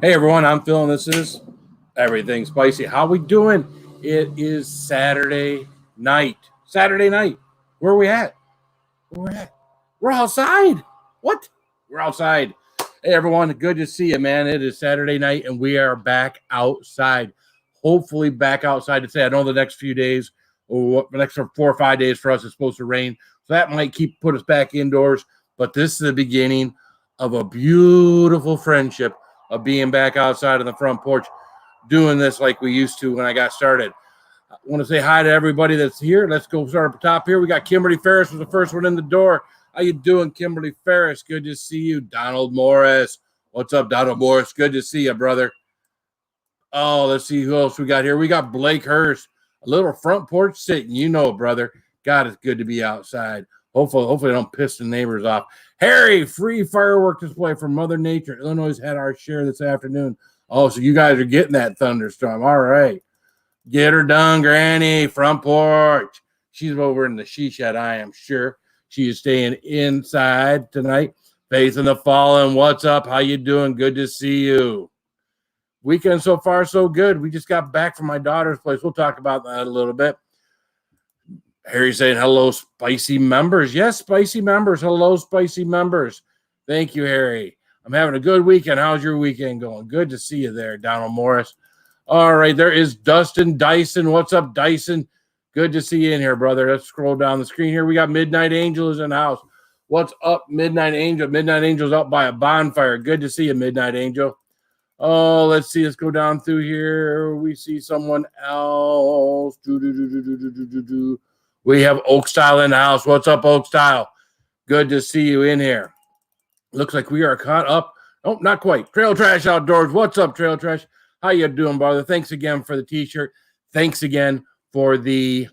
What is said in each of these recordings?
Hey everyone, I'm Phil and this is Everything Spicy. How we doing? It is Saturday night. Saturday night. Where are we at? Where we at? We're outside. What? We're outside. Hey everyone, good to see you, man. It is Saturday night and we are back outside. Hopefully back outside to say I know the next few days or the next 4 or 5 days for us is supposed to rain. So that might put us back indoors. But this is the beginning of a beautiful friendship of being back outside on the front porch, doing this like we used to when I got started. I want to say hi to everybody that's here. Let's go start up top here. We got Kimberly Ferris was the first one in the door. How you doing, Kimberly Ferris? Good to see you. Donald Morris. What's up, Donald Morris? Good to see you, brother. Oh, let's see who else we got here. We got Blake Hurst, a little front porch sitting. You know, brother. God, it's good to be outside. Hopefully I don't piss the neighbors off. Harry, free firework display from Mother Nature. Illinois had our share this afternoon. Oh, so you guys are getting that thunderstorm. All right. Get her done, Granny. Front porch. She's over in the she shed, I am sure. She is staying inside tonight. Facing the fallen. What's up? How you doing? Good to see you. Weekend so far, so good. We just got back from my daughter's place. We'll talk about that a little bit. Harry saying, hello, spicy members. Yes, spicy members. Hello, spicy members. Thank you, Harry. I'm having a good weekend. How's your weekend going? Good to see you there, Donald Morris. All right, there is Dustin Dyson. What's up, Dyson? Good to see you in here, brother. Let's scroll down the screen here. We got Midnight Angel is in the house. What's up, Midnight Angel? Midnight Angel's up by a bonfire. Good to see you, Midnight Angel. Oh, let's see. Let's go down through here. We see someone else. We have Oak Style in the house. What's up, Oak Style? Good to see you in here. Looks like we are caught up. Oh, not quite. Trail Trash Outdoors. What's up, Trail Trash? How you doing, brother? Thanks again for the T-shirt. Thanks again for the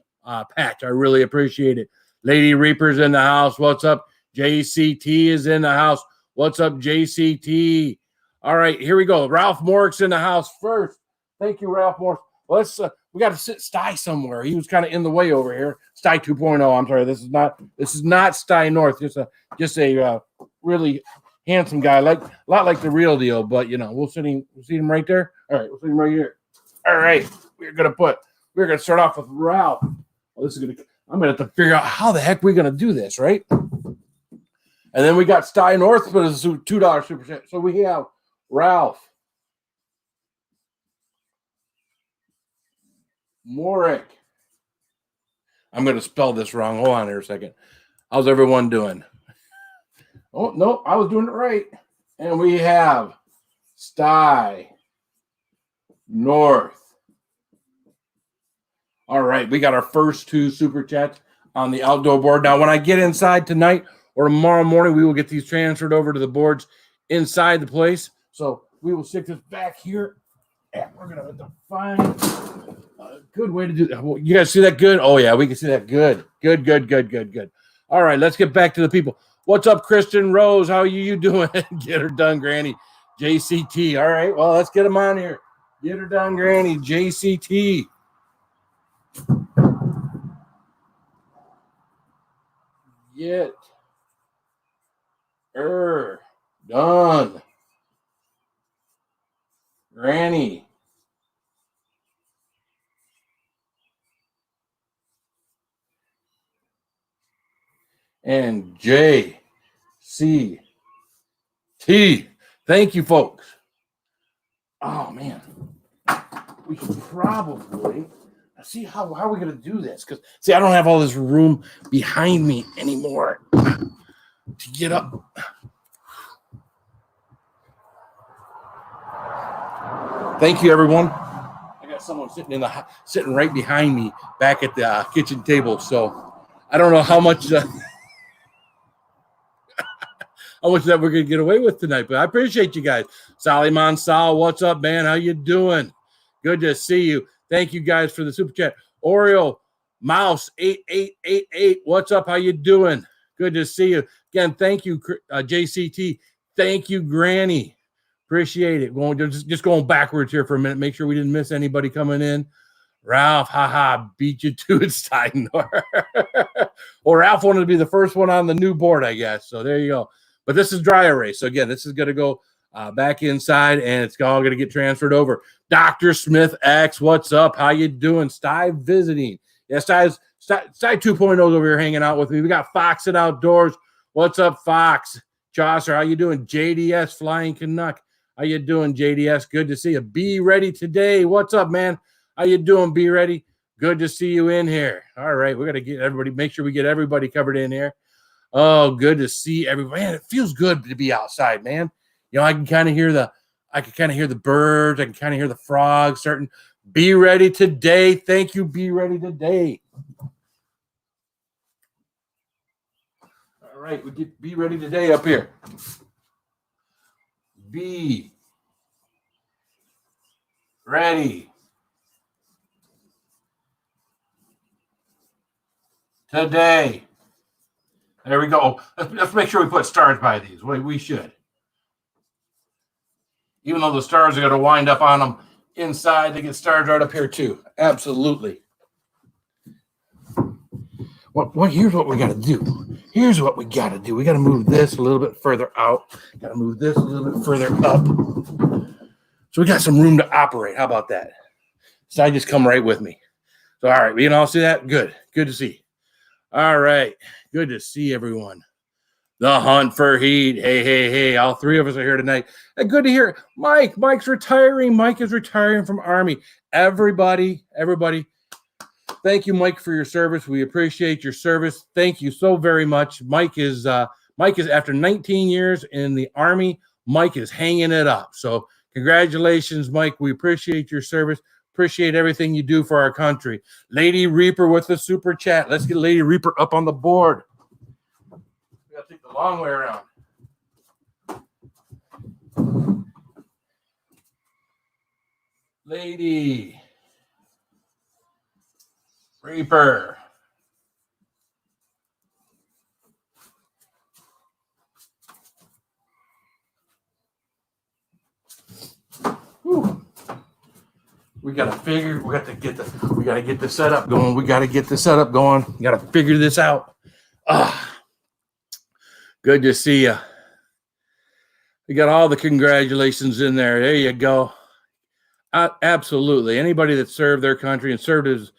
patch. I really appreciate it. Lady Reaper's in the house. What's up? JCT is in the house. What's up, JCT? All right, here we go. Ralph Morrick's in the house first. Thank you, Ralph Morrick. Well, let's we got to sit Sty somewhere. He was kind of in the way over here. Sty 2.0. I'm sorry. This is not Sty North. Just a really handsome guy, a lot like the real deal. But you know, we'll see him right there. All right, we'll see him right here. All right, we're gonna start off with Ralph. Well, I'm gonna have to figure out how the heck we're gonna do this, right? And then we got Sty North, but it's a $2 super chat. So we have Ralph Morick. I'm going to spell this wrong. Hold on here a second. How's everyone doing? Oh, no, I was doing it right. And we have Sty North. All right, we got our first 2 super chats on the outdoor board. Now, when I get inside tonight or tomorrow morning, we will get these transferred over to the boards inside the place. So we will stick this back here. And we're going to have to find a good way to do that. You guys see that good? Oh, yeah, we can see that good. Good. All right, let's get back to the people. What's up, Kristen Rose? How are you doing? Get her done, Granny. JCT. All right, well, let's get them on here. Get her done, Granny. JCT. Get her done, Granny. And JCT. Thank you, folks. Oh, man. We should probably see how are we going to do this? Because, see, I don't have all this room behind me anymore to get up. Thank you, everyone. I got someone sitting right behind me back at the kitchen table. So I don't know how much that we're going to get away with tonight, but I appreciate you guys. Sally Monsal, what's up, man? How you doing? Good to see you. Thank you guys for the super chat. Oreo Mouse 8888, what's up? How you doing? Good to see you again. Thank you, JCT. Thank you, Granny. Appreciate it. Just going backwards here for a minute. Make sure we didn't miss anybody coming in. Ralph, beat you to it, Steiner. Well, Ralph wanted to be the first one on the new board, I guess. So there you go. But this is dry erase. So again, this is going to go back inside, and it's all going to get transferred over. Dr. Smith X, what's up? How you doing? Sty visiting. Yeah, Sty 2.0 over here hanging out with me. We got Fox at Outdoors. What's up, Fox? Chaucer, how you doing? JDS Flying Canuck. How you doing, JDS? Good to see you. Be Ready Today. What's up, man? How you doing, Be Ready? Good to see you in here. All right, we got to get everybody, make sure we get everybody covered in here. Oh, good to see everybody. Man, it feels good to be outside, man. You know, I can kind of hear the birds. I can kind of hear the frogs starting. Be Ready Today. Thank you, Be Ready Today. All right, we get Be Ready Today up here. Be ready today. There we go. Let's make sure we put stars by these. We should. Even though the stars are going to wind up on them inside, they get stars right up here too. Absolutely. Here's what we got to do. Here's what we got to do. We got to move this a little bit further out. Got to move this a little bit further up. So we got some room to operate. How about that? So I just come right with me. So, all right, we can all see that? Good. Good to see. All right. Good to see everyone. The hunt for heat. Hey. All three of us are here tonight. And good to hear. Mike's retiring. Mike is retiring from Army. Everybody. Thank you, Mike, for your service. We appreciate your service. Thank you so very much. Mike is after 19 years in the Army. Mike is hanging it up. So congratulations, Mike. We appreciate your service. Appreciate everything you do for our country. Lady Reaper with the super chat. Let's get Lady Reaper up on the board. We got to take the long way around. Lady Reaper. Whew. We got to get the setup going. We got to get the setup going. We got to figure this out. Good to see you. We got all the congratulations in there. There you go. Absolutely. Anybody that served their country and served as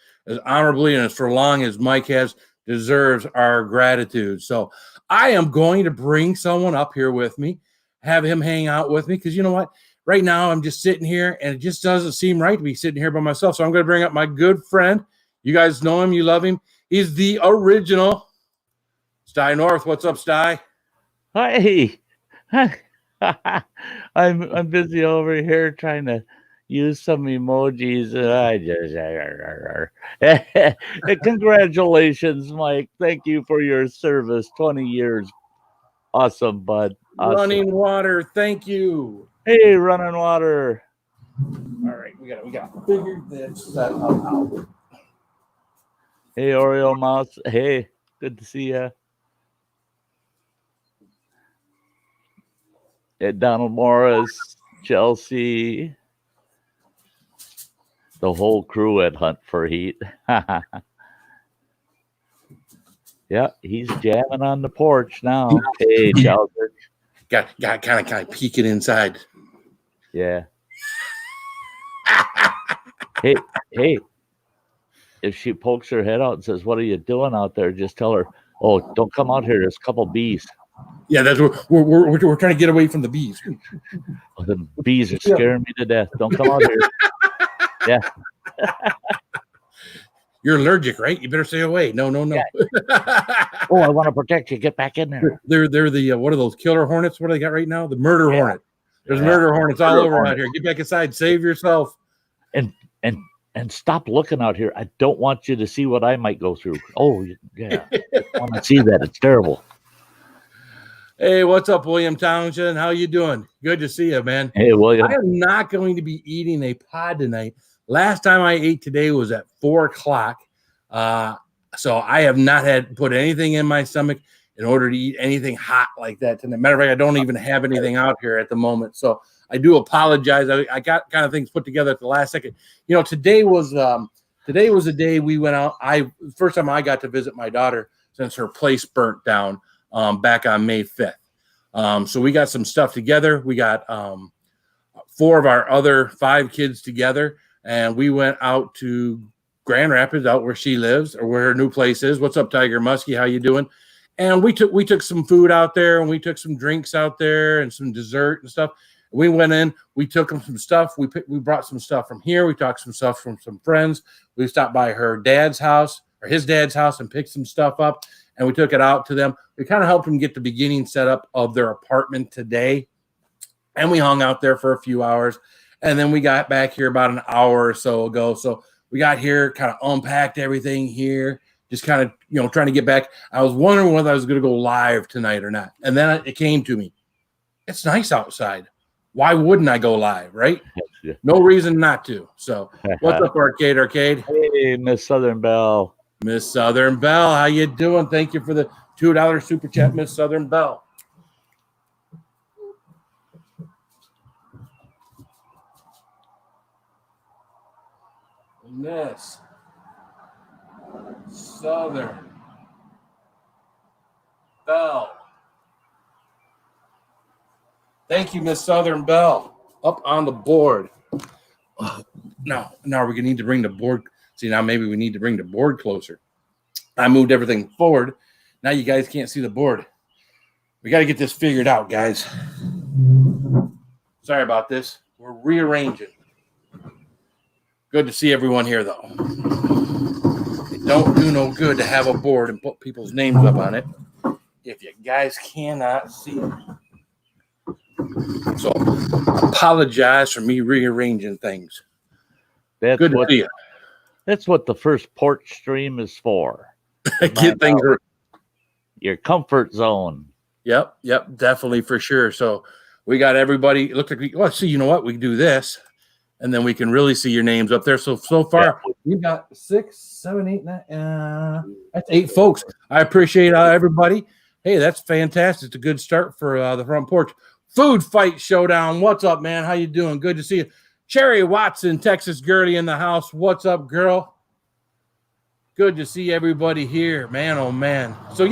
honorably and as for long as Mike has deserves our gratitude. So I am going to bring someone up here with me, have him hang out with me, because you know what? Right now I'm just sitting here, and it just doesn't seem right to be sitting here by myself. So I'm going to bring up my good friend. You guys know him. You love him. He's the original Sty North. What's up, Sty? Hi. I'm busy over here trying to use some emojis. Congratulations, Mike. Thank you for your service. 20 years. Awesome, bud. Awesome. Running water. Thank you. Hey, running water. All right, we got to figure this out. Hey, Oreo Mouse. Hey, good to see you. Hey, Donald Morris, Chelsea, the whole crew at Hunt for Heat. Yeah, he's jamming on the porch now. Hey, Chelsea. Got kind of peeking inside. Yeah. Hey. If she pokes her head out and says, "What are you doing out there?" Just tell her, "Oh, don't come out here. There's a couple bees." Yeah, that's what we're trying to get away from the bees. Oh, the bees are scaring me to death. Don't come out here. Yeah. You're allergic, right? You better stay away. No. Yeah. Oh, I want to protect you. Get back in there. They're the what are those killer hornets? What do they got right now? The murder hornet. There's murder hornets all over out here. Get back inside. Save yourself. And stop looking out here. I don't want you to see what I might go through. Oh, yeah. I want to see that. It's terrible. Hey, what's up, William Townsend? How you doing? Good to see you, man. Hey, William. I am not going to be eating a pod tonight. Last time I ate today was at 4:00. So I have not put anything in my stomach in order to eat anything hot like that tonight. Matter of fact, I don't even have anything out here at the moment. So I do apologize. I got kind of things put together at the last second. You know, today was the day we went out. First time I got to visit my daughter since her place burnt down back on May 5th. So we got some stuff together. We got 4 of our other 5 kids together, and we went out to Grand Rapids, out where she lives or where her new place is. What's up, Tiger Muskie? How you doing? And we took some food out there, and we took some drinks out there and some dessert and stuff. We went in, we took them some stuff. We brought some stuff from here. We talked some stuff from some friends. We stopped by her dad's house or his dad's house and picked some stuff up, and we took it out to them. We kind of helped them get the beginning set up of their apartment today. And we hung out there for a few hours. And then we got back here about an hour or so ago. So we got here, kind of unpacked everything here, just kind of, trying to get back. I was wondering whether I was going to go live tonight or not. And then it came to me. It's nice outside. Why wouldn't I go live, right? No reason not to. So what's up, Arcade? Hey, Miss Southern Belle. Miss Southern Belle, how you doing? Thank you for the $2 super chat, Miss Southern Belle. Miss Southern Belle. Thank you, Miss Southern Belle. Up on the board. Now we're going to need to bring the board. See, now maybe we need to bring the board closer. I moved everything forward. Now you guys can't see the board. We got to get this figured out, guys. Sorry about this. We're rearranging. Good to see everyone here, though. It don't do no good to have a board and put people's names up on it if you guys cannot see it. So, apologize for me rearranging things. Good to see you. That's what the first Porch stream is for. Get things your comfort zone. Yep, definitely for sure. So we got everybody. It looks like see, you know what? We can do this, and then we can really see your names up there. So far, we've got 6, 7, 8, 9. That's 8 folks. I appreciate everybody. Hey, that's fantastic. It's a good start for the front porch. Food Fight Showdown. What's up, man? How you doing? Good to see you. Cherry Watson, Texas Girlie in the house. What's up, girl? Good to see everybody here, man. Oh man. So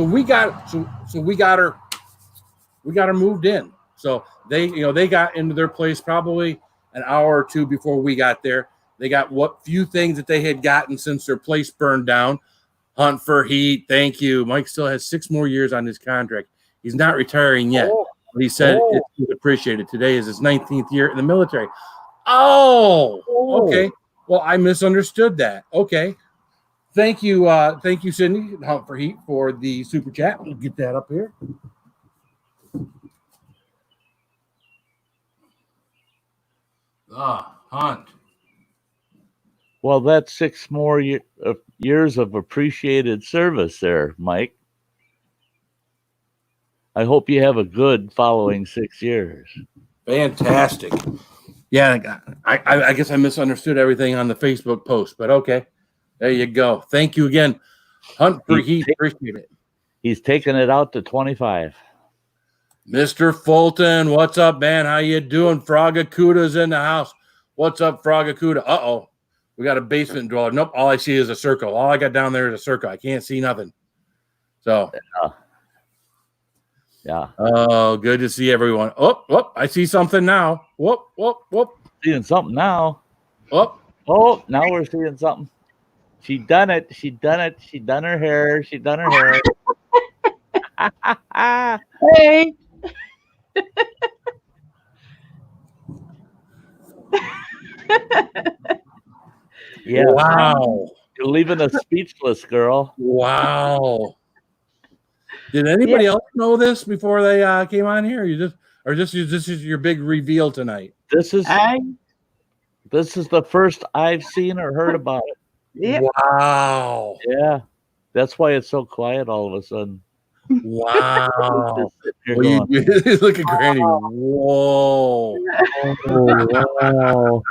we got her moved in. So they got into their place probably an hour or 2 before we got there. They got what few things that they had gotten since their place burned down. Hunt for heat. Thank you. Mike still has 6 more years on his contract. He's not retiring yet. But he said it's appreciated. Today is his 19th year in the military. Oh, okay. Well, I misunderstood that. Okay. Thank you, Sydney, Hunt for Heat, for the super chat. We'll get that up here. Hunt. Well, that's 6 more years of appreciated service there, Mike. I hope you have a good following 6 years. Fantastic. Yeah, I guess I misunderstood everything on the Facebook post, but okay. There you go. Thank you again. Hunt for Heat. Appreciate it. He's taking it out to 25. Mr. Fulton, what's up, man? How you doing? Froggacuda's in the house. What's up, Froggacuda? Uh-oh. We got a basement dweller. Nope, all I see is a circle. All I got down there is a circle. I can't see nothing. So. Yeah. Oh, good to see everyone. Oh, I see something now. Whoop. Seeing something now. Oh, now we're seeing something. She done it. She done her hair. Hey. Yeah. Wow. You're leaving us speechless, girl. Wow. Did anybody else know this before they came on here? This is your big reveal tonight? This is the first I've seen or heard about it. Yep. Wow. Yeah. That's why it's so quiet all of a sudden. Wow. Well, look at Granny. Whoa. Wow.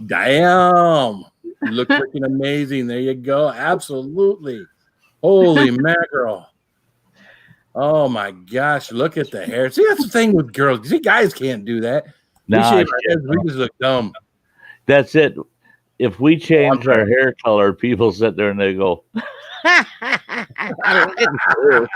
Damn. You look freaking amazing. There you go. Absolutely. Holy mackerel. Oh my gosh, look at the hair. See, that's the thing with girls. See, guys can't do that. We shave our heads, we just look dumb. That's it. If we change our hair color, people sit there and they go, Look at her.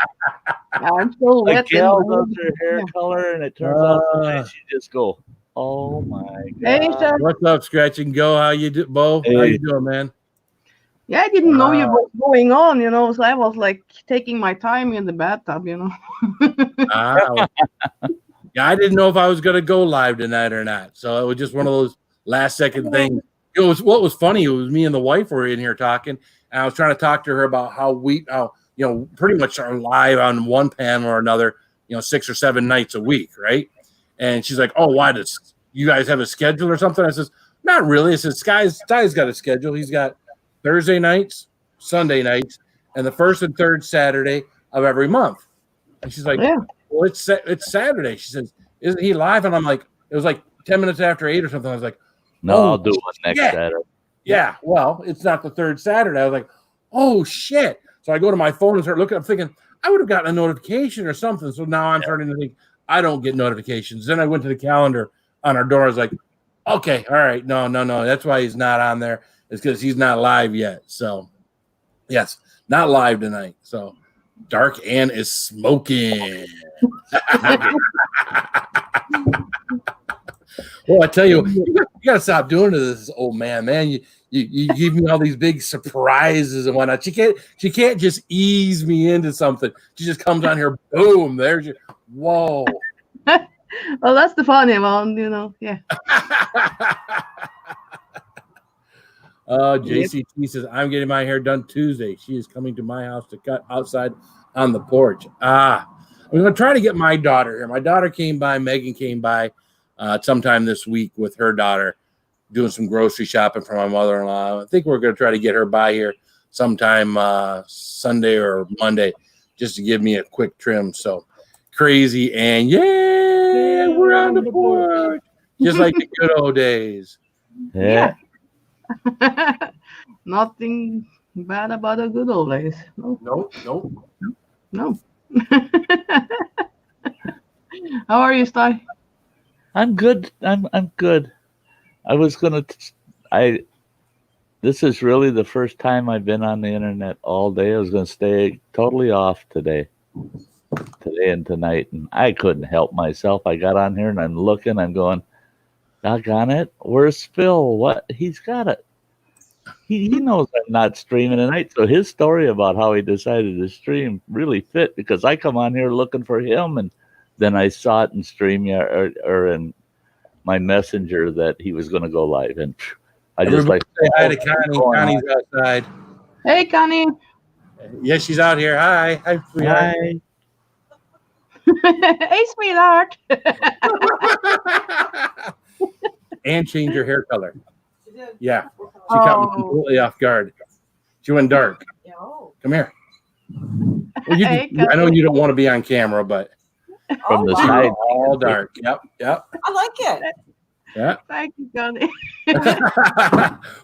I'm so Like wet. Gal and does her hair color, and it turns out the way she just go, oh my Hey, god. Sean. What's up, Scratch and Go? How you do, Bo? How Hey. you doing, man? Yeah, I didn't know you were going on, so I was like taking my time in the bathtub, Ah, yeah, I didn't know if I was going to go live tonight or not. So it was just one of those last second things. It was what was funny. It was me and the wife were in here talking, and I was trying to talk to her about how pretty much are live on one panel or another, 6 or 7 nights a week, right? And she's like, "Oh, why does you guys have a schedule or something?" I says, "Not really." I said, Sky's got a schedule. He's got Thursday nights, Sunday nights, and the first and third Saturday of every month. And she's like, Yeah. "Well, it's Saturday." She says, "Isn't he live?" And I'm like, it was like 10 minutes after 8 or something. I was like, No, oh, I'll do one next Saturday. yeah, well, it's not the third Saturday. I was like, oh, shit. So I go to my phone and start looking. I'm thinking, I would have gotten a notification or something. So now I'm starting to think, I don't get notifications. Then I went to the calendar on our door. I was like, okay, all right. No. That's why he's not on there. It's because he's not live yet. So, yes, not live tonight. So, Dark Ann is smoking. Well, I tell you, you got to stop doing this, old man. You give me all these big surprises and whatnot. She can't just ease me into something. She just comes on here, boom, there's your whoa. Well, that's the funny one, yeah. JCT says, I'm getting my hair done Tuesday. She is coming to my house to cut outside on the porch. I'm going to try to get my daughter here. My daughter came by, Megan came by sometime this week with her daughter doing some grocery shopping for my mother-in-law. I think we're going to try to get her by here sometime Sunday or Monday just to give me a quick trim. So crazy. And yeah, we're on the porch. Just like the good old days. Yeah. Nothing bad about the good old days. Nope. No. How are you, Sty? I'm good. I'm good. I was gonna. This is really the first time I've been on the internet all day. I was gonna stay totally off today and tonight, and I couldn't help myself. I got on here and I'm looking. I'm going, doggone it, where's Phil? What? He's got it. He knows I'm not streaming tonight. So his story about how he decided to stream really fit because I come on here looking for him, and then I saw it in StreamYard or in my messenger that he was going to go live, and I just Everybody say hi to Connie. Connie's outside. Hey, Connie. Yes, she's out here. Hi, sweetheart. Hey, sweetheart. And change her hair color. Yeah, she caught me completely off guard. She went dark. Come here. Well, I know you don't want to be on camera, but from the side, all dark. Yep. I like it. Yeah. Thank you, Connie.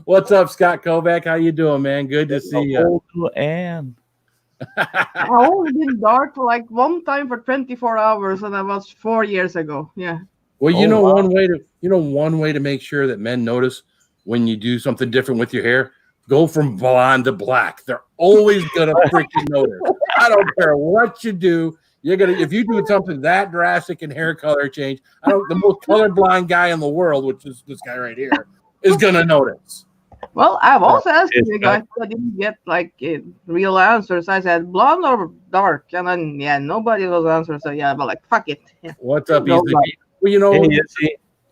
What's up, Scott Kovac? How you doing, man? Good to see you. And I only been dark like one time for 24 hours, and that was 4 years ago. Yeah. Well, one way to make sure that men notice when you do something different with your hair, go from blonde to black. They're always gonna freaking notice. I don't care what you do. You're gonna if you do something that drastic in hair color change. The most colorblind guy in the world, which is this guy right here, is gonna notice. Well, I've also asked you guys, I didn't get real answers. I said blonde or dark, and then nobody was answering. So but like fuck it. Yeah. What's up, No, Easy? Well,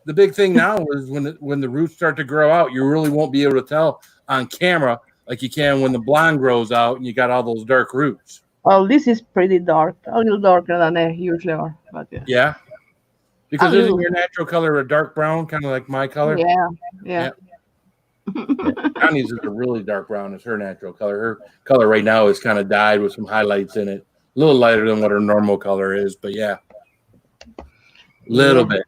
the big thing now is when the roots start to grow out, you really won't be able to tell on camera like you can when the blonde grows out and you got all those dark roots. Well, this is pretty dark, a little darker than they usually are, but yeah. Yeah, because isn't your natural color a dark brown, kind of like my color? Yeah. Connie's is a really dark brown. It's her natural color. Her color right now is kind of dyed with some highlights in it, a little lighter than what her normal color is, but yeah, little bit.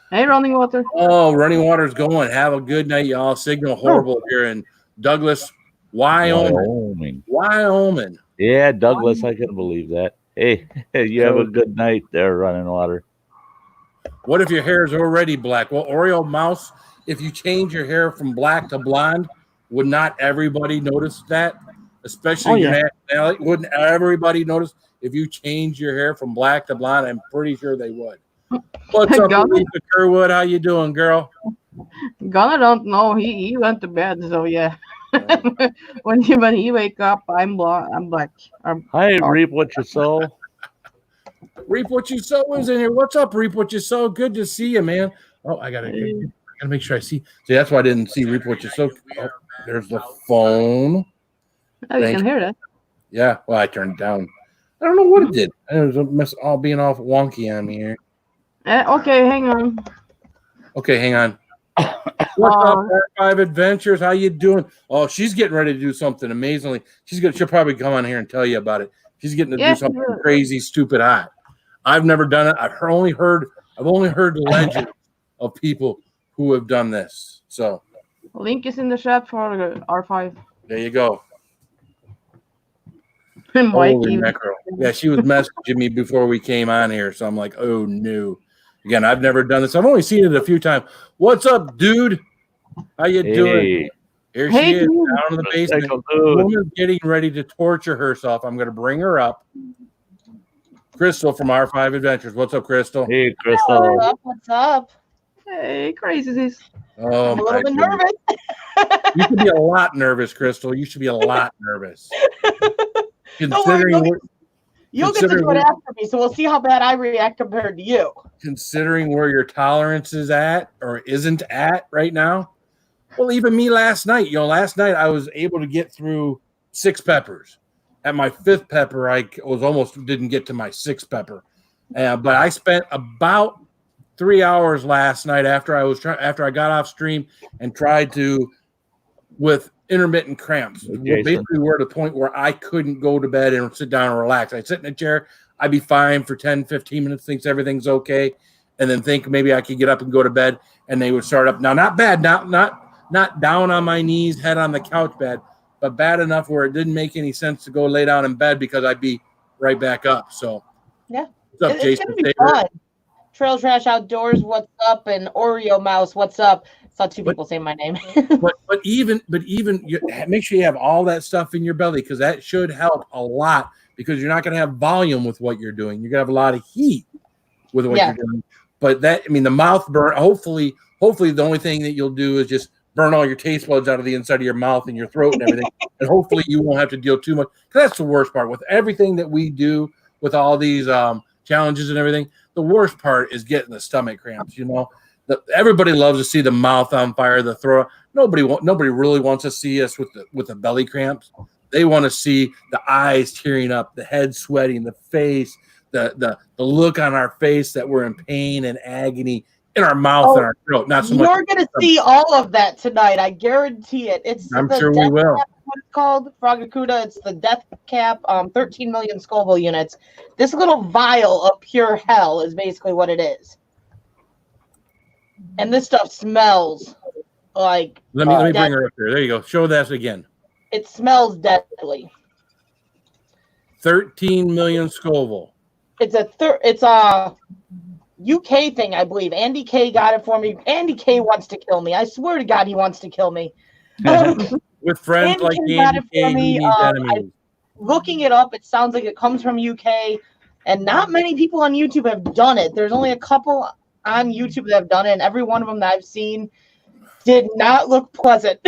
Hey, Running Water. Oh, Running Water's going. Have a good night, y'all. Signal horrible here in Douglas, Wyoming. Yeah, Douglas, I can believe that. Hey, you have a good night there, Running Water. What if your hair is already black? Well, Oreo Mouse, if you change your hair from black to blonde, Would not everybody notice that? Especially your yeah. nationality? Wouldn't everybody notice if you change your hair from black to blonde? I'm pretty sure they would. What's up, Gunner, Lisa Kerwood? How you doing, girl? Gunner don't know. He went to bed, so yeah. when he wake up, I'm black. Hi, Dark. reap what you sow. Reap what you sow is in here. What's up, Reap what you sow? Good to see you, man. Oh, I gotta make sure I see. See, that's why I didn't see Reap what you sow. Oh, there's the phone. Oh, you can hear that. Yeah, well, I turned it down. I don't know what it did. It was a mess, all being all wonky on me here. Okay, hang on. Okay, hang on. What's up, R5 Adventures? How you doing? Oh, she's getting ready to do something amazingly. She'll probably come on here and tell you about it. She's getting to do something crazy, stupid, hot. I've never done it. I've only heard the legend of people who have done this. So, link is in the chat for R5. there you go. Holy mackerel. Yeah, she was messaging me before we came on here, so I'm like, oh no. Again, I've never done this. I've only seen it a few times. What's up, dude? How you doing? Here she is, down in the basement. Woman's getting ready to torture herself. I'm going to bring her up. Crystal from R5 Adventures. What's up, Crystal? Hey, Crystal. What's up? Hey, crazy sis. Oh, I'm a little bit nervous. You should be a lot nervous, Crystal. You should be a lot nervous. Considering you'll get to do it after me, so we'll see how bad I react compared to you. Considering where your tolerance is at or isn't at right now. Well, even me last night, last night I was able to get through 6 peppers. At my 5th pepper, I was almost didn't get to my 6th pepper. But I spent about 3 hours last night after I got off stream and tried to with intermittent cramps. Basically, we're at a point where I couldn't go to bed and sit down and relax. I'd sit in a chair. I'd be fine for 10, 15 minutes, thinks everything's okay, and then think maybe I could get up and go to bed, and they would start up. Now, not bad, not down on my knees, head on the couch bed, but bad enough where it didn't make any sense to go lay down in bed because I'd be right back up. So, yeah. What's up, Jason? It's gonna be fun. Trail Trash Outdoors, what's up? And Oreo Mouse, what's up? I saw 2 people say my name. but even you make sure you have all that stuff in your belly because that should help a lot because you're not going to have volume with what you're doing. You're going to have a lot of heat with what you're doing. But the mouth burn. Hopefully, the only thing that you'll do is just burn all your taste buds out of the inside of your mouth and your throat and everything. And hopefully, you won't have to deal too much. Because that's the worst part with everything that we do with all these challenges and everything. The worst part is getting the stomach cramps. Everybody loves to see the mouth on fire, the throat. Nobody really wants to see us with the belly cramps. They want to see the eyes tearing up, the head sweating, the face, the look on our face that we're in pain and agony in our mouth and our throat. Not so much. You're going to see all of that tonight. I guarantee it. I'm sure we will. What it's called, Fragacuda. It's the death cap. 13 million Scoville units. This little vial of pure hell is basically what it is. And this stuff smells like. Let me bring her up here. There you go. Show that again. It smells deadly. 13 million Scoville. It's a UK thing, I believe. Andy K got it for me. Andy K wants to kill me. I swear to God, he wants to kill me. With friends like Andy K, looking it up, it sounds like it comes from UK, and not many people on YouTube have done it. There's only a couple on YouTube that have done it, and every one of them that I've seen did not look pleasant.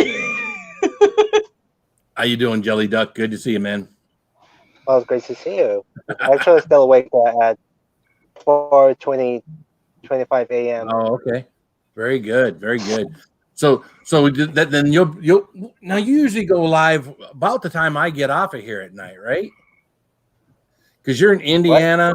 How you doing, Jelly Duck? Good to see you, man. Well, it's great to see you. I'm actually still awake at 4:25 a.m. Oh, okay. Very good. Very good. So then you'll now you usually go live about the time I get off of here at night, right? Because you're in Indiana.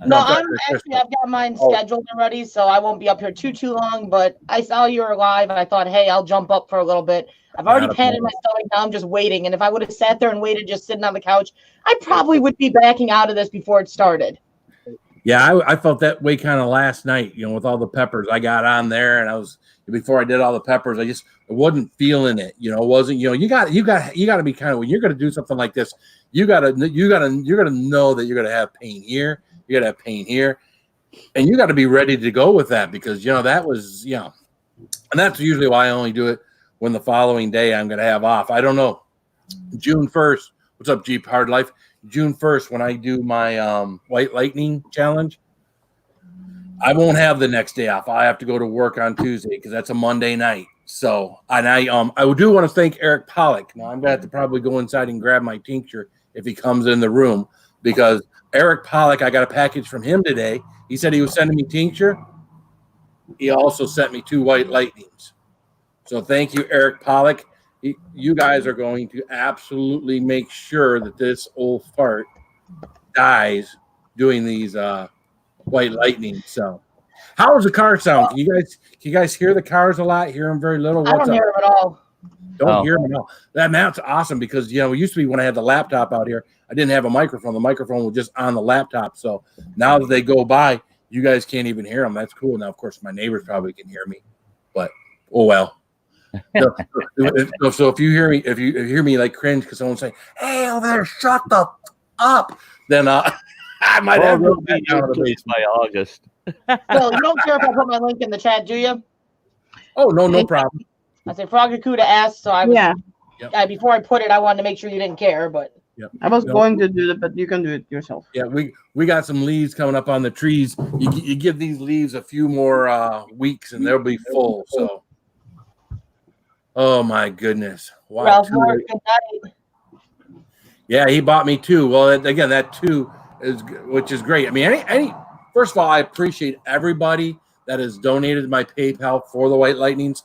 No, I've got mine scheduled already, so I won't be up here too long. But I saw you were live, and I thought, hey, I'll jump up for a little bit. I've already padded my stomach. Now I'm just waiting. And if I would have sat there and waited, just sitting on the couch, I probably would be backing out of this before it started. Yeah, I felt that way kind of last night, with all the peppers. I got on there and before I did all the peppers, I wasn't feeling it. It wasn't, you got to be kind of, when you're going to do something like this, you're going to know that you're going to have pain here. You got to have pain here, and you got to be ready to go with that because, that was, and that's usually why I only do it when the following day I'm going to have off. I don't know. June 1st. What's up, Jeep Hard Life? June 1st, when I do my White Lightning challenge, I won't have the next day off. I have to go to work on Tuesday because that's a Monday night. So, and I do want to thank Eric Pollock. Now, I'm going to have to probably go inside and grab my tincture if he comes in the room, because Eric Pollock, I got a package from him today. He said he was sending me tincture. He also sent me 2 White Lightnings. So thank you, Eric Pollock. You guys are going to absolutely make sure that this old fart dies doing these White Lightnings. So, how does the car sound? Can you guys hear the cars a lot? Hear them very little? I don't hear them at all. Don't hear them at all. That's awesome, because it used to be when I had the laptop out here, I didn't have a microphone. The microphone was just on the laptop. So now that they go by, you guys can't even hear them. That's cool. Now, of course, my neighbors probably can hear me, but oh well. So if you hear me like cringe because someone's saying, "Hey, over there, shut the up," then I might have to be down the base by August. Well, you don't care if I put my link in the chat, do you? Oh, no problem. I say Froggacuda asked, so I was. Yeah. Before I put it, I wanted to make sure you didn't care, but. Yep. I was going to do it, but you can do it yourself. Yeah, we got some leaves coming up on the trees. You give these leaves a few more weeks, and they'll be full. So, oh my goodness! Wow. Ralph Moore, good night. Yeah, he bought me 2. Well, again, that 2 which is great. I mean, any. First of all, I appreciate everybody that has donated my PayPal for the White Lightnings,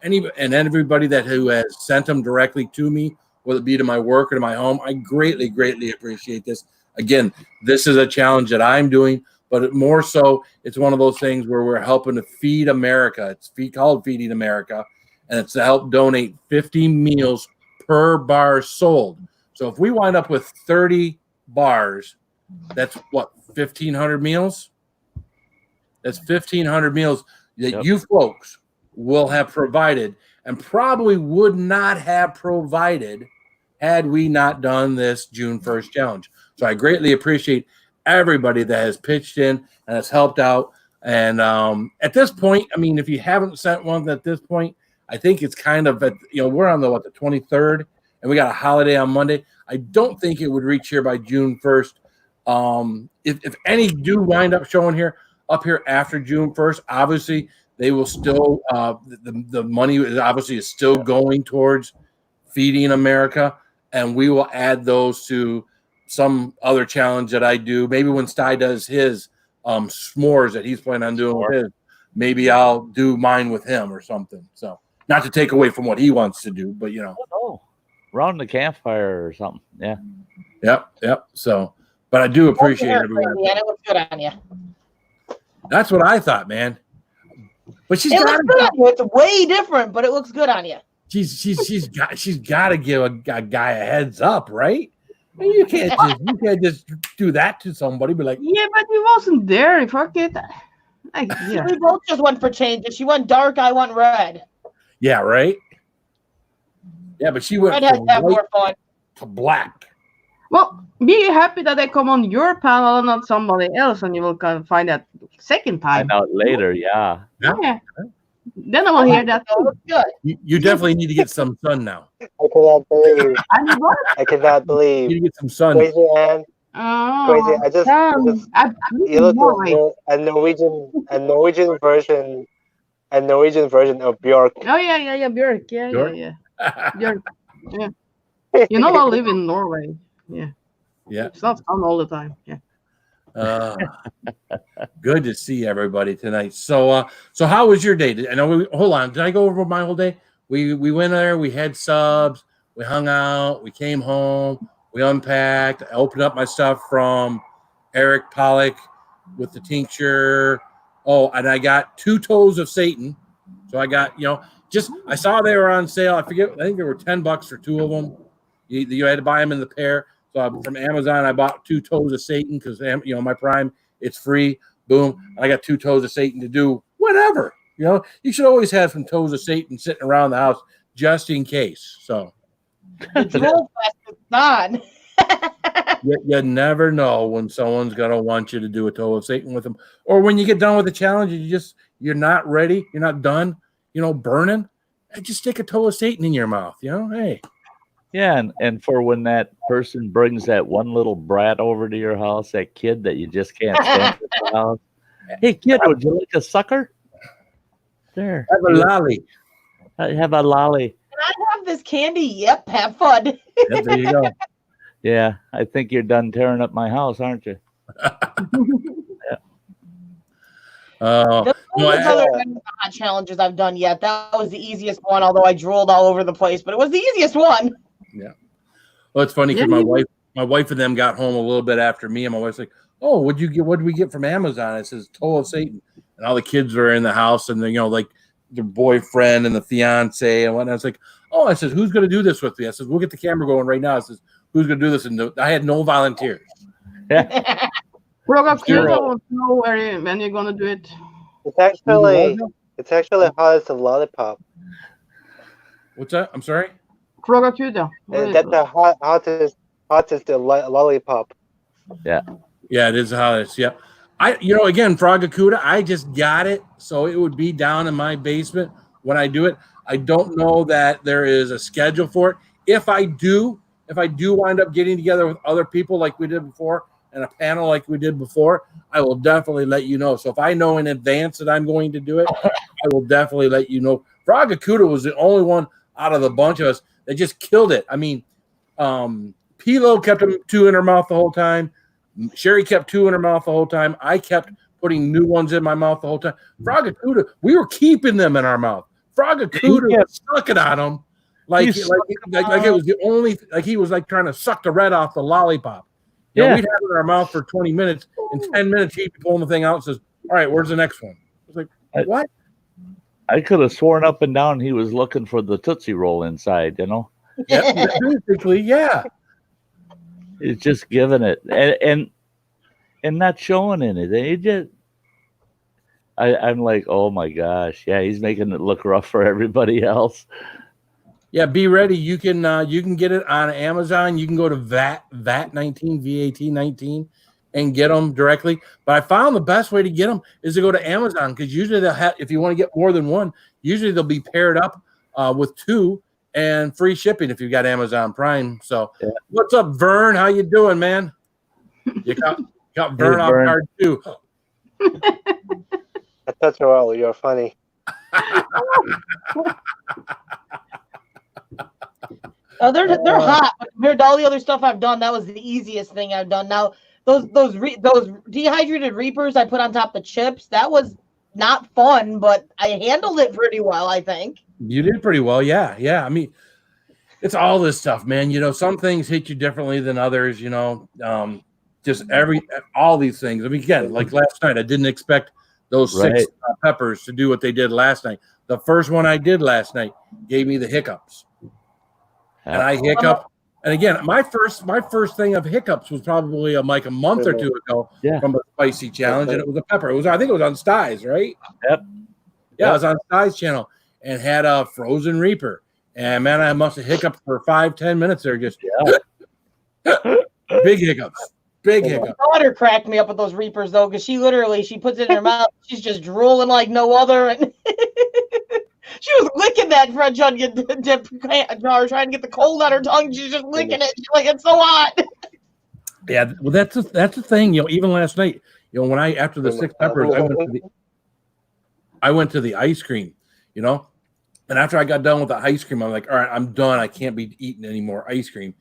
and everybody who has sent them directly to me, whether it be to my work or to my home. I greatly, greatly appreciate this. Again, this is a challenge that I'm doing, but more so, it's one of those things where we're helping to feed America. It's called Feeding America, and it's to help donate 50 meals per bar sold. So if we wind up with 30 bars, that's what, 1,500 meals? That's 1,500 meals that you folks will have provided, and probably would not have provided had we not done this June 1st challenge. So I greatly appreciate everybody that has pitched in and has helped out. And at this point, I mean, if you haven't sent one at this point, I think it's kind of we're on the 23rd, and we got a holiday on Monday. I don't think it would reach here by June 1st. If any do wind up showing up here after June 1st, obviously they will still the money is still going towards Feeding America, and we will add those to some other challenge that I do. Maybe when Sty does his s'mores that he's planning on doing with his, maybe I'll do mine with him or something. So not to take away from what he wants to do, but around the campfire or something. Yeah. Yep. So, but I do appreciate everyone. Yeah, it looks good on you. That's what I thought, man. But she's got it's way different, but it looks good on you. She's got to give a guy a heads up, right? You can't just do that to somebody. Be like, yeah, but he wasn't there. Fuck it. We both just went for changes. She went dark. I went red. Yeah, right. Yeah, but she went from white more fun. To black. Well, be happy that I come on your panel and not somebody else, and you will kind of find that second time. Find out later, yeah. Then I will hear that. Good. You definitely need to get some sun now. I cannot believe. I cannot believe. You need to get some sun. Crazy, Anne. Crazy. I just you look like a Norwegian version of Bjork. Oh yeah, Bjork. Yeah. Bjork. Yeah. You know, I live in Norway. Yeah. It's not fun all the time. Yeah. Good to see everybody tonight. So how was your day? I know. Hold on. Did I go over my whole day? We went there. We had subs. We hung out. We came home. We unpacked. I opened up my stuff from Eric Pollock with the tincture. Oh, and I got 2 toes of Satan. So I got I saw they were on sale. I think they were $10 for 2 of them. You had to buy them in the pair. So from Amazon, I bought 2 toes of Satan because my Prime, it's free. Boom! I got 2 toes of Satan to do whatever. You should always have some toes of Satan sitting around the house just in case. So the drill fest is on. you never know when someone's gonna want you to do a toe of Satan with them, or when you get done with the challenge, you're not ready, you're not done, burning, just stick a toe of Satan in your mouth. You know, hey. Yeah, and for when that person brings that one little brat over to your house, that kid that you just can't stand at the house. Hey, kid, would you like a sucker? There. Have a lolly. Have a lolly. Can I have this candy? Yep, have fun. Yep, there you go. Yeah, I think you're done tearing up my house, aren't you? Those other challenges I've done yet. That was the easiest one, although I drooled all over the place, but it was the easiest one. Yeah. Well, it's funny because my wife and them got home a little bit after me, and my wife's like, "Oh, what did we get from Amazon?" It says toe of Satan, and all the kids are in the house, and they, like their boyfriend and the fiance and whatnot. I was like, "Oh," I said, "Who's going to do this with me?" I said, "We'll get the camera going right now." I said, "Who's going to do this?" And I had no volunteers. Roga, you don't know when you're gonna do it. It's actually hot as a lollipop. What's that? I'm sorry. Krogakuda. That's the hottest the lollipop. Yeah. Yeah, it is the hottest. Yeah. Again, Fragacuda, I just got it, so it would be down in my basement when I do it. I don't know that there is a schedule for it. If I do wind up getting together with other people like we did before and a panel like we did before, I will definitely let you know. So if I know in advance that I'm going to do it, I will definitely let you know. Fragacuda was the only one out of the bunch of us that just killed it. I mean, Pilo kept 2 in her mouth the whole time. Sherry kept 2 in her mouth the whole time. I kept putting new ones in my mouth the whole time. Fragacuda, we were keeping them in our mouth. Fragacuda was sucking on them like it was the only, like he was like trying to suck the red off the lollipop. We'd have it in our mouth for 20 minutes. In 10 minutes, he'd be pulling the thing out and says, "All right, where's the next one?" I was like, "What?" I could have sworn up and down he was looking for the Tootsie Roll inside, Yeah, basically, yeah. It's just giving it and not showing anything. I'm like, oh my gosh, yeah, he's making it look rough for everybody else. Yeah, be ready. You can get it on Amazon. You can go to VAT19 and get them directly. But I found the best way to get them is to go to Amazon, because usually they'll have, if you want to get more than one, usually they'll be paired up with 2 and free shipping if you've got Amazon Prime. So, What's up, Vern? How you doing, man? You got Vern off guard too. I thought you're funny. Oh, they're hot. But compared to all the other stuff I've done, that was the easiest thing I've done. Now, those dehydrated Reapers I put on top of the chips, that was not fun, but I handled it pretty well, I think. You did pretty well, yeah. I mean, it's all this stuff, man. Some things hit you differently than others. Just all these things. I mean, again, like last night, I didn't expect those 6 peppers to do what they did last night. The first one I did last night gave me the hiccups, and I hiccuped. And again, my first thing of hiccups was probably like a month or 2 ago from a spicy challenge, and it was a pepper. I think it was on Sty's, right? Yep. Yeah, it was on Sty's channel and had a frozen Reaper. And man, I must have hiccuped for 5-10 minutes there. Just big hiccups. Big hiccup. My daughter cracked me up with those Reapers though, because she puts it in her mouth. She's just drooling like no other, and she was licking that French onion dip jar, trying to get the cold out her tongue. She's just licking it. She's like, it's so hot. Yeah, well, that's the thing. Even last night, when after the 6 peppers, I went to the ice cream. And after I got done with the ice cream, I'm like, all right, I'm done. I can't be eating any more ice cream.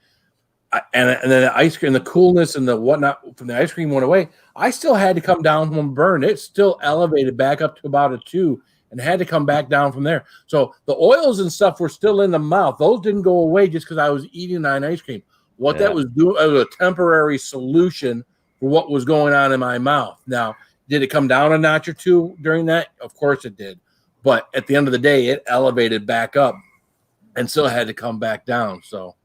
And then the ice cream, the coolness and the whatnot from the ice cream went away. I still had to come down from burn. It still elevated back up to about a 2 and had to come back down from there. So the oils and stuff were still in the mouth. Those didn't go away just because I was eating on ice cream. What that was doing, it was a temporary solution for what was going on in my mouth. Now, did it come down a notch or 2 during that? Of course it did. But at the end of the day, it elevated back up and still had to come back down. So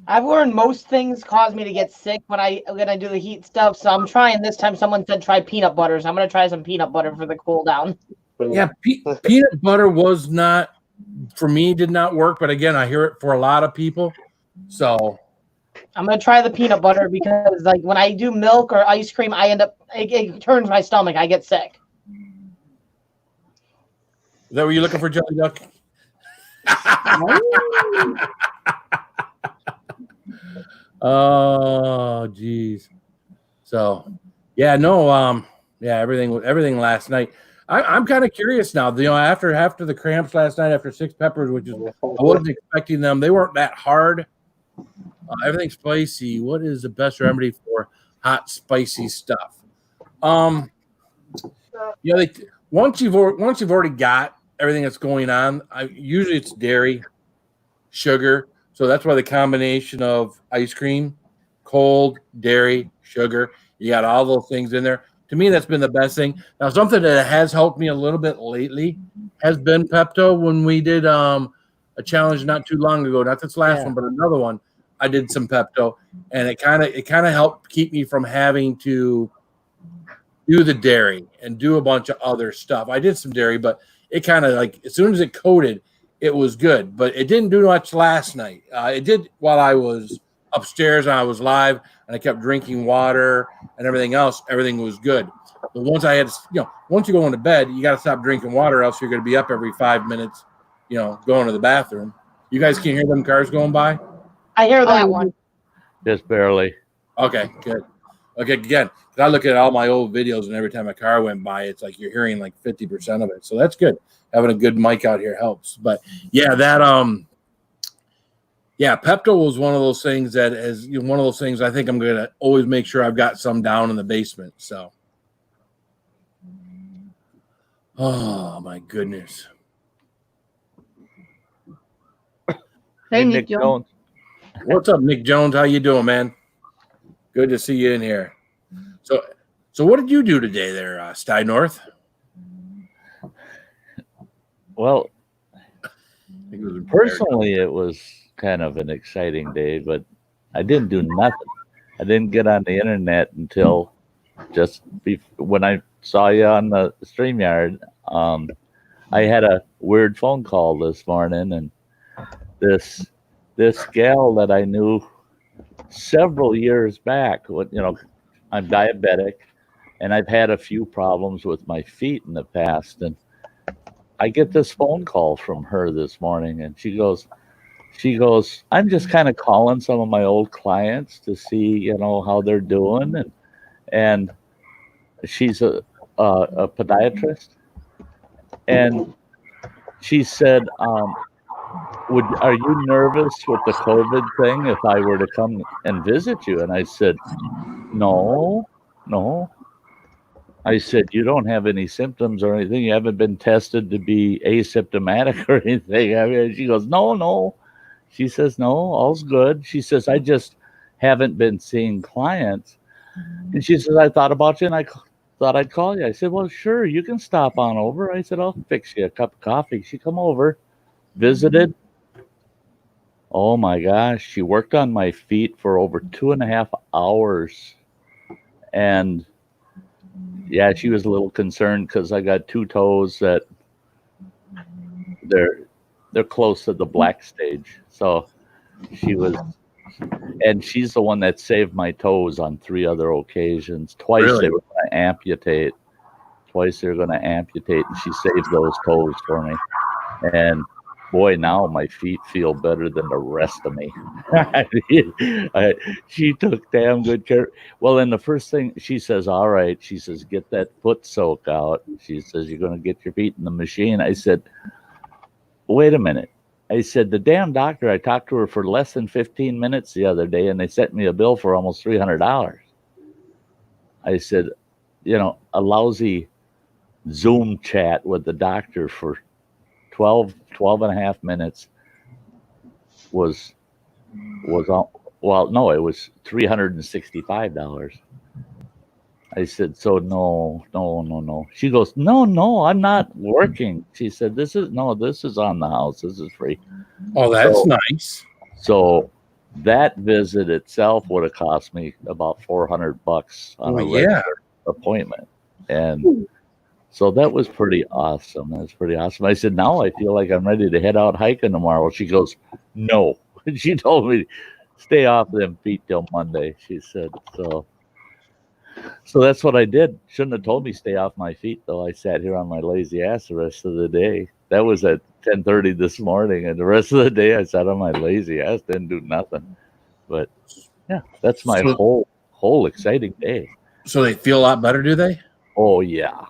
I've learned most things cause me to get sick when I do the heat stuff. So I'm trying this time. Someone said try peanut butter. So I'm going to try some peanut butter for the cool down. Yeah, peanut butter was not, for me, did not work. But again, I hear it for a lot of people. So I'm going to try the peanut butter because like when I do milk or ice cream, it turns my stomach. I get sick. Is that what you're looking for, Jelly Duck? Oh, geez. So, yeah, no, yeah, everything last night. I'm kind of curious now. You know, after the cramps last night, after 6 peppers, which is I wasn't expecting them. They weren't that hard. Everything's spicy. What is the best remedy for hot, spicy stuff? You know, once you've already got everything that's going on, usually it's dairy, sugar. So that's why the combination of ice cream, cold, dairy, sugar, you got all those things in there. To me, that's been the best thing. Now, something that has helped me a little bit lately has been Pepto. When we did a challenge not too long ago, not this last one, but another one, I did some Pepto, and it kind of helped keep me from having to do the dairy and do a bunch of other stuff. I did some dairy, but it kind of like as soon as it coated, it was good. But it didn't do much last night. It did while I was upstairs and I was live, and I kept drinking water and everything else. Everything was good. But once I had, once you go into bed, you got to stop drinking water, else you're going to be up every 5 minutes, going to the bathroom. You guys can hear them cars going by? I hear that one. Just barely. Okay, good. Okay, again, I look at all my old videos, and every time a car went by, it's like you're hearing like 50% of it. So that's good. Having a good mic out here helps. But yeah, Pepto was one of those things that is one of those things I think I'm going to always make sure I've got some down in the basement. So, oh my goodness. Hey, Nick Jones. What's up, Nick Jones? How you doing, man? Good to see you in here. So what did you do today there, Sty North? Well, personally, it was kind of an exciting day, but I didn't do nothing. I didn't get on the internet until just when I saw you on the StreamYard. I had a weird phone call this morning, and this gal that I knew several years back, I'm diabetic, and I've had a few problems with my feet in the past, and I get this phone call from her this morning, and she goes, I'm just kind of calling some of my old clients to see, how they're doing, and she's a podiatrist, and she said, are you nervous with the COVID thing if I were to come and visit you? And I said, no. I said, you don't have any symptoms or anything. You haven't been tested to be asymptomatic or anything. I mean, she goes, no. She says, no, all's good. She says, I just haven't been seeing clients. And she says, I thought about you and I thought I'd call you. I said, well, sure, you can stop on over. I said, I'll fix you a cup of coffee. She come over, visited. Oh my gosh, she worked on my feet for over 2.5 hours. And yeah, she was a little concerned because I got 2 toes that they're close to the black stage. So she's the one that saved my toes on 3 other occasions. Twice they were going to amputate. And she saved those toes for me. And boy, now my feet feel better than the rest of me. She took damn good care. Well, and the first thing she says, all right, she says, get that foot soak out. She says, you're going to get your feet in the machine. I said, wait a minute. I said, the damn doctor, I talked to her for less than 15 minutes the other day, and they sent me a bill for almost $300. I said, a lousy Zoom chat with the doctor for 12 and a half minutes was it was $365. I said, so no. She goes, no, I'm not working. She said, this is on the house. This is free. Oh, that's nice. So that visit itself would have cost me about $400 on a regular appointment. And so that was pretty awesome. I said, now I feel like I'm ready to head out hiking tomorrow. She goes, no. She told me, stay off them feet till Monday, she said. So that's what I did. Shouldn't have told me stay off my feet, though. I sat here on my lazy ass the rest of the day. That was at 10:30 this morning, and the rest of the day I sat on my lazy ass, didn't do nothing. But yeah, that's my whole exciting day. So they feel a lot better, do they? Oh yeah.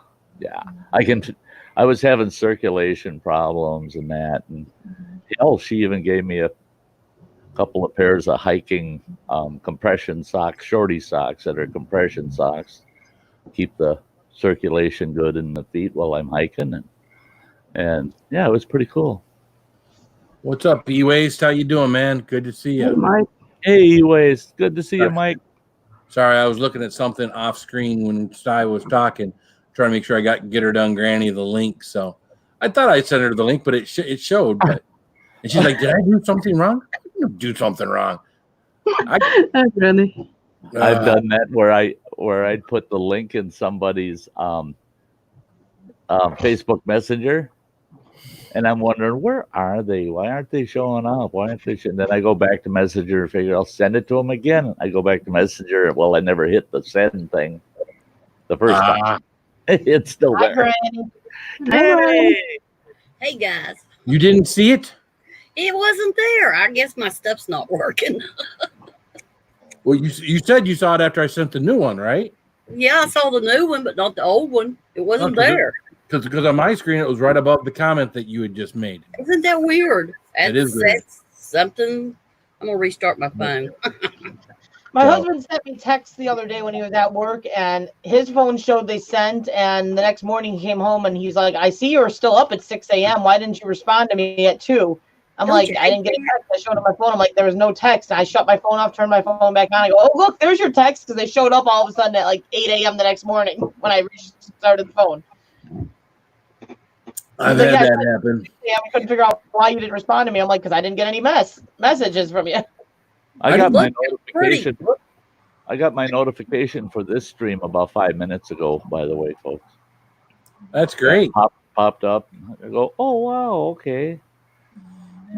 I was having circulation problems and that, and hell, she even gave me a couple of pairs of hiking compression socks, shorty socks that are compression socks, keep the circulation good in the feet while I'm hiking, and yeah, it was pretty cool. What's up, E-Waste? How you doing, man? Good to see you. Hey, Mike. Hey, E-Waste, good to see you, Mike. Sorry, I was looking at something off screen when Sty was talking, trying to make sure I get her done Granny the link. So I thought I sent her the link, but it showed. But and she's like, "Did I do something wrong? I didn't do something wrong." That's really. I've done that where I'd put the link in somebody's Facebook Messenger, and I'm wondering, where are they? Why aren't they showing up? Why aren't they? And then I go back to Messenger and figure I'll send it to them again. I go back to Messenger. Well, I never hit the send thing the first time. It's still Hi, there. Granny. Hey guys, You didn't see it? it wasn't there. I guess my stuff's not working. Well, you said you saw it after I sent the new one, right? Yeah, I saw the new one, but not the old one. It wasn't Okay. there. Because on my screen it was right above the comment that you had just made. Isn't that weird? It is weird. That's something. I'm gonna restart my phone. My husband sent me text the other day when he was at work, and his phone showed they sent. And the next morning he came home and he's like, "I see you're still up at 6 a.m. Why didn't you respond to me at 2?" I'm Don't like, you "I didn't get a hate text." I showed him my phone. I'm like, "There was no text." I shut my phone off, turned my phone back on. I go, "Oh, look, there's your text," because they showed up all of a sudden at like 8 a.m. the next morning when I restarted the phone. I've But had yeah, that happen. Yeah, we couldn't figure out why you didn't respond to me. I'm like, because I didn't get any messages from you. I got my Look, it's pretty. notification. I got my notification for this stream about 5 minutes ago, by the way, folks. That's great. Popped up. I go, oh, wow, okay.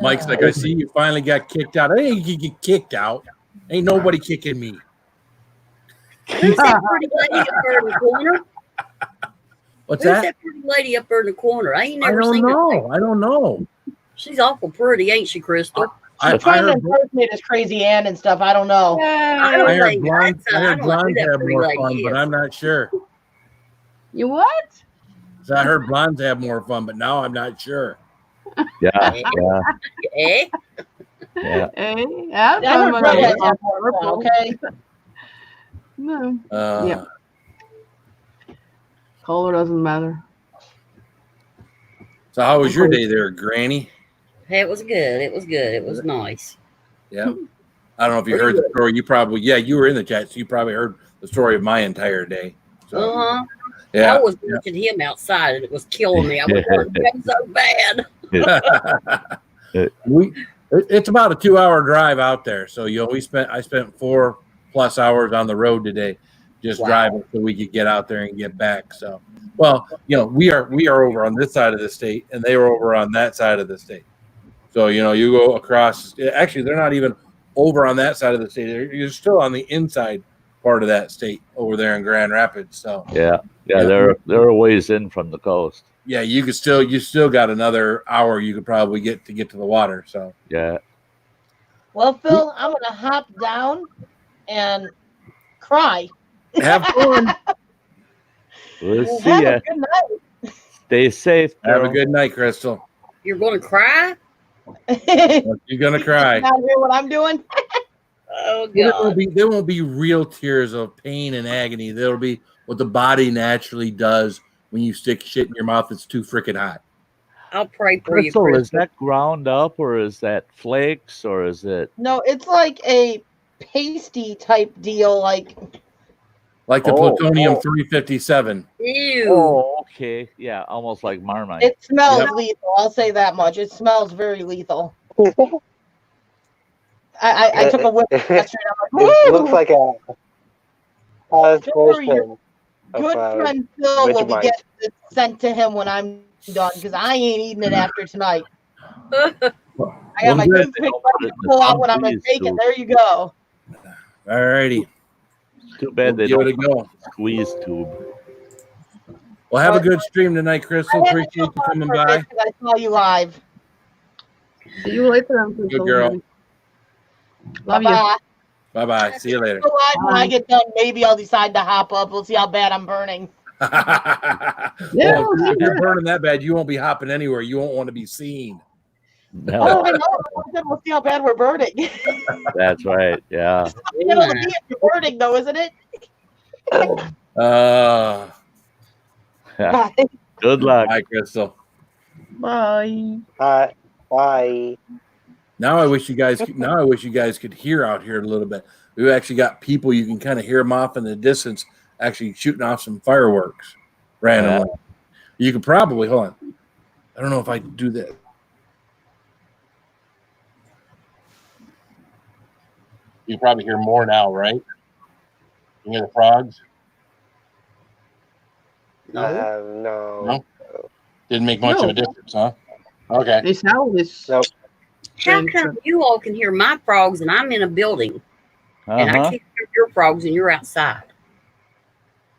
Mike's like, I see you finally got kicked out. I ain't you get kicked out. Ain't nobody kicking me. Who's that pretty lady up there in the corner? What's Who's that? that pretty lady up there in the corner? I ain't I never don't seen her. know. I don't know. She's awful pretty, ain't she, Crystal? She's trying to impersonate as Crazy Ann and stuff. I don't know. I don't I heard think blondes, I don't know who blondes that have pretty more lady fun, is. but I'm not sure. You what? So I heard blondes have more fun, but now I'm not sure. Yeah, Eh? yeah. Hey, yeah, I heard redheads have more fun, okay? No, Yeah. color doesn't matter. So how was your day there, Granny? Hey, it was good. It was good. It was nice. Yeah. I don't know if you heard the story. You probably, you were in the chat, so you probably heard the story of my entire day. So, Uh-huh. yeah. I was watching him outside, and it was killing me. I was like, that's so bad. It's about a 2-hour drive out there. So I spent 4+ hours on the road today, just driving so we could get out there and get back. So, well, we are over on this side of the state, and they were over on that side of the state. So you go across. Actually, they're not even over on that side of the state. You're still on the inside part of that state over there in Grand Rapids. So Yeah. They're a ways in from the coast. yeah, you still got another hour you could probably get to the water. So Yeah. Well, Phil, I'm going to hop down and cry. have fun. We'll see Have ya. a good night. Stay safe. Have a girl. good night, Crystal. You're going to cry? You're gonna cry. Not hear what I'm doing? Oh, There God. won't be real tears of pain and agony. There'll be what the body naturally does when you stick shit in your mouth that's too freaking hot. I'll pray for you, Crystal, Crystal. is that ground up or is that flakes or is it? No, it's like a pasty type deal. Like Like the plutonium 357. Ew. Oh, okay. Yeah, almost like Marmite. it smells Yep. lethal. I'll say that much. It smells very lethal. I took a whiff yesterday. I'm like, It "Woo!" looks like a Don't worry, version Good of friend Phil will be Vegemite. getting it sent to him when I'm done because I ain't eating it after tonight. I got Well, my good. good pick to pull out when I'm gonna take it. There you go. All righty. Too bad they Give don't it a go. squeeze tube. Well, have a good stream tonight, Crystal. I had to Appreciate you jump on coming for a by. bit 'cause I saw you live. See you later. Good girl. Love you. Bye-bye. Bye-bye. See you later. Go live when I get done. Maybe I'll decide to hop up. We'll see how bad I'm burning. Yeah, Well, we'll see if you're that. burning that bad, you won't be hopping anywhere. You won't want to be seen. No, Oh, I know. We'll see how bad we're burning. that's right. Yeah. Being able to be if you're burning, though, isn't it? Bye. Good luck. Bye, Crystal. Bye. Bye. Now I wish you guys could hear out here a little bit. We've actually got people, you can kind of hear them off in the distance, actually shooting off some fireworks randomly. You could probably hold on. I don't know if I do that. You probably hear more now, right? You hear the frogs? No. Didn't make much of a difference, huh? Okay. This sound is Nope. How come you all can hear my frogs and I'm in a building and I can't hear your frogs and you're outside?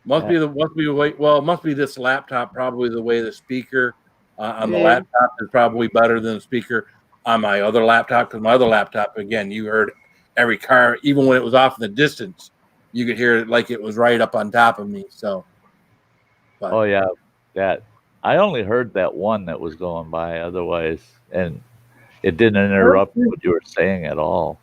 Must be the way. Well, it must be this laptop. Probably the way the speaker on the laptop is probably better than the speaker on my other laptop. Because my other laptop, again, you heard every car, even when it was off in the distance, you could hear it like it was right up on top of me. So, but, Oh yeah, that I only heard that one that was going by. Otherwise, and it didn't interrupt what you were saying at all.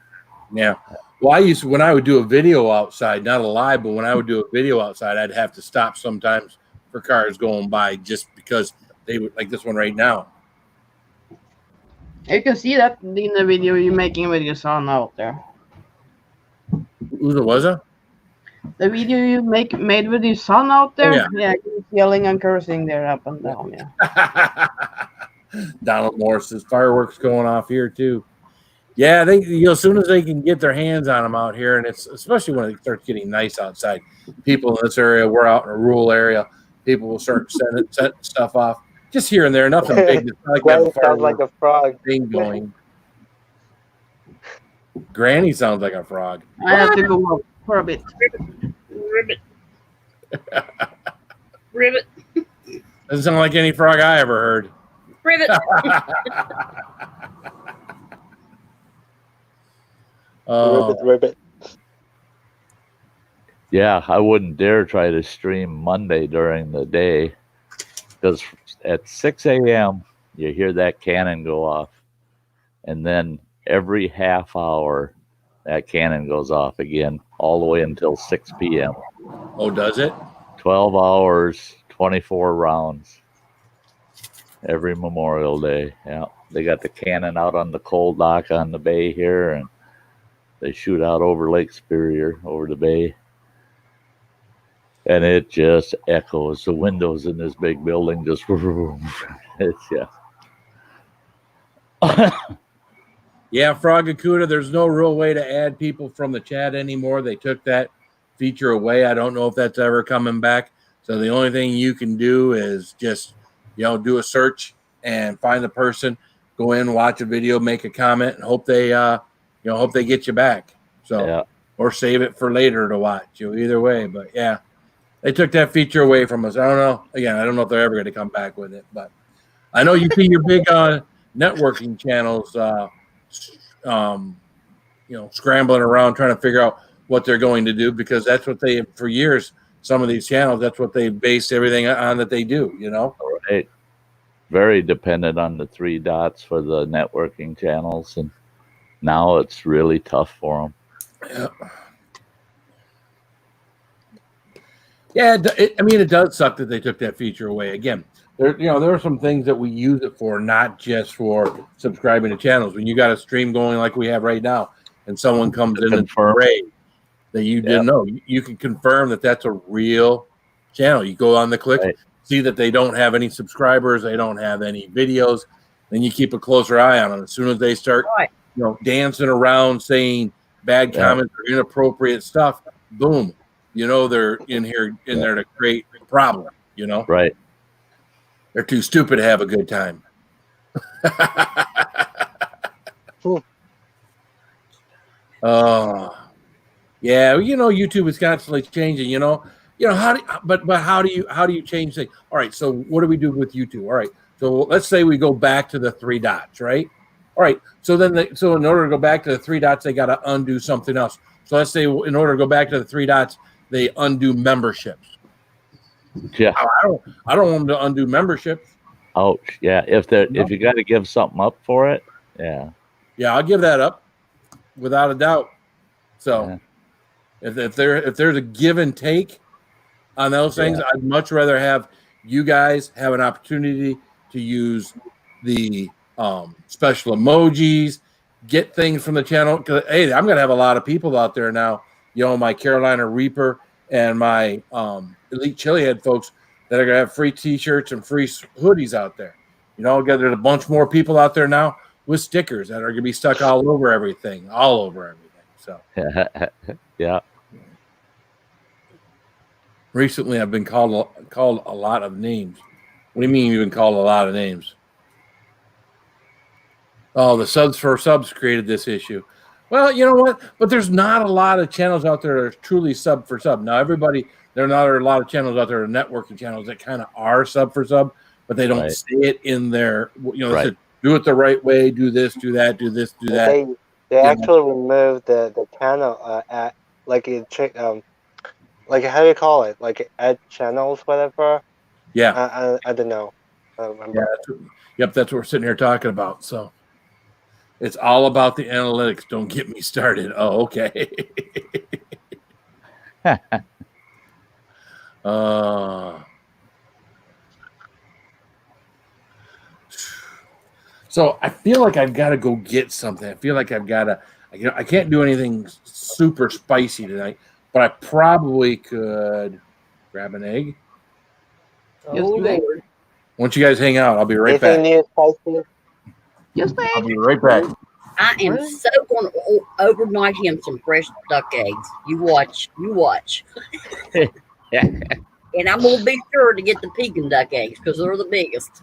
yeah. Well, I used to, when I would do a video outside, not a live, but when I would do a video outside, I'd have to stop sometimes for cars going by just because they would, like this one right now. You can see that in the video you're making with your son out there. Who was it? The video you made with your son out there? Oh, Yeah, he's yelling and cursing there up and down, yeah. Donald Morris's fireworks going off here too. Yeah, they as soon as they can get their hands on them out here, and it's especially when it starts getting nice outside. People in this area, we're out in a rural area. People will start setting stuff off just here and there. Nothing big. It's not like Granny sounds like a frog. thing going. Granny sounds like a frog. I have to go up for a bit. Ribbit. Ribbit. Doesn't sound like any frog I ever heard. Ribbit. Ribbit. Yeah, I wouldn't dare try to stream Monday during the day because at 6 a.m. you hear that cannon go off, and then every half hour that cannon goes off again, all the way until 6 p.m. Oh, does it? 12 hours, 24 rounds every Memorial Day. Yeah, they got the cannon out on the coal dock on the bay here, and they shoot out over Lake Superior, over the bay. And it just echoes. The windows in this big building just, it's, yeah. Yeah, Froggacuda, there's no real way to add people from the chat anymore. They took that feature away. I don't know if that's ever coming back. So the only thing you can do is just, do a search and find the person, go in, watch a video, make a comment, and hope they get you back. So, Yeah. or save it for later to watch. Either way, but yeah, they took that feature away from us. I don't know. Again, I don't know if they're ever going to come back with it, but I know you see your big networking channels, scrambling around trying to figure out what they're going to do, because that's what they, for years, some of these channels, that's what they based everything on that they do, Right. Very dependent on the 3 dots for the networking channels, and now it's really tough for them. Yeah. Yeah, it does suck that they took that feature away. Again, there are some things that we use it for, not just for subscribing to channels. When you got a stream going like we have right now, and someone comes in and raid that you didn't know, you can confirm that that's a real channel. You go on the click, see that they don't have any subscribers, they don't have any videos, then you keep a closer eye on them. As soon as they start, dancing around saying bad comments or inappropriate stuff, boom. They're in there to create a problem, Right. They're too stupid to have a good time. Yeah, YouTube is constantly changing, you know, but how do you change things? All right, so what do we do with YouTube? All right, so let's say we go back to the 3 dots, right? All right, so then so in order to go back to the 3 dots, they got to undo something else. So let's say in order to go back to the 3 dots, they undo memberships. Yeah. I don't want them to undo memberships. Ouch. Yeah. If you got to give something up for it, yeah. Yeah, I'll give that up without a doubt. So if there's a give and take on those things, I'd much rather have you guys have an opportunity to use the special emojis, get things from the channel. Because hey, I'm gonna have a lot of people out there now. You know, my Carolina Reaper and my Elite Chilihead folks that are gonna have free T-shirts and free hoodies out there. You know, there's a bunch more people out there now with stickers that are gonna be stuck all over everything. So yeah. Recently, I've been called a lot of names. What do you mean you've been called a lot of names? Oh, the subs for subs created this issue. Well, you know what? But there's not a lot of channels out there that are truly sub for sub. Now, there are not a lot of channels out there, networking channels that kind of are sub for sub, but they don't say it in their, you know, do it the right way, do this, do that, do this, do that. They actually removed the channel at like how do you call it? Like add channels, whatever. Yeah. I don't know. I don't remember. Yeah, that's what we're sitting here talking about. So it's all about the analytics. Don't get me started. Oh, okay. So I feel like I've got to go get something. I feel like I've got to, you know, I can't do anything super spicy tonight, but I probably could grab an egg. Once you guys hang out, I'll be right back. I'll be right back. I am so going to overnight him some fresh duck eggs. You watch. And I'm going to be sure to get the Pekin duck eggs because they're the biggest.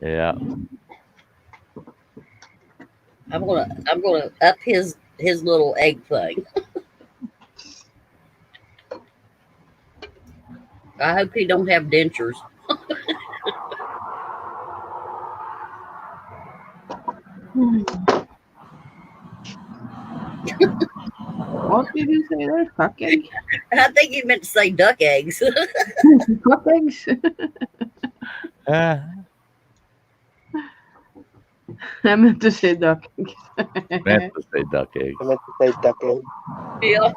Yeah. I'm gonna up his little egg thing. I hope he don't have dentures. What did you say there? Duck egg? I think he meant to say duck eggs. Duck eggs? I meant to say duck eggs. Meant to say duck eggs. I meant to say duck eggs. Yeah.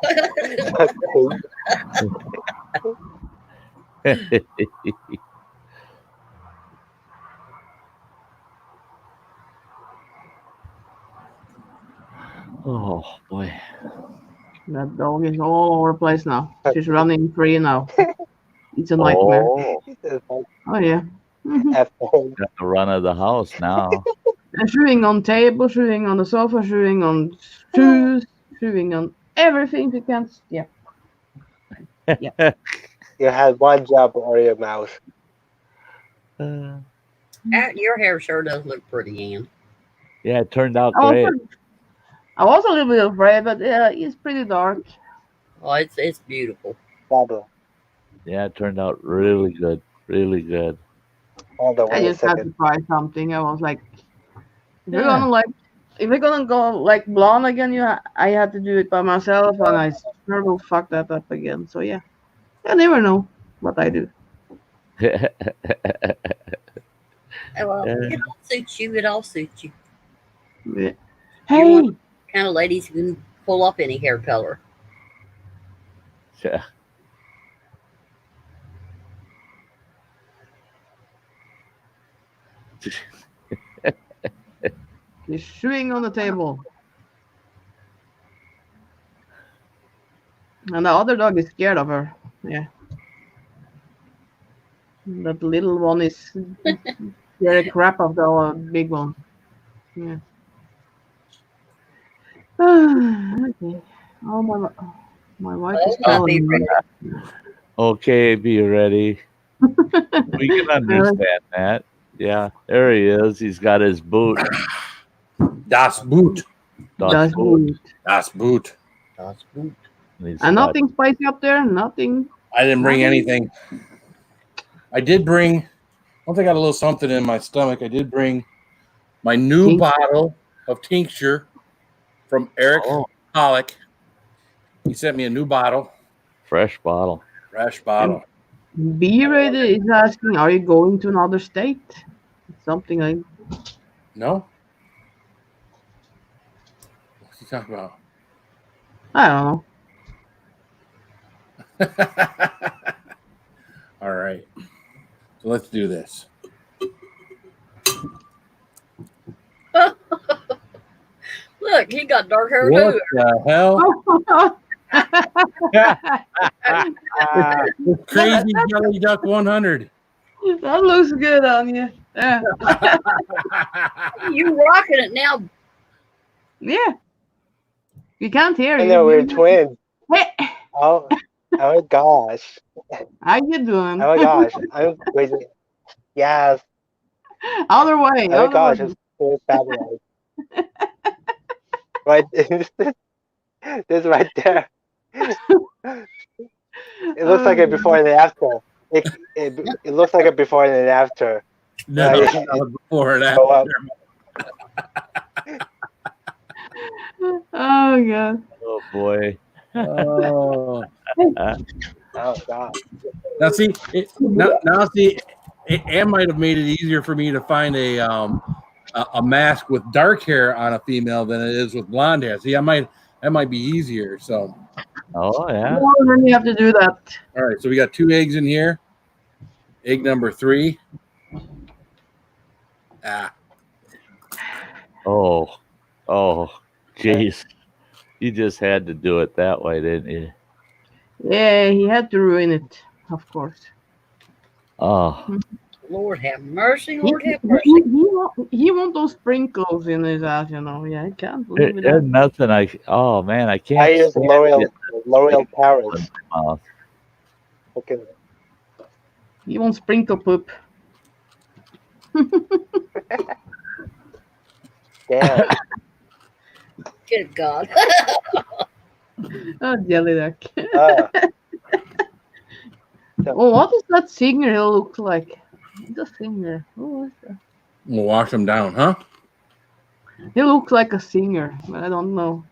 Oh boy. That dog is all over the place now. She's running free now. It's a nightmare. Oh yeah. Got the run of the house now. And chewing on table, chewing on the sofa, chewing on shoes, chewing on everything you can. Yeah. Yeah. You had one job or your mouse. Your hair sure does look pretty, Ann. Yeah, it turned out great. I was a little bit afraid, but it's pretty dark. Oh, it's beautiful. Yeah, it turned out really good. Really good. I just had to try something. I was like, if we're gonna go like blonde again, I had to do it by myself, and I sure will fuck that up again. So yeah, I never know what I do. Well, it all suits you. It all suits you. Yeah. Hey, kind of ladies who can pull off any hair color. Yeah. She's chewing on the table. And the other dog is scared of her. Yeah. That little one is scared crap of the big one. Yeah. Okay. Oh, my wife is calling me. Okay, be ready. We can understand that. Yeah, there he is. He's got his boot. Das Boot. Das Boot. Das Boot. And nothing spicy up there. Nothing. I didn't bring anything. I did bring. Once I got a little something in my stomach, I did bring my new bottle of tincture from Eric Pollock. He sent me a new bottle. Fresh bottle. Fresh bottle. Be ready is asking, are you going to another state? Something like. No. What's he talking about? I don't know. All right. So let's do this. Look, he got dark hair What too. the hell? It's Crazy Jelly Duck 100. That looks good on you. Yeah. You rocking it now. Yeah. You can't hear I you. know we're twins. Hey. Oh my gosh. How you doing? Oh my gosh. I'm crazy. Yes. Other way. Oh my other gosh. way. It's so fabulous. Right. This right there. It looks like a before and after. It looks like a before and an after. No, Right. before and Go up. after. Oh god. Oh boy. Oh. Oh god. Now see, Ann might have made it easier for me to find a mask with dark hair on a female than it is with blonde hair. See, that might be easier. So, Oh yeah. Well, then you have to do that. all right. So we got 2 eggs in here. Egg number 3. Oh. Jeez. You just had to do it that way, didn't you? Yeah, he had to ruin it, of course. Oh. Lord have mercy. He, Lord have he, mercy. he want those sprinkles in his ass, you know. Yeah, I can't believe it. There's nothing I man, I can't I use stand L'Oreal it. Paris. Mouth. Okay. He wants sprinkle poop. Damn. Good God. Oh, jelly duck. So, Oh, what does that singer look like? The singer. Who is that? We'll wash them down, huh? He looks like a singer, but I don't know.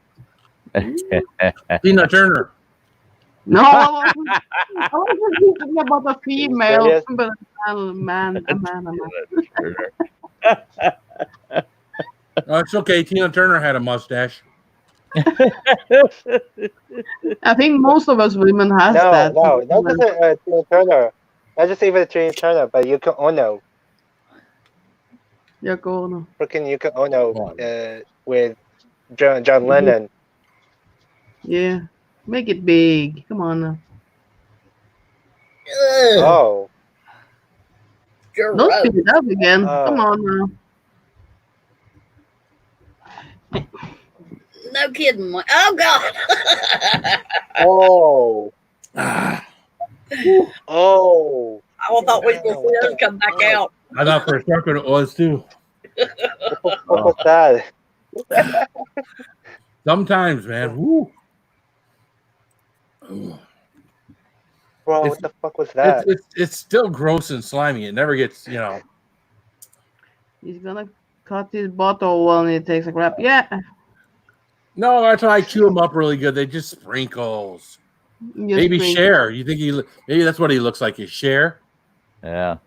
Tina Turner. No, I was thinking about a female, serious? but a man. Oh, it's okay. Tina Turner had a mustache. I think most of us women has no, that. not just Tina Turner. Not just even Tina Turner, but Yoko Ono. Yoko Ono. Freaking Yoko Ono with John Lennon. Yeah, make it big. Come on now. Ugh, Oh. Don't gross. speed it up again. Oh. Come on now. No kidding. Oh, God. Oh. Ah, Oh. I thought we were going to see those come back out. I thought for a second it was too. What was that? Sometimes, man. Woo. Bro, It's- what the fuck was that? It's still gross and slimy. It never gets, He's gonna cut his bottle when he takes a crap. Yeah. No, that's why I chew them up really good. They just sprinkles. Maybe Cher. You think maybe that's what he looks like? Is Cher? Yeah.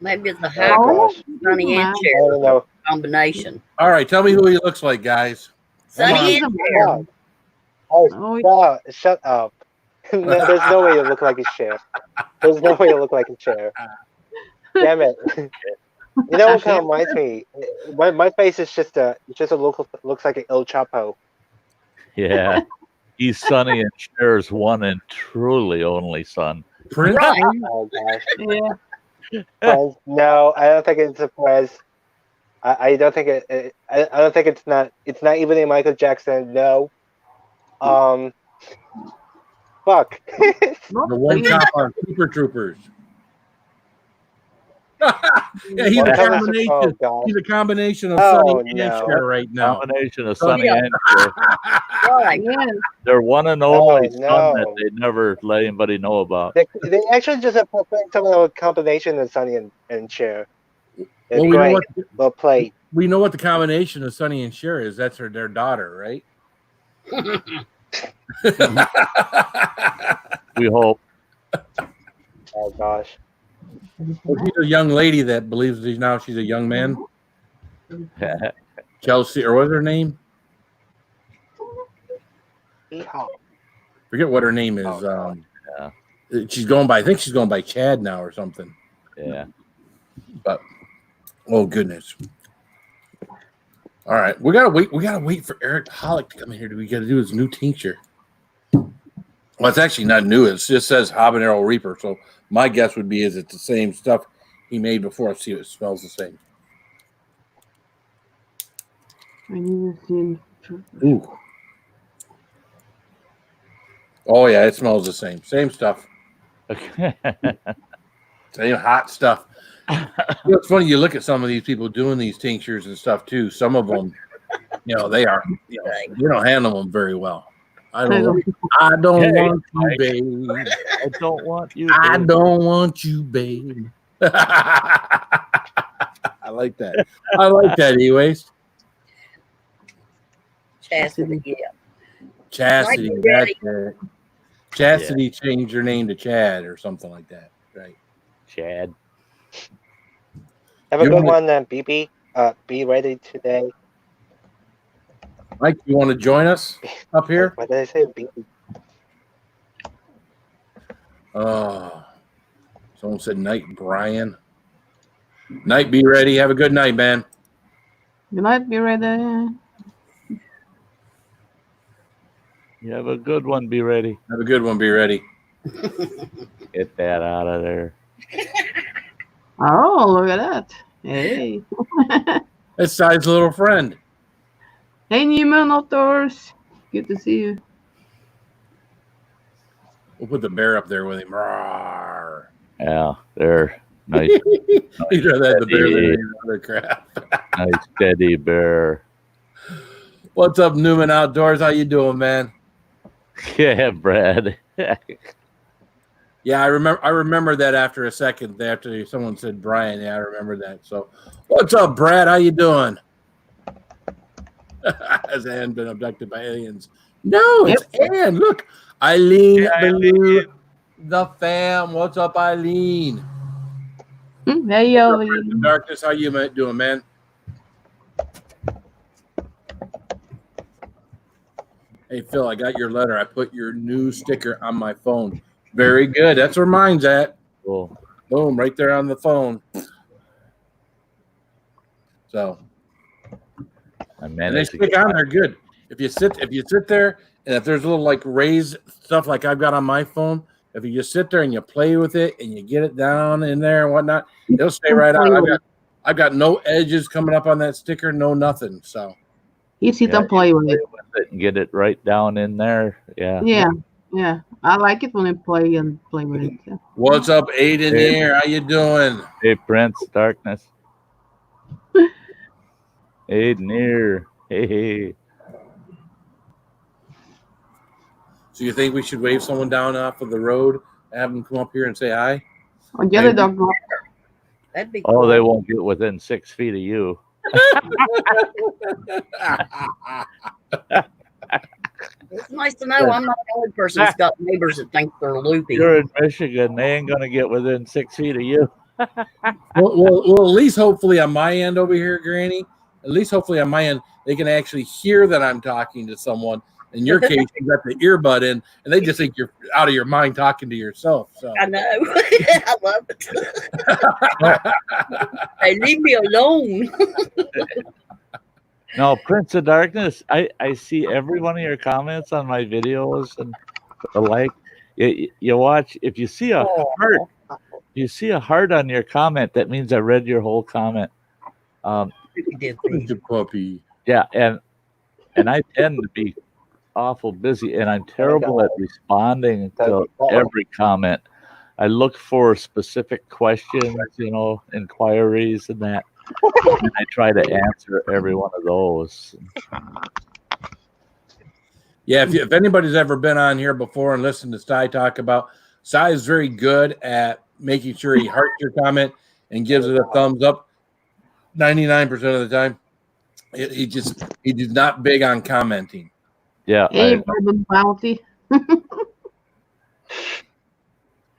Maybe it's a Oh, hybrid gosh. Sonny and I Cher don't know. combination. All right, tell me who he looks like, guys. Sonny Come and on. Cher. God. Oh, Oh, God. Shut up. No, there's no way you look like a Cher. There's no way you look like a Cher. Damn it. You know what kind of reminds me? My face is just looks like an El Chapo. Yeah. He's Sonny and Cher's one and truly only son. Prince? Right. Oh gosh. yeah. Friends, no, I don't think it's a Perez. I don't think I don't think it's not even a Michael Jackson. No. Fuck. The one cop on Super Troopers. Yeah, he's a What color is it? combination. Oh, God. He's a combination of Oh, Sonny and no. Cher right now. Combination of Sonny yeah. and Cher. Right. Yeah. They're one and only Oh, son no. that they never let anybody know about. They actually just have put some of the combination of Sonny and Cher. It's Well, we know great. what Well played. we know what the combination of Sonny and Cher is. That's their daughter, right? We hope. Oh gosh. Well, she's a young lady that believes she's a young man. Chelsea, or what's her name? Yeehaw. Forget what her name is. Oh, She's going by. I think she's going by Chad now or something. Yeah. But oh goodness! All right, we gotta wait. We gotta wait for Eric Pollock to come in here. We gotta do his new tincture. Well, it's actually not new. It just says Habanero Reaper. So my guess would be is it's the same stuff he made before. See if it smells the same. I need to see. Ooh. Oh yeah, it smells the same. Same stuff. Same hot stuff. It's funny. You look at some of these people doing these tinctures and stuff too. Some of them, they are. You don't handle them very well. I don't want you, babe. I don't want you. I babe. don't want you, babe. I like that. I like that, E-Waste. Chastity, yeah. Chastity. Like That's it. Chastity changed her name to Chad or something like that, right? Chad. Have a You good wanna- one, BB. Be ready today. Mike, you want to join us up here? What did I say? BB. Oh, someone said night, Brian. Night, be ready. Have a good night, man. You might be ready. You have a good one. Be ready. Have a good one. Be ready. Get that out of there. Oh, look at that. Hey. That's Side's little friend. Hey, Newman Outdoors. Good to see you. We'll put the bear up there with him. Rawr. Yeah, they're nice. He'd rather have the bear than any other crap. Nice steady bear. What's up, Newman Outdoors? How you doing, man? Yeah, Brad. Yeah, I remember that after a second. After someone said Brian, yeah, I remember that. So, what's up, Brad? How you doing? Has Ann been abducted by aliens? No, it's Ann. Look, Eileen, the fam. What's up, Eileen? Hey, Eileen. Darkness, how you doing, man? Hey, Phil, I got your letter. I put your new sticker on my phone. Very good. That's where mine's at. Cool. Boom, right there on the phone. So, and they stick on there good. If you sit there, and if there's a little like raised stuff like I've got on my phone, if you just sit there and you play with it and you get it down in there and whatnot, it'll stay right out. I've got no edges coming up on that sticker, no nothing. So Easy to play with it. And get it right down in there. Yeah. Yeah. I like it when I play with it. Yeah. what's up, Aiden here? How you doing? Hey, Prince, Darkness. Aiden here. Hey. So you think we should wave someone down off of the road, have them come up here and say hi? Oh, get it, dog. That'd be Oh, they won't get within 6 feet of you. It's nice to know I'm not the only person that's got neighbors that think they're loopy. You're in Michigan. They ain't going to get within 6 feet of you. Well, at least hopefully on my end over here, Granny, at least hopefully on my end, they can actually hear that I'm talking to someone. In your case, you got the earbud in, and they just think you're out of your mind talking to yourself. So I know. I love it. Hey, leave me alone. No, Prince of Darkness, I see every one of your comments on my videos and the like. You watch, if you see a heart, on your comment, that means I read your whole comment. the puppy. Yeah, and I tend to be awful busy, and I'm terrible at responding to every comment. I look for specific questions, inquiries and that. And I try to answer every one of those. Yeah, if anybody's ever been on here before and listened to Sty talk about, Sty is very good at making sure he hearts your comment and gives it a thumbs up 99% of the time. He's not big on commenting. Yeah. Hey, Bourbon Bounty.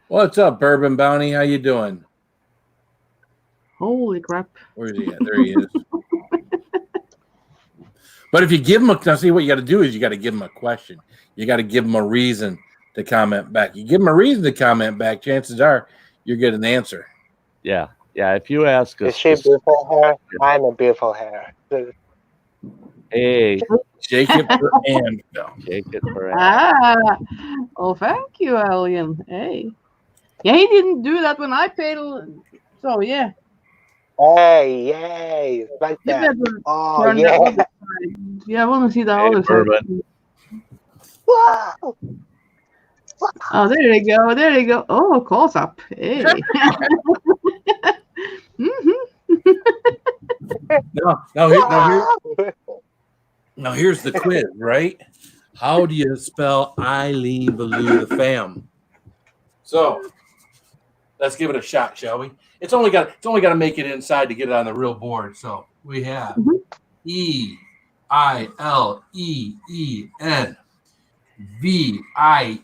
What's up, Bourbon Bounty? How you doing? Holy crap. Where's he at? There he is. But if you give him now see what you got to do is you got to give him a question. You got to give him a reason to comment back. You give him a reason to comment back, chances are you'll get an answer. Yeah. Yeah. If you ask us, Is she beautiful hair? I'm a beautiful hair. hey, Shake it for Anvil. shake it for Oh, thank you, Alien. Hey. Yeah, he didn't do that when I paid. So, yeah. Hey, yay. Like You that. better Oh, turn the yeah. other side. Yeah, I want to see the other Bourbon. side. Wow. Oh, there you go. There you go. Oh, close up. Hey. Now here's the quiz, right? How do you spell Eileen Ballou the fam? So let's give it a shot, shall we? It's only got to make it inside to get it on the real board. So we have EILEEN VIE. VEI.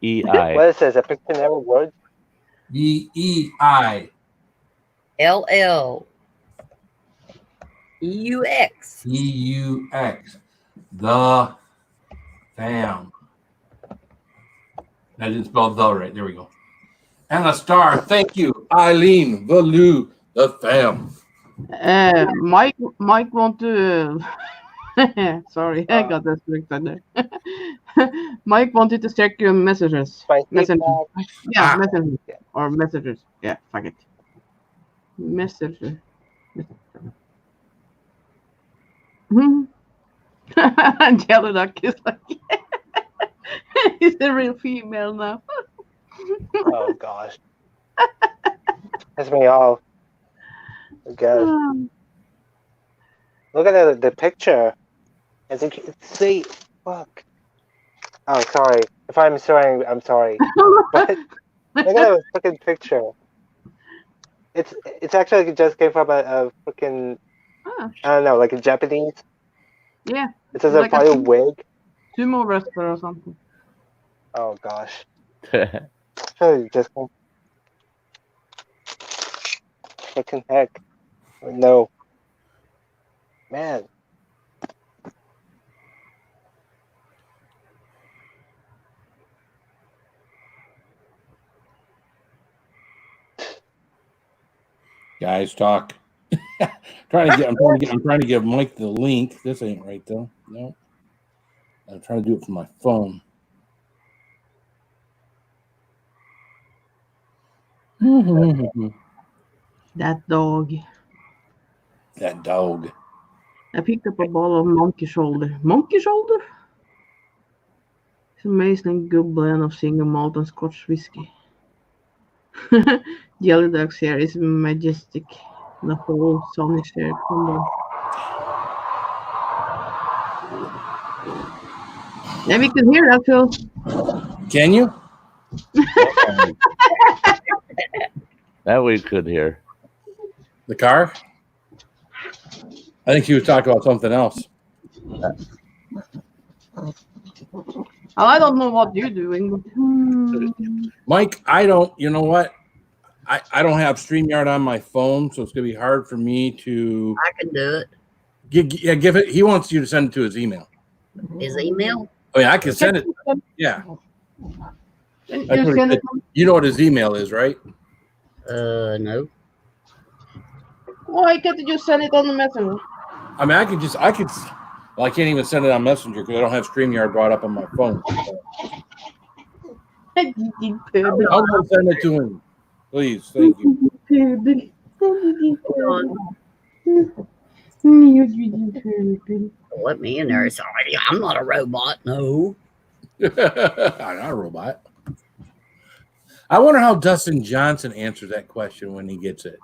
EI. What is this? A Pictionary word? VEI. LLEUX. EUX. The fam. I didn't spell the right. There we go. And a star. Thank you, Eileen Ballou, the fam. Mike want to. Sorry, I got that mixed there. Mike wanted to check your messages. Messengers. Yeah, messengers. Or messages. Yeah, fuck it. Messenger. Jelly Duck is like, he's a real female now. Oh, gosh. That's me off. I guess. Look at the picture. As you can see, fuck. Oh, sorry. If I'm sorry, I'm sorry. But look at the freaking picture. It's actually it just came from a freaking I don't know, like a Japanese. Yeah. It says like a wig. Sumo wrestler or something. Oh gosh. Really just freaking heck. No. Man. Guys, talk. I'm trying to give Mike the link. This ain't right though. No. I'm trying to do it from my phone. That dog. That dog. I picked up a bottle of monkey shoulder. Monkey shoulder? It's amazing good blend of single malt and Scotch whiskey. Jelly Duck's hair is majestic. The whole Sonic hair combo. Yeah, we can hear that, Phil. Can you? That we could hear. The car? I think he was talking about something else. I don't know what you're doing. Mike, I don't, you know what? I don't have StreamYard on my phone, so it's going to be hard for me to. I can do it. Give it. He wants you to send it to his email. His email? I mean, I can send it. Yeah. You know what his email is, right? No. Why can't you just send it on the messenger? I mean, I could. Well, I can't even send it on Messenger because I don't have StreamYard brought up on my phone. I'm going to send it to him. Please, thank you. Let me in there. Sorry, I'm not a robot. No. I'm not a robot. I wonder how Dustin Johnson answers that question when he gets it.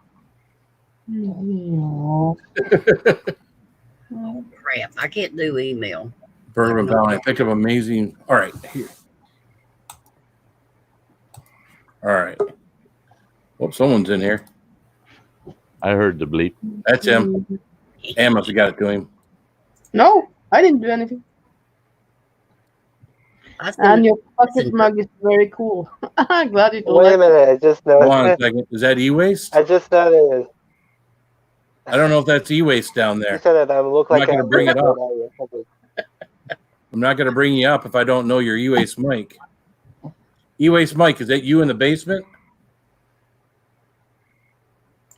Crap. I can't do email. Bourbon Valley. I picked up amazing. All right, here. All right. Well, someone's in here. I heard the bleep. That's him. Ann must have got it to him. No, I didn't do anything. And your pocket mug is very cool. I'm glad you told Wait a minute, I just Hold on a noticed. second. Is that e-waste? I just noticed. I don't know if that's e-waste down You there. said that I look I'm like not gonna bring it up. I'm not going to bring you up if I don't know your e-waste mic. E-waste mic, is that you in the basement?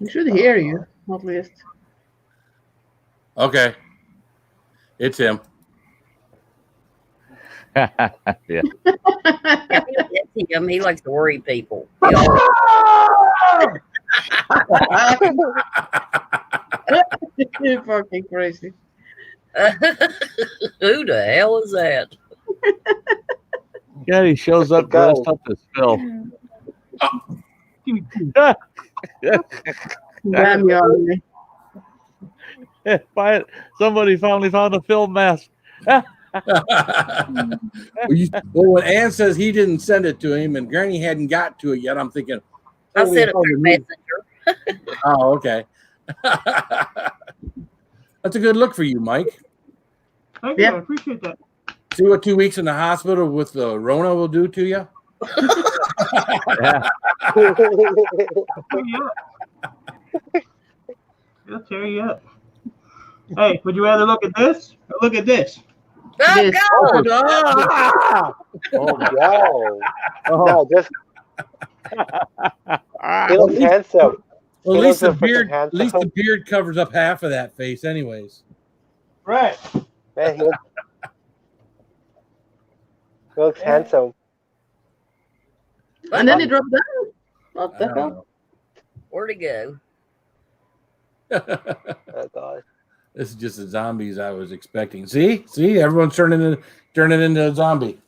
You should hear you, at least. Okay. It's him. Yeah. That's him. He likes to worry people. He always- You're fucking crazy. Who the hell is that? Yeah, he shows up dressed up as Phil. Damn you, Arnie. Somebody finally found a Phil mask. Well, when Ann says he didn't send it to him and Granny hadn't got to it yet, I'm thinking, I holy sent it hell, through you- Messenger. Oh, okay. That's a good look for you, Mike. Thank you. Yeah. I appreciate that. See what 2 weeks in the hospital with the Rona will do to you? Yeah. Oh, yeah. It'll tear you up. Hey, would you rather look at this or look at this? Oh, This- God. Oh, no. Oh. No, just he looks handsome. Well, He at least looks the so freaking beard. At least the handsome. beard covers up half of that face, anyways. Right. Man, he looks handsome. And then he dropped down. What I the don't hell? know. Where'd he go? Oh, God. This is just the zombies I was expecting. See, everyone's turning into a zombie.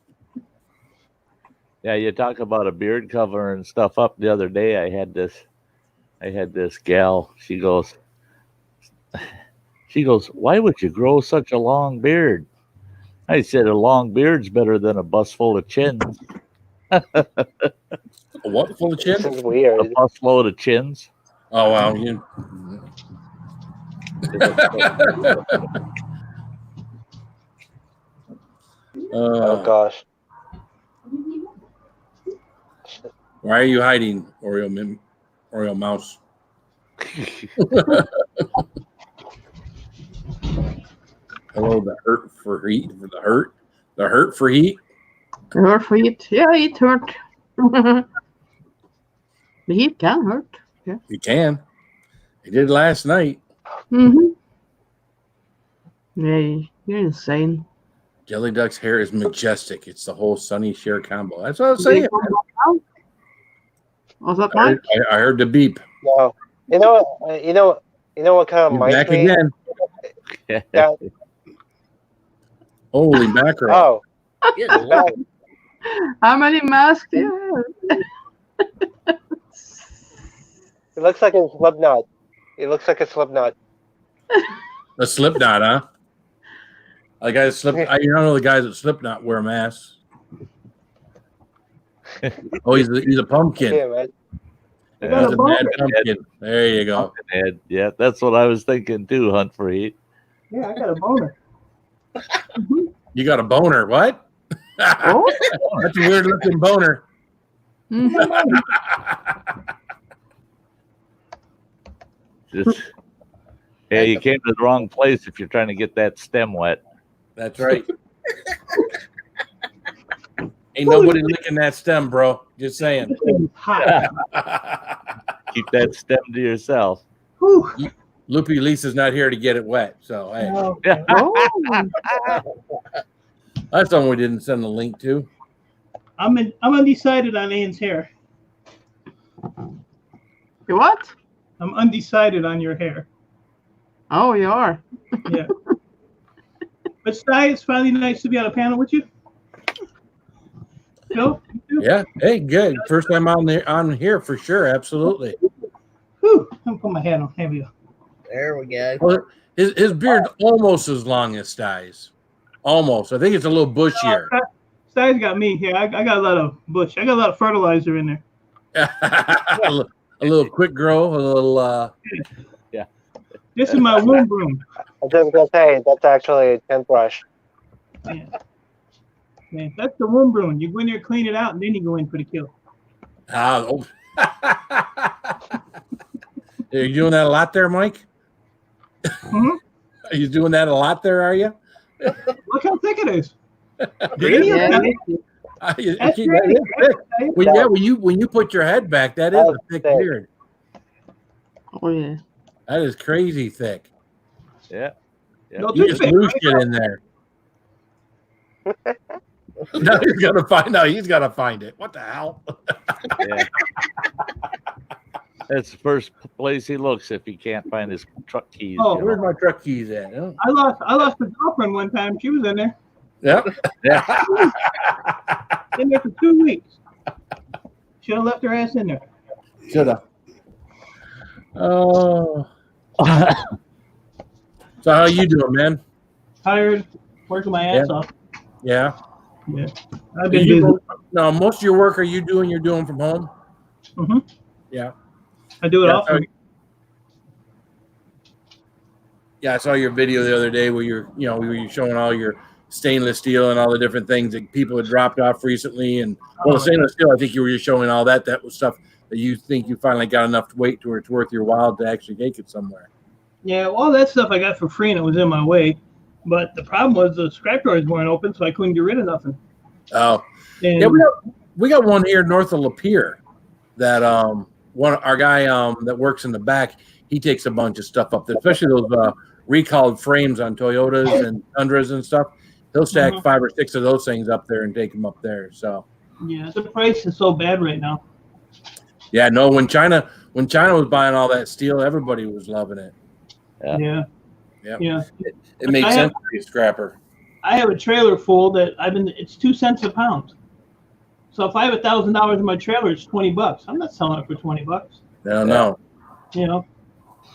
Yeah, you talk about a beard cover and stuff up. The other day, I had this gal. She goes, "Why would you grow such a long beard?" I said, "A long beard's better than a bus full of chins." What full of This chin? is A weird. bus load of chins. Oh wow, you. Oh, gosh. Why are you hiding, Oreo mouse? Hello, the hurt for heat. The hurt for heat. Hurt for it. Yeah, it hurt. The heat can hurt. You can. He did last night. Mm-hmm. Yeah, you're insane. Jelly Duck's hair is majestic. It's the whole Sunny Share combo. That's what I was saying. Was that I Mike? heard the beep. No. You know what kind of You're reminds back me? again. That, Holy mackerel. oh, Good that, Lord. How many masks do you have? it looks like a Slipknot. It looks like a Slipknot. A Slipknot, huh? The guys slip. I know the guys that Slipknot wear masks. Oh, he's a pumpkin. Yeah, man. He's a mad pumpkin. There you go. Ed. Yeah, that's what I was thinking too. Hunt for heat. Yeah, I got a boner. You got a boner? What? Oh. That's a weird looking boner. Mhm. Just, yeah, you came to the wrong place if you're trying to get that stem wet. That's right. Ain't nobody licking that stem, bro. Just saying. It's hot. Keep that stem to yourself. Whew. Loopy Lisa's not here to get it wet, so hey, Oh, Oh. that's something we didn't send the link to. I'm undecided on Ann's hair. You what? I'm undecided on your hair. Oh, you are. Yeah. But Sty, it's finally nice to be on a panel with you. Phil? Yeah. Hey, good. First time on here for sure. Absolutely. Whew. I'm gonna put my hat on. Here we go. There we go. Well, His beard's almost as long as Sty's. Almost. I think it's a little bushier. Sty's got me here. I got a lot of bush. I got a lot of fertilizer in there. a little quick grow, a little. Yeah. This is my womb broom. I was just gonna say that's actually a tent brush. Yeah. Man, that's the womb broom. You go in there, clean it out, and then you go in for the kill. Oh. Are you doing that a lot there, Mike? Hmm? Are you doing that a lot there? Are you? Look how thick it is. Yeah. When you put your head back, that is a thick beard. Oh yeah. That is crazy thick. Yeah. No You just toothpick, lose right? shit in there. Now he's gonna find out. He's gotta find it. What the hell? Yeah. That's the first place he looks if he can't find his truck keys. Oh, you Where's know. my truck keys at? Oh. I lost a girlfriend one time. She was in there. Yep. Yeah. In there for 2 weeks. Should have left her ass in there. Should have. Oh. So how you doing, man? Tired, working my ass Yeah. off. Yeah. Yeah. I've been busy. No, most of your work you're doing from home? Hmm. Yeah. I do it Yeah, often. Yeah, I saw your video the other day where you're showing all your stainless steel and all the different things that people had dropped off recently. And the stainless steel, I think you were just showing all that. That was stuff that you think you finally got enough weight to where it's worth your while to actually take it somewhere. Yeah, all that stuff I got for free and it was in my way. But the problem was the scrap yards weren't open, so I couldn't get rid of nothing. Oh, And yeah, we got one here north of Lapeer that our guy that works in the back, he takes a bunch of stuff up there, especially those recalled frames on Toyotas and Tundras and stuff. He'll stack 5 or 6 of those things up there and take them up there. So yeah, the price is so bad right now. yeah, no, when China was buying all that steel, everybody was loving it. Yeah. Yeah. It made sense to be a scrapper. I have a trailer full that it's 2 cents a pound. So if I have $1,000 in my trailer, it's $20. I'm not selling it for $20. No. You know,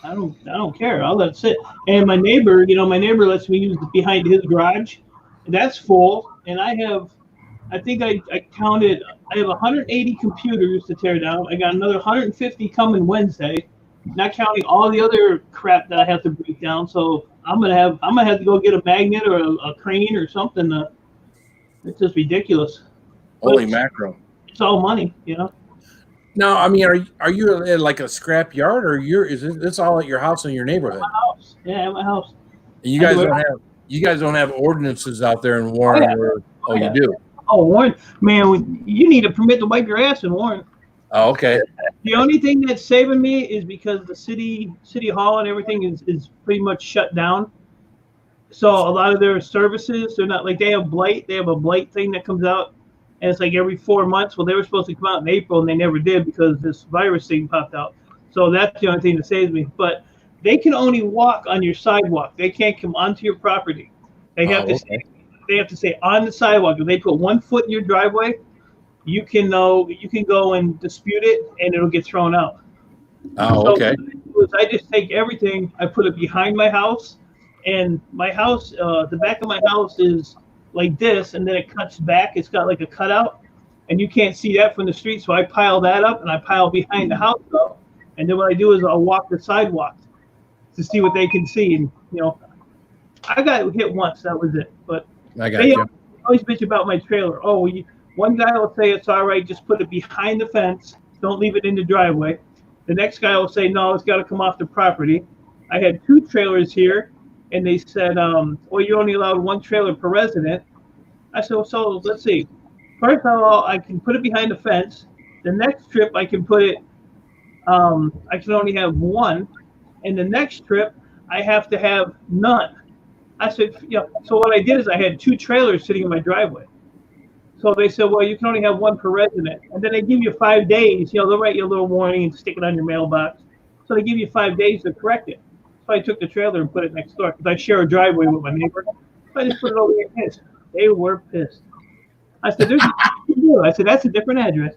I don't care. I'll let it sit. And my neighbor lets me use behind his garage. That's full. And I think I counted, I have 180 computers to tear down. I got another 150 coming Wednesday, not counting all the other crap that I have to break down. So I'm gonna have to go get a magnet or a crane or something. It's just ridiculous. Holy mackerel! It's all money, you know. No, I mean, are you in like a scrap yard, or is this all at your house in your neighborhood? My house, yeah, at my house. And you guys don't have ordinances out there in Warren? You do? Oh, Warren, man, you need a permit to wipe your ass in Warren. Oh, okay. The only thing that's saving me is because the city hall and everything is pretty much shut down. So a lot of their services, they're not like they have blight. They have a blight thing that comes out, and it's like every 4 months. Well, they were supposed to come out in April, and they never did because this virus thing popped out. So that's the only thing that saves me. But they can only walk on your sidewalk. They can't come onto your property. They have to stay on the sidewalk. If they put 1 foot in your driveway, you can go and dispute it, and it'll get thrown out. Oh, okay. So I just take everything, I put it behind my house, and my house, the back of my house is like this, and then it cuts back. It's got like a cutout, and you can't see that from the street. So I pile that up, and I pile behind the house up, and then what I do is I'll walk the sidewalk to see what they can see. And I got hit once. That was it. But I got you. Always bitch about my trailer. Oh, one guy will say it's all right, just put it behind the fence. Don't leave it in the driveway. The next guy will say, no, it's got to come off the property. I had 2 trailers here, and they said, well, you're only allowed 1 trailer per resident. I said, well, so let's see. First of all, I can put it behind the fence. The next trip, I can put it, I can only have 1. And the next trip, I have to have none. I said, so what I did is I had 2 trailers sitting in my driveway. So they said, well, you can only have 1 per resident. And then they give you 5 days. They'll write you a little warning and stick it on your mailbox. So they give you 5 days to correct it. So I took the trailer and put it next door because I share a driveway with my neighbor. So I just put it over there. They were pissed. I said, there's I said, that's a different address.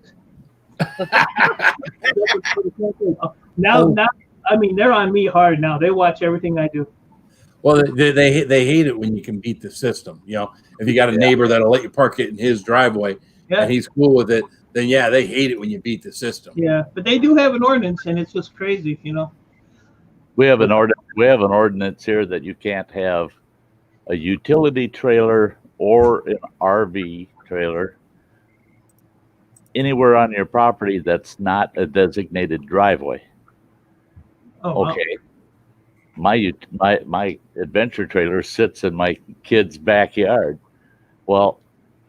Now, I mean, they're on me hard now. They watch everything I do. Well, they hate it when you can beat the system. You know, if you got a neighbor that'll let you park it in his driveway and he's cool with it, then yeah, they hate it when you beat the system. Yeah, but they do have an ordinance, and it's just crazy, you know. We have an ordinance here that you can't have a utility trailer or an RV trailer anywhere on your property that's not a designated driveway. Oh, wow. Okay. My adventure trailer sits in my kid's backyard. Well,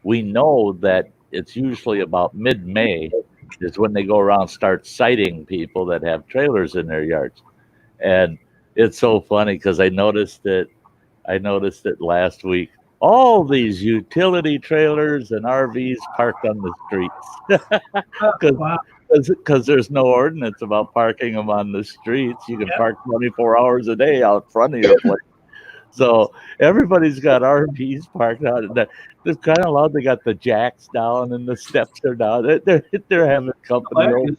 we know that it's usually about mid-May is when they go around and start citing people that have trailers in their yards. And it's so funny because I noticed it last week. All these utility trailers and RVs parked on the streets because there's no ordinance about parking them on the streets. You can park 24 hours a day out front of your place. So everybody's got RVs parked out. They're kind of loud. They got the jacks down and the steps are down. They're having company over.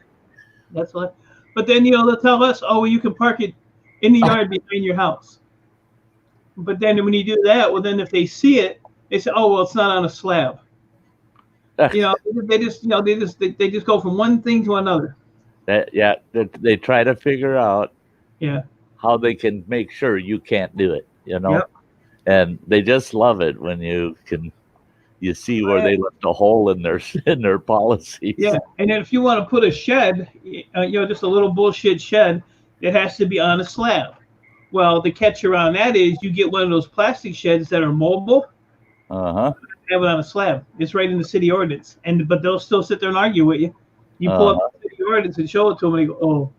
That's what. But then they'll tell us, oh, well, you can park it in the yard behind your house. But then when you do that, well, then if they see it, they say, oh, well, it's not on a slab. You know, they just go from one thing to another. They try to figure out how they can make sure you can't do it, you know. And they just love it when you see where they left a hole in their policies. Yeah, and then if you want to put a shed, just a little bullshit shed, it has to be on a slab. Well, the catch around that is you get one of those plastic sheds that are mobile. Have it on a slab. It's right in the city ordinance, but they'll still sit there and argue with you. You pull up the city ordinance and show it to them, and they go, "Oh."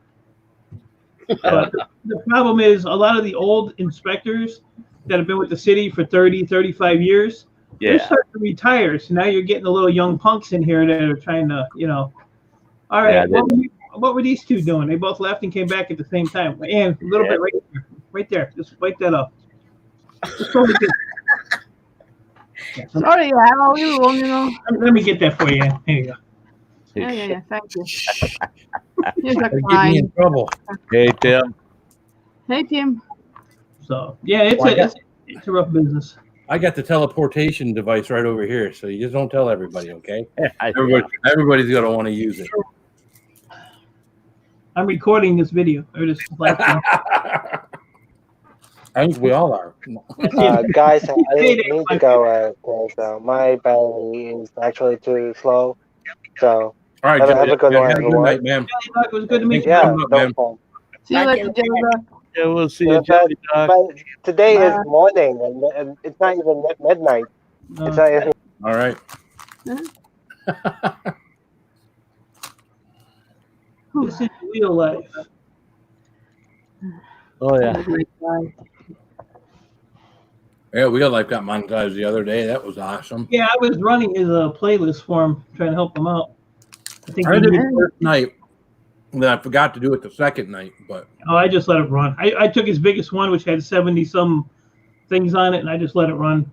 But the problem is a lot of the old inspectors that have been with the city for 30, 35 years, they're starting to retire. So now you're getting the little young punks in here that are trying to, all right, what were these two doing? They both left and came back at the same time. And a little bit right there. Just wipe that up. Sorry, I have all you want, Let me get that for you. Here you go. Yeah, thank you. Get me in trouble. Hey, Tim. Hey, Tim. So, it's a rough business. I got the teleportation device right over here, so you just don't tell everybody, okay? Everybody's going to want to use it. I'm recording this video. I think we all are. Guys, I need to go because my battery is actually too slow. So, all right, have a good one, everyone. Good night, man. It was good to meet you. Yeah, no problem. See you later, Jennifer. Yeah, we'll see you, Jelly Doc. But today is morning, and it's not even midnight. It's not even... All right. This is real life. Oh, yeah. Yeah, Real Life got monetized the other day. That was awesome. Yeah, I was running his playlist for him, trying to help him out. I did it the first night, and then I forgot to do it the second night. But I just let it run. I took his biggest one, which had 70-some things on it, and I just let it run.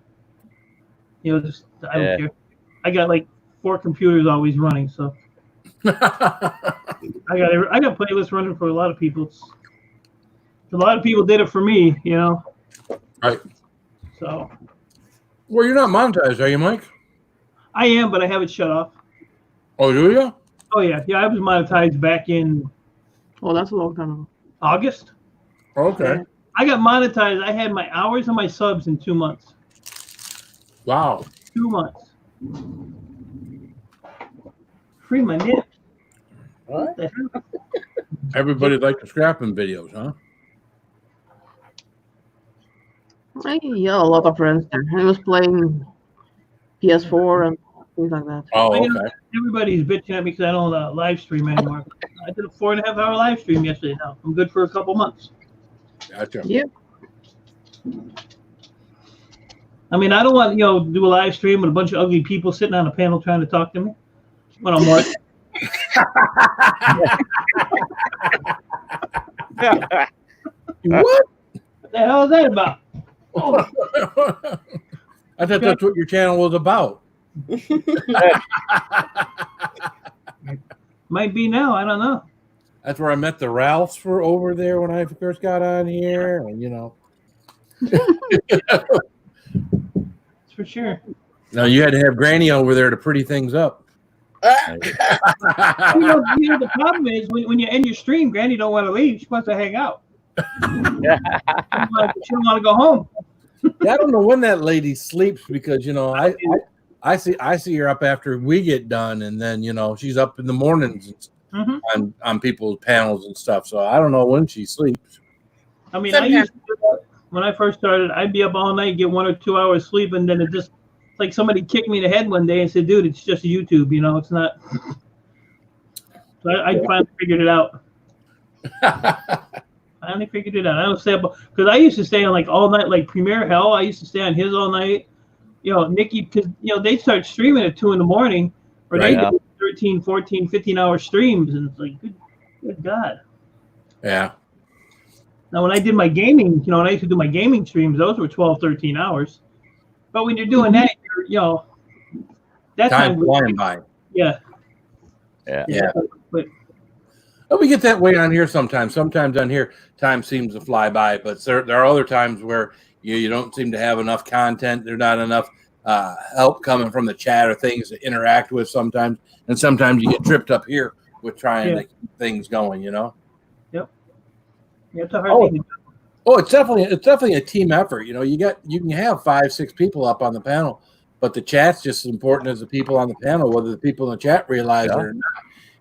I don't care. I got like 4 computers always running, so I got playlists running for a lot of people. A lot of people did it for me, Right. So. Well, you're not monetized, are you, Mike? I am, but I have it shut off. Oh, do you? Oh, yeah. Yeah, I was monetized back in... Oh, that's a long time ago. August. Okay. I got monetized. I had my hours and my subs in 2 months. Wow. 2 months. Free my nip. What? Everybody liked the scrapping videos, huh? I a lot of friends there. I was playing PS4 and things like that. Oh, okay. Everybody's bitching at me because I don't live stream anymore. I did a 4.5-hour live stream yesterday. Now I'm good for a couple months. Gotcha. Yep. I mean, I don't want do a live stream with a bunch of ugly people sitting on a panel trying to talk to me when I'm working. What? What the hell is that about? Oh. I thought that's what your channel was about. Might be now. I don't know. That's where I met the Ralphs for over there when I first got on here, and That's for sure. No, you had to have Granny over there to pretty things up. The problem is when you end your stream, Granny don't want to leave. She wants to hang out. She don't want to go home. Yeah, I don't know when that lady sleeps because I see her up after we get done, and then she's up in the mornings on people's panels and stuff. So I don't know when she sleeps. I mean, when I first started, I'd be up all night, get 1 or 2 hours sleep, and then it's like somebody kicked me in the head one day and said, "Dude, it's just YouTube, it's not." So I finally figured it out. I don't stay up because I used to stay on like all night, like Premier Hell. I used to stay on his all night. Nikki, because they start streaming at 2 a.m, or they do 13, 14, 15-hour streams, and it's like, good God. Yeah. Now, when I did my gaming, when I used to do my gaming streams, those were 12, 13 hours. But when you're doing that, that time flying by. Yeah. But we get that way on here sometimes. Sometimes on here, time seems to fly by. But there are other times where you don't seem to have enough content. There's not enough help coming from the chat or things to interact with sometimes. And sometimes you get tripped up here with trying to keep things going, Yep. Yeah, it's a hard thing to do. Oh, it's definitely a team effort. You can have 5, 6 people up on the panel, but the chat's just as important as the people on the panel, whether the people in the chat realize it or not.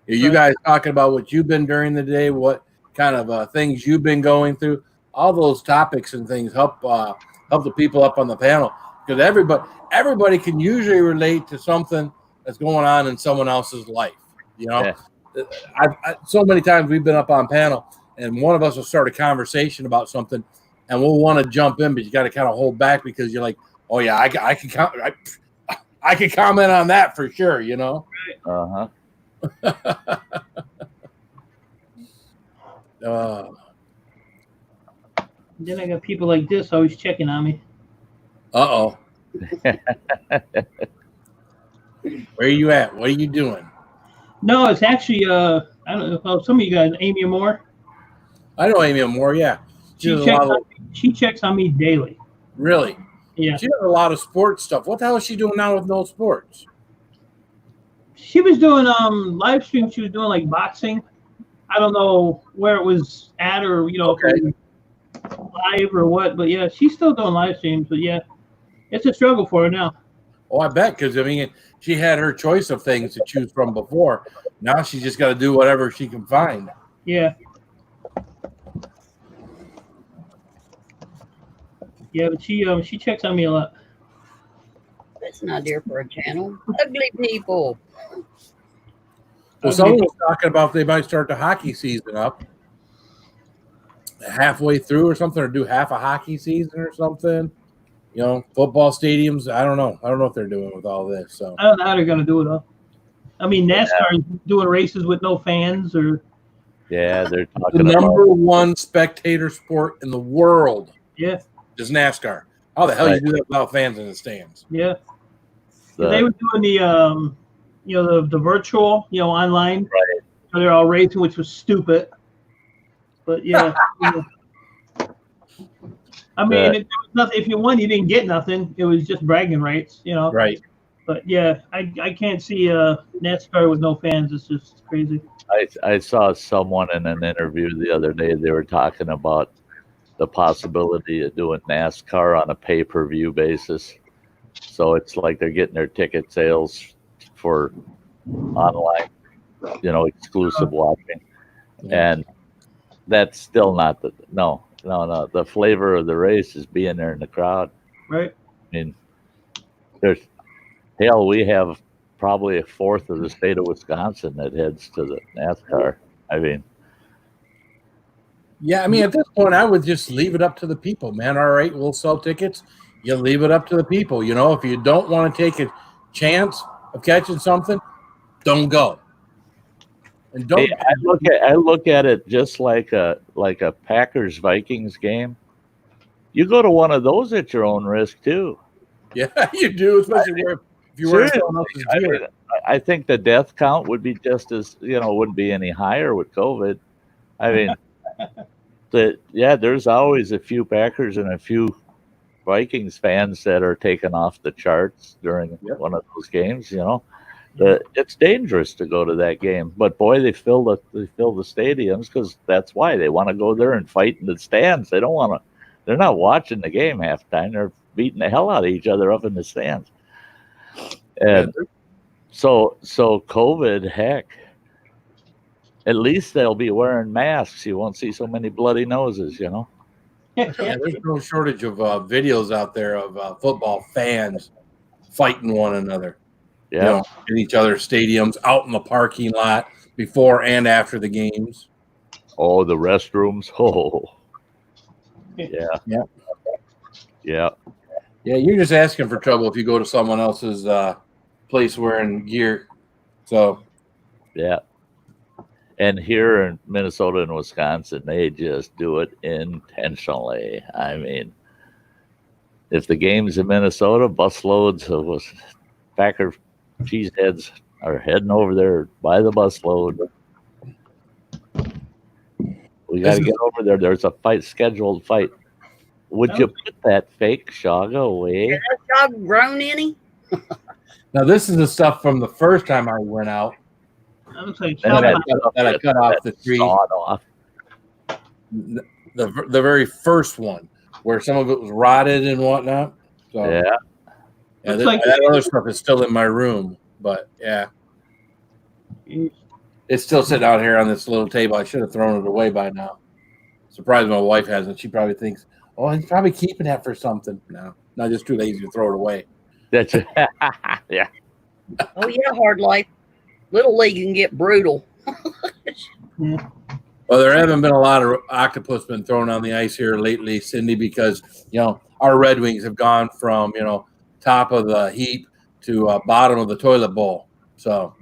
You guys talking about what you've been during the day, what kind of things you've been going through, all those topics and things help the people up on the panel, because everybody can usually relate to something that's going on in someone else's life. So many times we've been up on panel, and one of us will start a conversation about something, and we'll want to jump in, but you got to kind of hold back because you're like, oh yeah, I can comment on that for sure. Then I got people like this always checking on me. Where are you at? What are you doing? No, it's actually I don't know. Some of you guys, Amy Moore. I know Amy Moore. Yeah, she checks on me daily. Really? Yeah. She does a lot of sports stuff. What the hell is she doing now with no sports? She was doing live streams. She was doing like boxing. I don't know where it was at, or live or what. But yeah, she's still doing live streams. But yeah, it's a struggle for her now. Oh, I bet, because she had her choice of things to choose from before. Now she's just got to do whatever she can find. Yeah. Yeah, but she checks on me a lot. That's not dear for a channel. Ugly people. Well, someone was talking about they might start the hockey season up halfway through or something, or do half a hockey season or something. Football stadiums. I don't know. I don't know what they're doing with all this. So I don't know how they're going to do it all. I mean, NASCAR is doing races with no fans, or they're talking the number one spectator sport in the world. Yeah, is NASCAR. How the hell you do that without fans in the stands? Yeah, they were doing the virtual, online. Right. So they're all racing, which was stupid. But yeah. I mean, there was nothing. If you won, you didn't get nothing. It was just bragging rights, Right. But yeah, I can't see NASCAR with no fans. It's just crazy. I saw someone in an interview the other day. They were talking about the possibility of doing NASCAR on a pay-per-view basis. So it's like they're getting their ticket sales for online, exclusive watching. And that's still not no. The flavor of the race is being there in the crowd. Right. I mean, we have probably a fourth of the state of Wisconsin that heads to the NASCAR. I mean, yeah, at this point, I would just leave it up to the people, man. All right, we'll sell tickets. You leave it up to the people. If you don't want to take a chance of catching something, don't go. And don't. Hey, I look at it just like a Packers Vikings game. You go to one of those at your own risk too. Yeah, you do, especially if you were someone else's gear. I think the death count would be just as wouldn't be any higher with COVID. I mean, there's always a few Packers and a few Vikings fans that are taken off the charts during one of those games. You know, it's dangerous to go to that game. But boy, they fill the stadiums because that's why they want to go there and fight in the stands. They don't want to. They're not watching the game half the time. They're beating the hell out of each other up in the stands. And so COVID, heck. At least they'll be wearing masks. You won't see so many bloody noses, you know. Yeah, there's no shortage of videos out there of football fans fighting one another. Yeah, you know, in each other's stadiums, out in the parking lot, before and after the games. Oh, the restrooms. Oh, yeah. You're just asking for trouble if you go to someone else's place wearing gear. So, yeah. And here in Minnesota and Wisconsin, they just do it intentionally. I mean, if the game's in Minnesota, busloads of Packer cheeseheads are heading over there by the busload. We got to get over there. There's a scheduled fight. Would you put that fake Shaga away? Has that dog grown any? Now, this is the stuff from the first time I went out. That I cut off the tree. Off. The very first one, where some of it was rotted and whatnot. So, that other stuff is still in my room, but it's still sitting out here on this little table. I should have thrown it away by now. Surprised my wife hasn't. She probably thinks, "Oh, he's probably keeping that for something." No, not just too lazy to throw it away. That's yeah. Oh yeah, hard life. Little league can get brutal. Well, there haven't been a lot of octopus been thrown on the ice here lately, Cindy, because our Red Wings have gone from top of the heap to bottom of the toilet bowl. So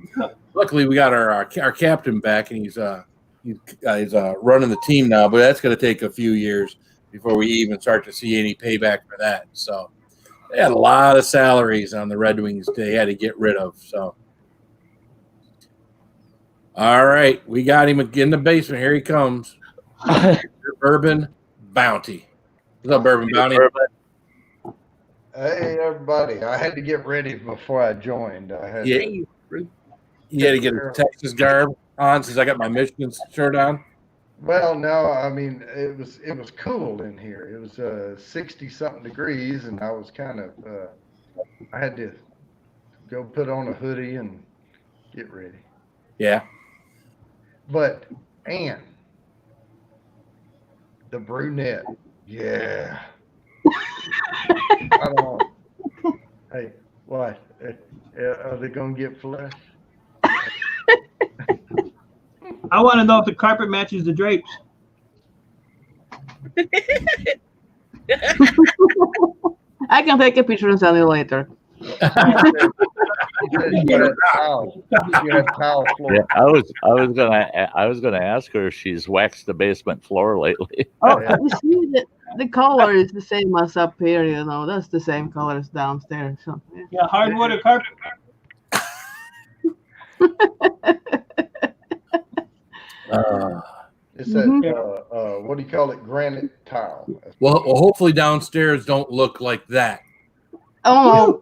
luckily we got our captain back, and he's running the team now. But that's going to take a few years before we even start to see any payback for that. So they had a lot of salaries on the Red Wings they had to get rid of. So. All right, we got him in the basement. Here he comes. Bourbon Bounty. What's up, Bourbon Bounty? Hey, everybody. I had to get ready before I joined. You had to get a Texas garb on since I got my Michigan shirt on? Well, no, I mean, it was cool in here. It was 60-something degrees, and I was kind of I had to go put on a hoodie and get ready. Yeah. But Ann, the brunette, yeah. I don't. Hey, what? Are they gonna get flesh? I want to know if the carpet matches the drapes. I can take a picture and send you later. Yeah, I was gonna ask her if she's waxed the basement floor lately. Oh, you see the color is the same as up here. That's the same color as downstairs. So, yeah, hardwood or carpet. It's that what do you call it? Granite tile. Well, hopefully downstairs don't look like that. Oh,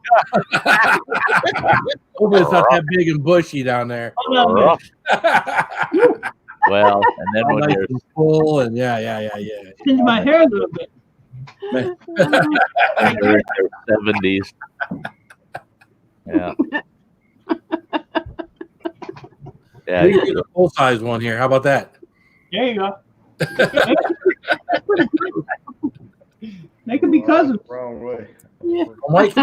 hopefully it's not that big and bushy down there. Oh, no. Well, and then when you're full and yeah. Tinge my hair a little bit. in your 70s. Yeah. Yeah. We can get a full size one here. How about that? There you go. They could be cousins. Wrong way. yeah. Mike,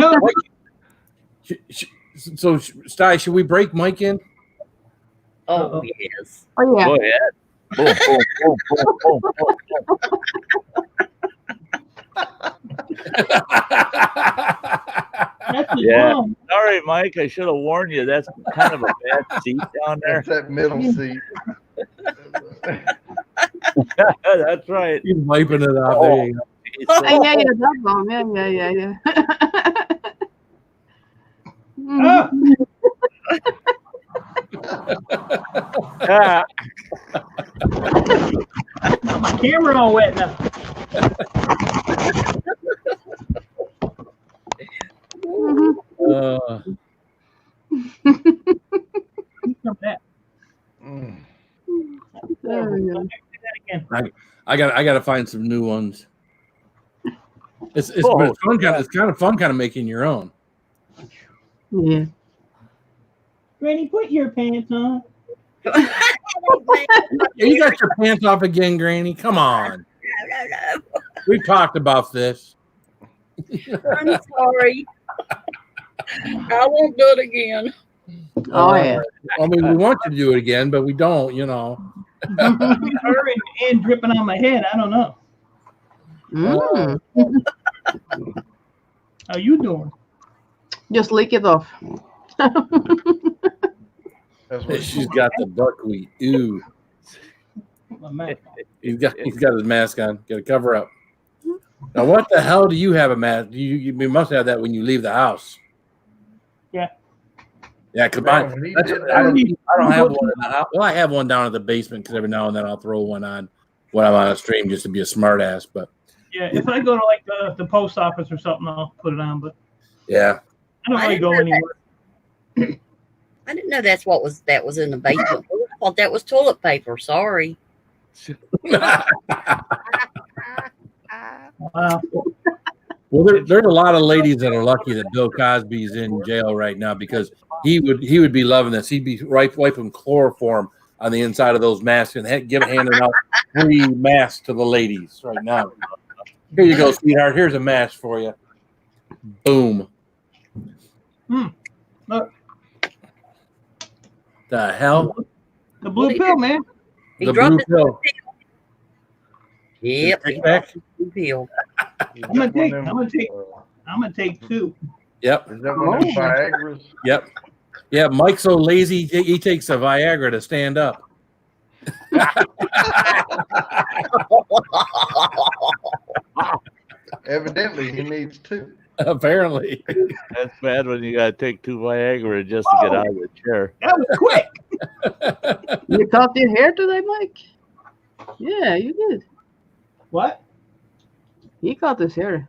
so, Sty, should we break Mike in? Oh, yes. Oh, yeah. Go ahead. Boom, boom, boom, boom, boom. Yeah. Sorry, Mike. I should have warned you. That's kind of a bad seat down there. That's that middle seat. That's right. He's wiping it out. Oh. There you go. Yeah, that one. Yeah. Yeah. My camera all wet now. Come back. Mm. Oh, yeah. I got to find some new ones. But it's fun. It's kind of fun, kind of making your own. Yeah. Granny, put your pants on. You got your pants off again, Granny. Come on. We talked about this. I'm sorry. I won't do it again. Oh, yeah. I mean, we want you to do it again, but we don't, you know. Her and dripping on my head. I don't know. Mm. How you doing? Just lick it off. That's what She's got the buckwheat. Ew. He's got his mask on. Got to cover up. Now, what the hell do you have a mask? You must have that when you leave the house. Yeah. Yeah, because I don't have one in the house. Well, I have one down at the basement because every now and then I'll throw one on when I'm on a stream just to be a smart ass. But yeah, if I go to like the post office or something, I'll put it on. But yeah, I don't really go anywhere. I didn't know that was in the basement. I thought that was toilet paper. Sorry. Wow. Well, there's a lot of ladies that are lucky that Bill Cosby's in jail right now because he would be loving this. He'd be wiping chloroform on the inside of those masks and handing out free masks to the ladies right now. Here you go, sweetheart. Here's a mask for you. Boom. Look, The hell? the blue pill, man. He The dropped blue his pill. Yep. Take back? Blue pill. I'm gonna take 2. Yep. Is that one of them Viagra's? Yep. Yeah, Mike's so lazy he takes a Viagra to stand up. Evidently, he needs 2. Apparently. That's bad when you gotta take 2 Viagra just to get out of the chair. That was quick. You cut your hair today, Mike? Yeah, you did. What? He cut his hair.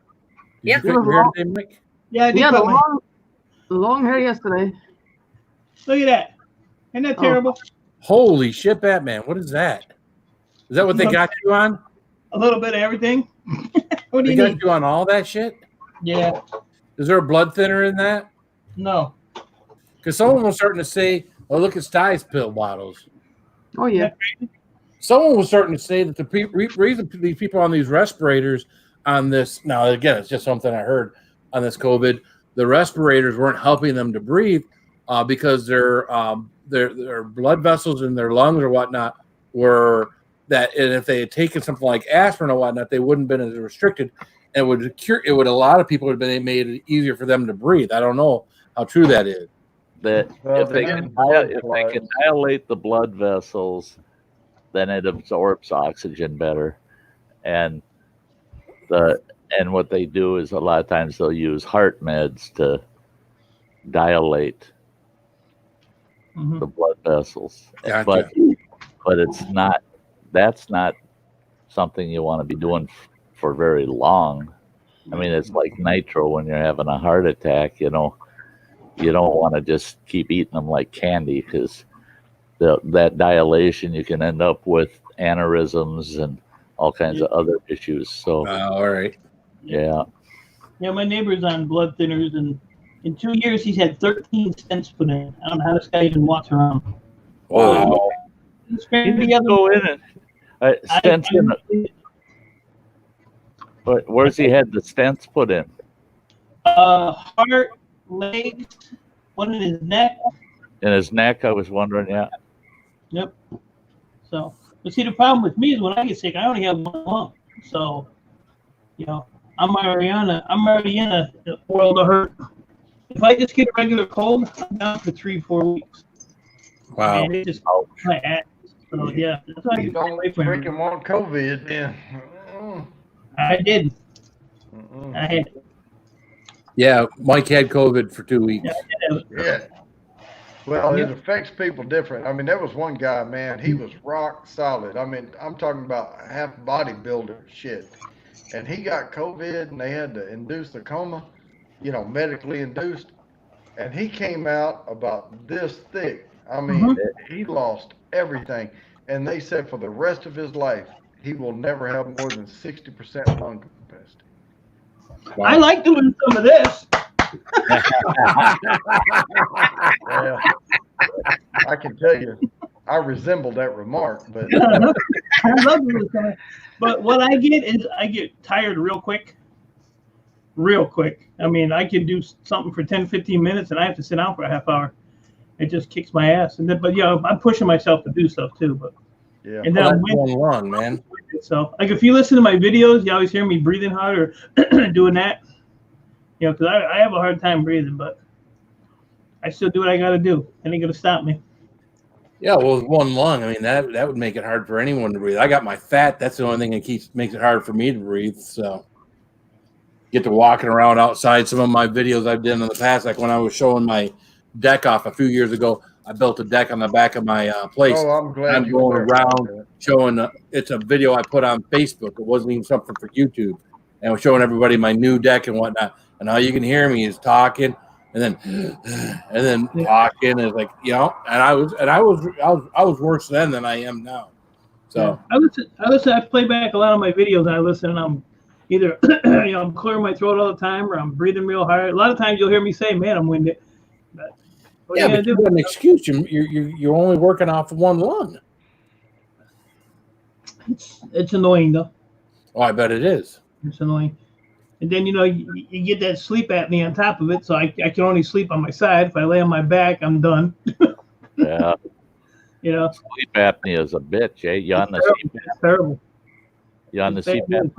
Yeah. Did you cut your hair today, Mike? Yeah, I did He had cut my- long hair yesterday. Look at that. Isn't that terrible? Holy shit, Batman. What is that? Is that what they got you on? A little bit of everything. What do They you got need? you on all that shit? Yeah. Is there a blood thinner in that? No. Because someone was starting to say, oh, look at Sty's pill bottles. Oh, yeah. Someone was starting to say that the reason these people on these respirators on this, now again, it's just something I heard on this COVID, the respirators weren't helping them to breathe because their blood vessels in their lungs or whatnot were that, and if they had taken something like aspirin or whatnot, they wouldn't have been as restricted. And a lot of people would have been made it easier for them to breathe. I don't know how true that is. That Well, if they can dilate the blood vessels, then it absorbs oxygen better. And what they do is a lot of times they'll use heart meds to dilate the blood vessels. Gotcha. But that's not something you want to be doing for very long. I mean, it's like nitro when you're having a heart attack, you know. You don't want to just keep eating them like candy because that dilation, you can end up with aneurysms and all kinds of other issues. So, all right. Yeah. Yeah, my neighbor's on blood thinners, and in 2 years, he's had 13 stents put in. I don't know how this guy even walks around. Wow. He's crazy. Go in and stents in. Where's he had the stents put in? Heart, legs, one in his neck. In his neck, I was wondering, yeah. Yep. So, but see, the problem with me is when I get sick, I only have one lung. So, you know, I'm already in a world of hurt. If I just get a regular cold, I'm down for 3-4 weeks. Wow. And it just my ass. So yeah, that's why I You get don't away from it. freaking want COVID then. I did. I had it. Yeah, Mike had COVID for 2 weeks. Yeah. Well, it affects people different. I mean, there was one guy, man, he was rock solid. I mean, I'm talking about half bodybuilder shit. And he got COVID and they had to induce the coma, you know, medically induced. and he came out about this thick. I mean, he lost everything. And they said for the rest of his life, he will never have more than 60% lung capacity. Wow. I like doing some of this. Well, I can tell you, I resemble that remark, but I love doing some of it. But what I get is I get tired real quick. Real quick. I mean, I can do something for 10, 15 minutes and I have to sit down for a half hour. It just kicks my ass. And then, but yeah, I'm pushing myself to do stuff too. But yeah. and then Well, I'm that's one lung, man. so like if you listen to my videos, you always hear me breathing hard or doing that. You know, because I have a hard time breathing, but I still do what I got to do. It ain't gonna stop me. Yeah, well, with one lung, I mean that would make it hard for anyone to breathe. I got my fat. That's the only thing that makes it hard for me to breathe. So get to walking around outside. Some of my videos I've done in the past, like when I was showing my deck off a few years ago, I built a deck on the back of my place. Oh, I'm glad I'm you going were around there. showing. It's a video I put on Facebook. It wasn't even something for YouTube, and I was showing everybody my new deck and whatnot. And all you can hear me is talking, and then talking. Is like, you know, and I was worse then than I am now. So yeah. I play back a lot of my videos and I listen and I'm either you know, I'm clearing my throat all the time or I'm breathing real hard. A lot of times you'll hear me say, "Man, I'm winded." But yeah, but you got an excuse. You're only working off of one lung. It's annoying though. Oh, I bet it is. It's annoying. And then, you know, you get that sleep apnea on top of it. So I can only sleep on my side. If I lay on my back, I'm done. Yeah. You know, Sleep apnea is a bitch, eh? You on the CPAP? It's terrible. You on the CPAP?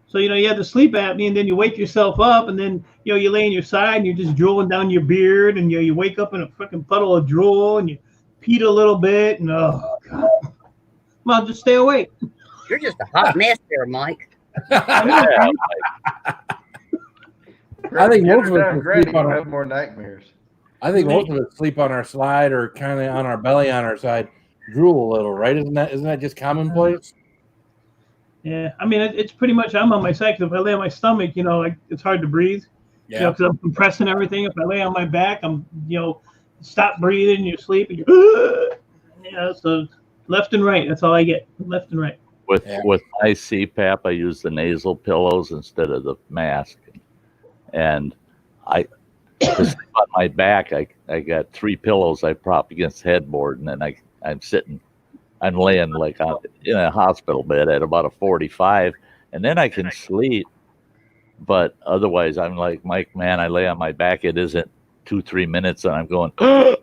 So, you know, you have the sleep apnea and then you wake yourself up and then, you know, you lay on your side and you're just drooling down your beard and you wake up in a freaking puddle of drool and you peed a little bit and, oh, God. Well, just stay awake. You're just a hot mess there, Mike. Yeah, I think most of us Granny will have more nightmares. I think most of us sleep on our side or kind of on our belly on our side, drool a little, right? Isn't that just commonplace? Yeah, I mean, it's pretty much I'm on my side. 'Cause if I lay on my stomach, you know, like it's hard to breathe. Yeah. You know, because I'm compressing everything. If I lay on my back, I'm, you know, stop breathing, you sleep, and you know, so left and right. That's all I get, left and right. With my CPAP, I use the nasal pillows instead of the mask, and to sleep on my back, I got 3 pillows I prop against the headboard, and then I'm laying like in a hospital bed at about a 45, and then I can sleep. But otherwise, I'm like, Mike, man, I lay on my back. It isn't 2-3 minutes, and I'm going, yeah.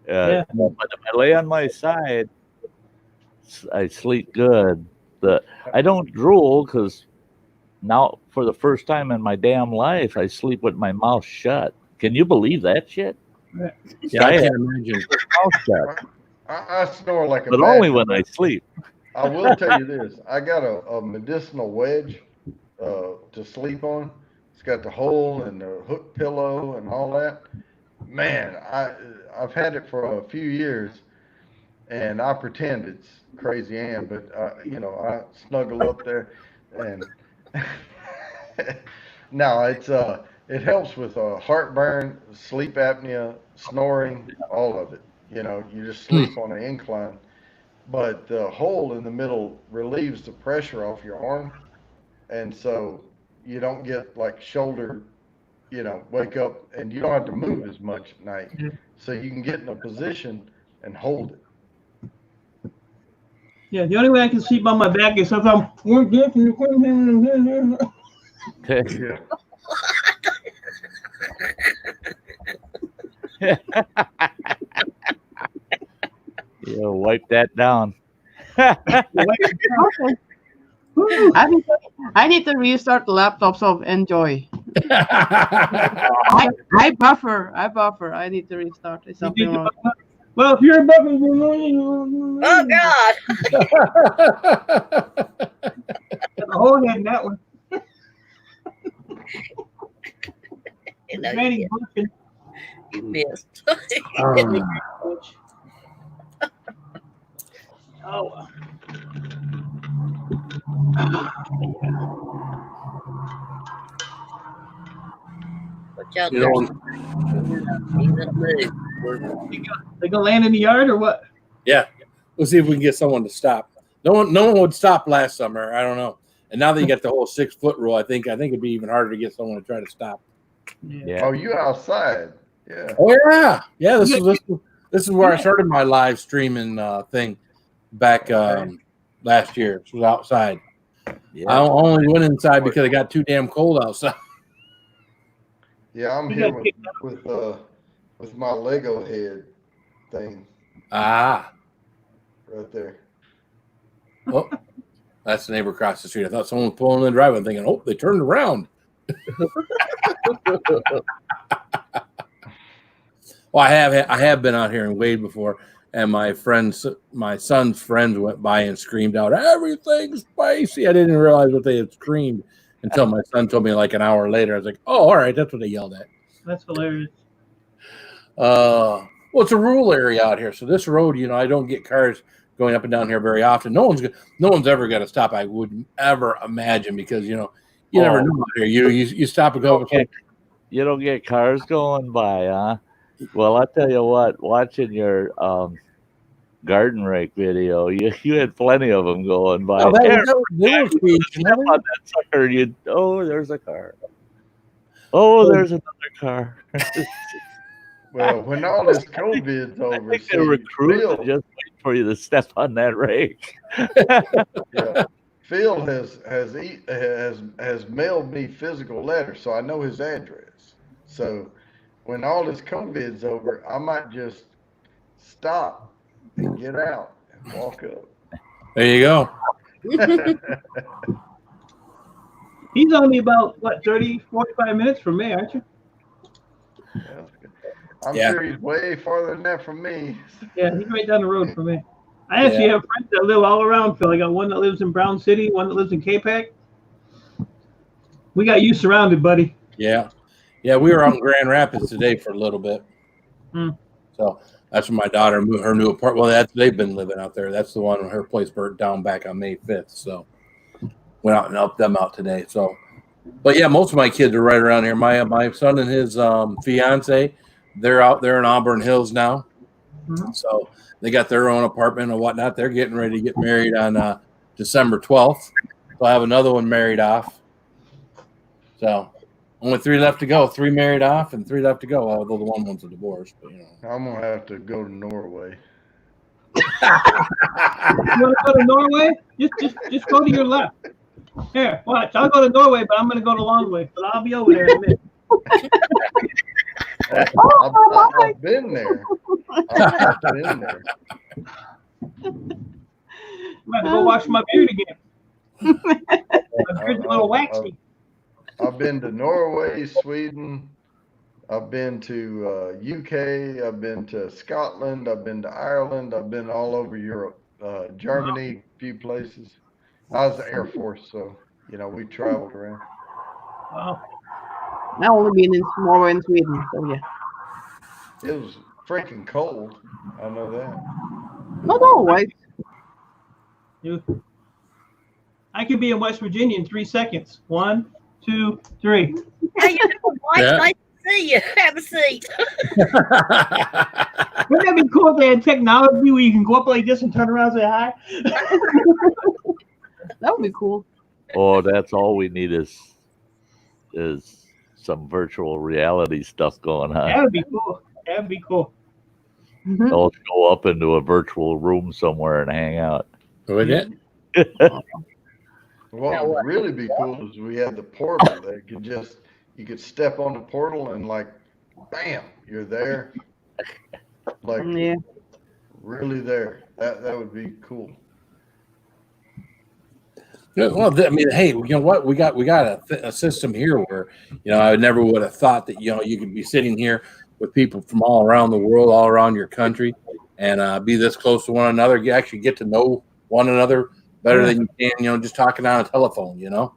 But if I lay on my side, I sleep good. I don't drool because now for the first time in my damn life, I sleep with my mouth shut. Can you believe that shit? Yeah, I can't imagine. Mouth shut. I snore like a But only when I sleep. I will tell you this. I got a medicinal wedge to sleep on. It's got the hole and the hook pillow and all that. Man, I've had it for a few years, and I pretend it's crazy Ann, but you know, I snuggle up there, and no, it helps with heartburn, sleep apnea, snoring, all of it. You know, you just sleep on an incline, but the hole in the middle relieves the pressure off your arm, and so you don't get like shoulder, you know, wake up, and you don't have to move as much at night, so you can get in a position and hold it. Yeah, the only way I can sleep on my back is if I'm Yeah, wipe that down. Okay. I need to restart the laptop, so enjoy. I buffer. I need to restart. There's something wrong. Well, if you're a buffer, Oh God! a whole head in that one. You know, Granny you missed. Oh. Watch out You there. know, He's in a mood. They gonna land in the yard or what? yeah. We'll see if we can get someone to stop. No one would stop last summer. I don't know. And now that you got the whole 6 foot rule, I think it'd be even harder to get someone to try to stop. Yeah. Oh, you outside? Yeah. Oh yeah, yeah. This is where I started my live streaming thing back last year. It was outside. Yeah. I only went inside because it got too damn cold outside. Yeah, I'm here with my Lego head thing Ah, right there. oh, that's the neighbor across the street. I thought someone was pulling in the driveway, thinking, "Oh, they turned around." Well, I have been out here in Wade before, and my son's friends went by and screamed out, "Everything's spicy!" I didn't realize what they had screamed until my son told me like an hour later. I was like, "Oh, all right, that's what they yelled at." That's hilarious. Well, it's a rural area out here, so this road, I don't get cars going up and down here very often. No one's ever got to stop. I wouldn't ever imagine because you never know out here. You stop and go. You don't get cars going by, huh? Well, I'll tell you what. Watching your garden rake video, you had pleny of them going by. Oh, Step on that sucker, there's a car. Oh, there's another car. Well, when all this COVID's over, I think they're recruiting just wait for you to step on that rake. Yeah. Phil has mailed me physical letters, so I know his address. So when all this COVID's over, I might just stop and get out and walk up. There you go. He's only about, 30, 45 minutes from me, aren't you? I'm sure he's way farther than that from me. Yeah, he's right down the road from me. I actually have friends that live all around Phil. I got one that lives in Brown City, one that lives in K-Pac. We got you surrounded, buddy. Yeah. Yeah, we were out in Grand Rapids today for a little bit. So that's when my daughter moved her new apartment. Well, they've been living out there. That's the one her place burnt down back on May 5th. So went out and helped them out today. So, but yeah, most of my kids are right around here. My son and his fiance, they're out there in Auburn Hills now. So they got their own apartment and whatnot. They're getting ready to get married on December 12th. So I have another one married off. So only 3 left to go. 3 married off and 3 left to go. Although the one's a divorce, but I'm gonna have to go to Norway. You want to go to Norway? Just go to your left. Here, watch. I'll go to Norway, but I'm going to go to Longway. But I'll be over there in a minute. I've been there. I've been there. I'm going to go wash my beard again. My beard's a little waxy. I've been to Norway, Sweden. I've been to UK. I've been to Scotland. I've been to Ireland. I've been all over Europe, Germany, a few places. I was the Air Force, so we traveled around. Wow. I've only been in Norway and Sweden, so yeah. It was freaking cold. I know that. Not always. I could be in West Virginia in 3 seconds. 1, 2, 3. How you doing, Mike? Nice to see you. Have a seat. Wouldn't that be cool if they had technology where you can go up like this and turn around and say hi? That would be cool. Oh, that's all we need is some virtual reality stuff going on. That would be cool. That would be cool. I'll go up into a virtual room somewhere and hang out. Would it? What would really be cool is we had the portal that you could step on the portal and bam, you're there. Really there. That would be cool. Well, I mean, hey, you know what? We got a system here where, I never would have thought that, you could be sitting here with people from all around the world, all around your country, and be this close to one another. You actually get to know one another better than you can, just talking on a telephone, Yeah.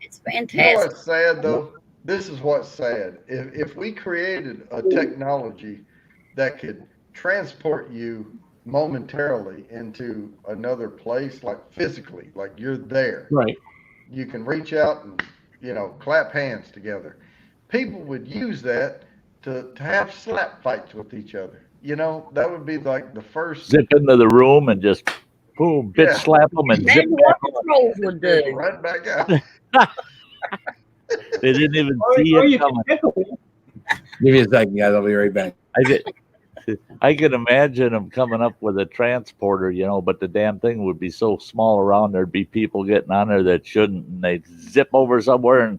It's fantastic. You know what's sad, though? This is what's sad. If we created a technology that could transport you momentarily into another place, physically, you're there. Right. You can reach out and, clap hands together. people would use that to have slap fights with each other. You know, that would be like the first. Zip into the room and just boom, bitch Yeah. slap them and zip Maybe what the trolls would do. Right back out. They didn't even Or, see or it you can coming. tickle. Give me a second, guys. I'll be right back. I can imagine them coming up with a transporter, you know, but the damn thing would be so small around. There'd be people getting on there that shouldn't, and they'd zip over somewhere, and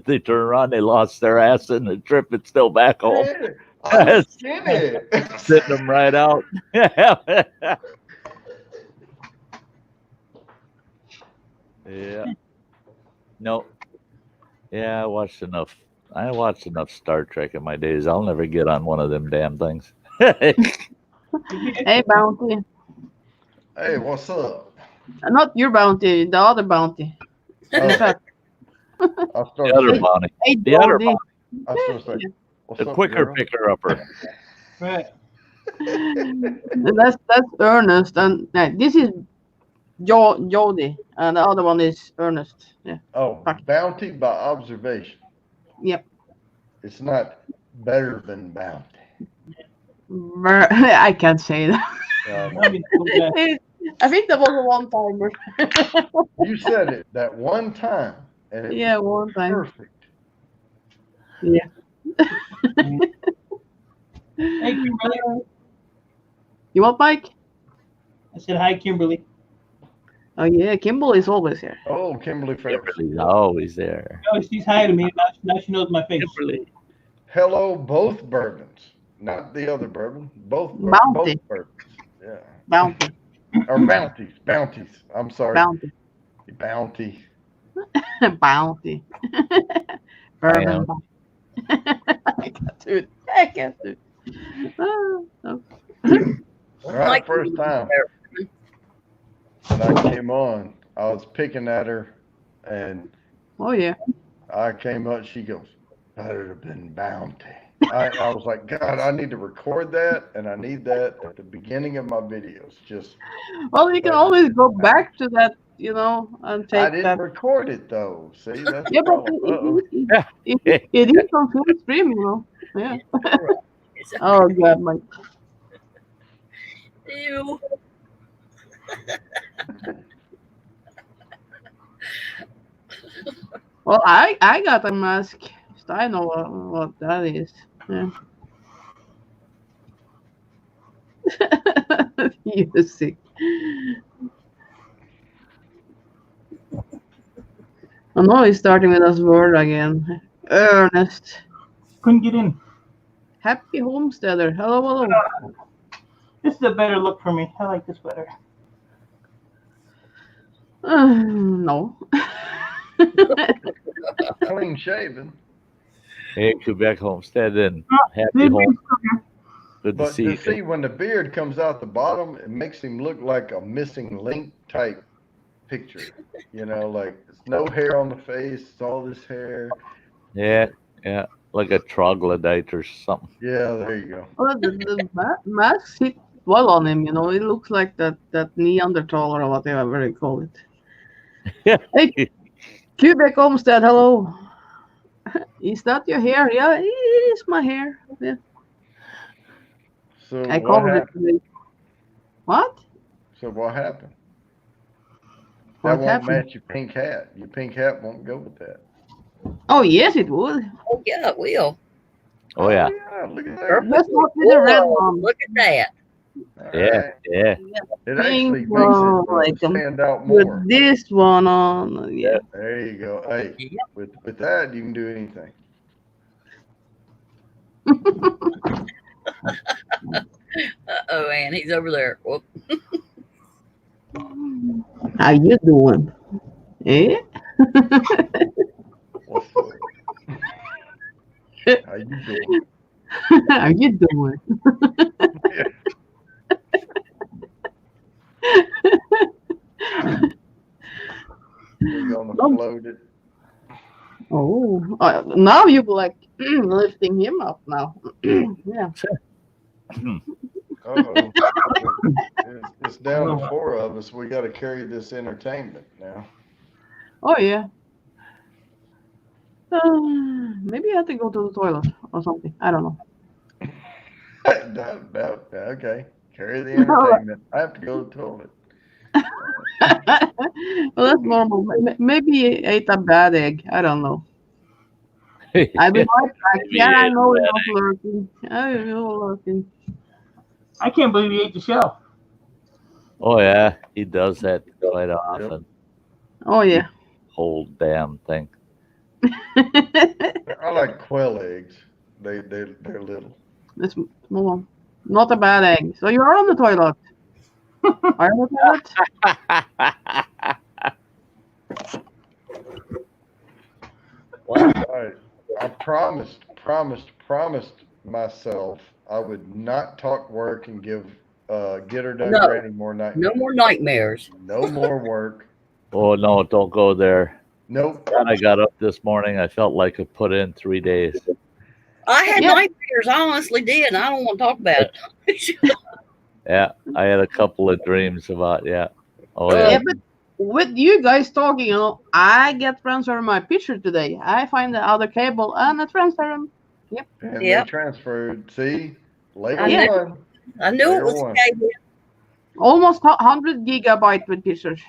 they turn around, they lost their ass in the trip, and still back home. Yeah, I get it. Sitting them right out. Yeah. No. Yeah, I watched enough Star Trek in my days. I'll never get on one of them damn things. Hey, Bounty. Hey, what's up? Not your Bounty, the other Bounty. In fact, I'll start The other saying, bounty. hey, The other Bounty. bounty. I'll start saying, what's The up, quicker girl? picker upper. Right. That's Ernest, and this is Jody, and the other one is Ernest. Yeah. Oh, bounty by observation. Yep. It's not better than bounty. I can't say that. I mean, okay. I think that was a one-timer. You said it that one time, and it Yeah, was one time. perfect. Yeah. Hey, Kimberly. You want Mike? I said hi, Kimberly. Oh yeah, Kimball is always here. Oh, Kimberly first. Kimberly's always there. Oh, she's hi to me. Now she knows my face. Kimberly. Hello, both bourbons, not the other bourbon. Both Bounty. bourbons. Yeah. Bounty. Or bounties. I'm sorry. Bounty. Bounty. Bounty. Bourbon. I can't do it. I can't do it. Oh, oh. All right, first time when I came on, I was picking at her, and Oh yeah. I came up. She goes, "Better have been bounty." I was like, God, I need to record that, and I need that at the beginning of my videos. Just Well, you can always go back to that, you know, and take I didn't that. record it though. See, that's Yeah, the but problem. it is on full stream, you know. Yeah. Oh God, Mike. Ew. Well, I got a mask. So I know what that is. Yeah. You're sick. I know he's starting with us word again. Ernest. Couldn't get in. Happy Homesteader. Hello, hello. This is a better look for me. I like this better. No. Clean shaven. Hey, Quebec Homestead and happy home. Good to But see to you. see when the beard comes out the bottom, it makes him look like a missing link type picture. You know, like it's no hair on the face, it's all this hair. Yeah, yeah, like a troglodyte or something. Yeah, there you go. Well, the mask fit well on him, you know. It looks like that Neanderthal or whatever they call it. Yeah. Hey, Quebec Homestead, hello. Is that your hair? Yeah, it is my hair. Yeah. So I what covered it happened? today. What? So what happened? What That won't happened? match your pink hat. Your pink hat won't go with that. Oh, yes, it would. Oh, yeah, it will. Oh yeah, Look at that. Perfect. Let's not with the red Whoa, one. look at that. All yeah, right. yeah. It actually Pink makes one, it like, stand out With more. this one on. Yeah. There you go. Hey, Yep. with that, you can do anything. Uh-oh, and he's over there. Whoop. How you doing? Eh? What's up? How you doing? How you doing? We're gonna float it. Oh, now you like lifting him up now. Yeah. Uh-oh. It's down to 4 of us. We got to carry this entertainment now. Oh yeah. Maybe I have to go to the toilet or something. I don't know. No, okay. Carry the entertainment. I have to go to the toilet. Well, that's normal. Maybe he ate a bad egg. I don't know. I'll be right back. Maybe Yeah, he I ate know a it bad was lurking. I know lurking. I can't believe he ate the shell. Oh yeah, he does that quite often. Oh yeah. Whole damn thing. I like quail eggs. They're little. This small one. Not a bad egg. So you are on the toilet. Are you on the toilet? I promised myself I would not talk work and give get her done No. granny more nightmares. No more nightmares. No more work. Oh no, don't go there. Nope. When I got up this morning, I felt like I put in 3 days. I had nightmares. I honestly did. And I don't want to talk about it. Yeah, I had a couple of dreams about Oh Yeah, yeah. but with you guys talking, I get transferred my picture today. I find the other cable and I transfer them. Yep. And they transferred. See, later on. I knew it was cable. Almost 100 gigabyte with pictures.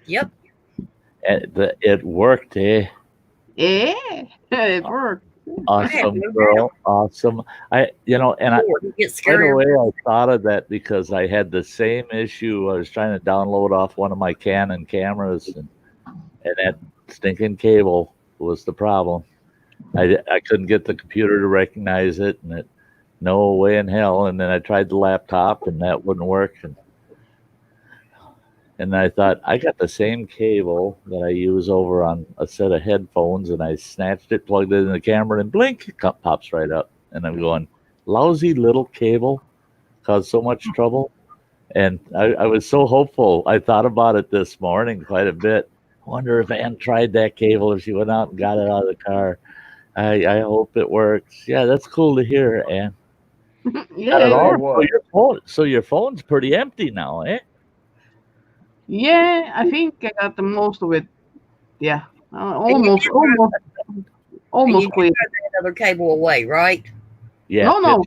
Yep. And it worked, eh? Yeah, it worked. Awesome, girl. Awesome. Right away I thought of that because I had the same issue. I was trying to download off one of my Canon cameras, and that stinking cable was the problem. I couldn't get the computer to recognize it, and no way in hell. And then I tried the laptop, and that wouldn't work. And I thought, I got the same cable that I use over on a set of headphones, and I snatched it, plugged it in the camera, and blink, it pops right up. And I'm going, lousy little cable caused so much trouble. And I was so hopeful. I thought about it this morning quite a bit. I wonder if Ann tried that cable, if she went out and got it out of the car. I hope it works. Yeah, that's cool to hear, Ann. Yeah. So your phone's pretty empty now, eh? Yeah, I think I got the most of it. Yeah, almost clear. That other cable away, right? Yeah. No.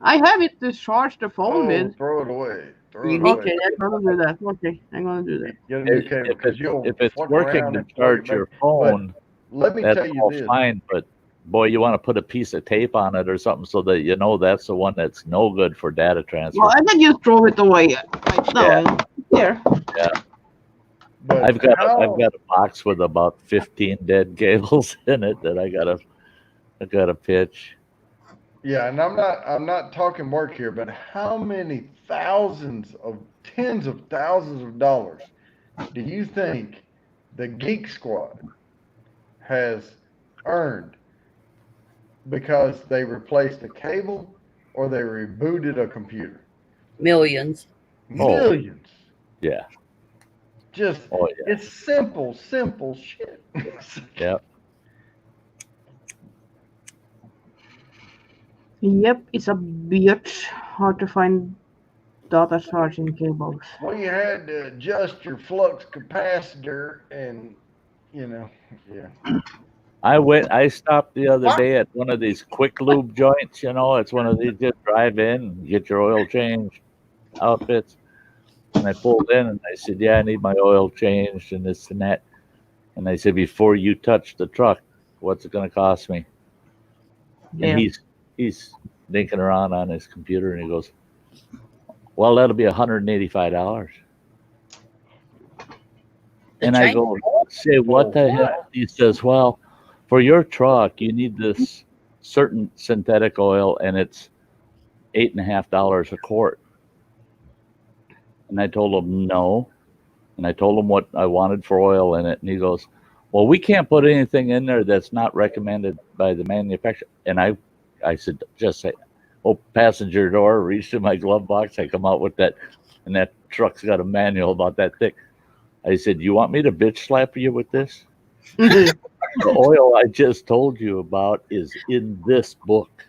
I have it to charge the phone with. Throw it away. Okay, I'm gonna do that. Okay, I'm gonna do that. Get a new cable because if it's working to charge your phone, let me that's tell you all this. fine. But boy, you want to put a piece of tape on it or something so that you know that's the one that's no good for data transfer. Well, I can just throw it away right now. Here. Yeah. But I've got a box with about 15 dead cables in it that I gotta pitch. Yeah, and I'm not talking work here, but how many tens of thousands of dollars do you think the Geek Squad has earned because they replaced a cable or they rebooted a computer? Millions. Millions. Yeah. Just it's simple shit. Yep. Yep, it's a bitch. Hard to find data charging cables. Well, you had to adjust your flux capacitor, and yeah. I stopped the other day at one of these quick lube joints. It's one of these just drive in, get your oil change outfits. And I pulled in and I said, yeah, I need my oil changed and this and that. And I said, before you touch the truck, what's it going to cost me? Yeah. And he's dinking around on his computer and he goes, well, that'll be $185. And I go, say, what the hell? He says, well, for your truck, you need this certain synthetic oil and it's $8.50 a quart. And I told him no. And I told him what I wanted for oil in it. And he goes, well, we can't put anything in there that's not recommended by the manufacturer. And I said, just say, passenger door, reached in my glove box. I come out with that. And that truck's got a manual about that thick. I said, you want me to bitch slap you with this? The oil I just told you about is in this book.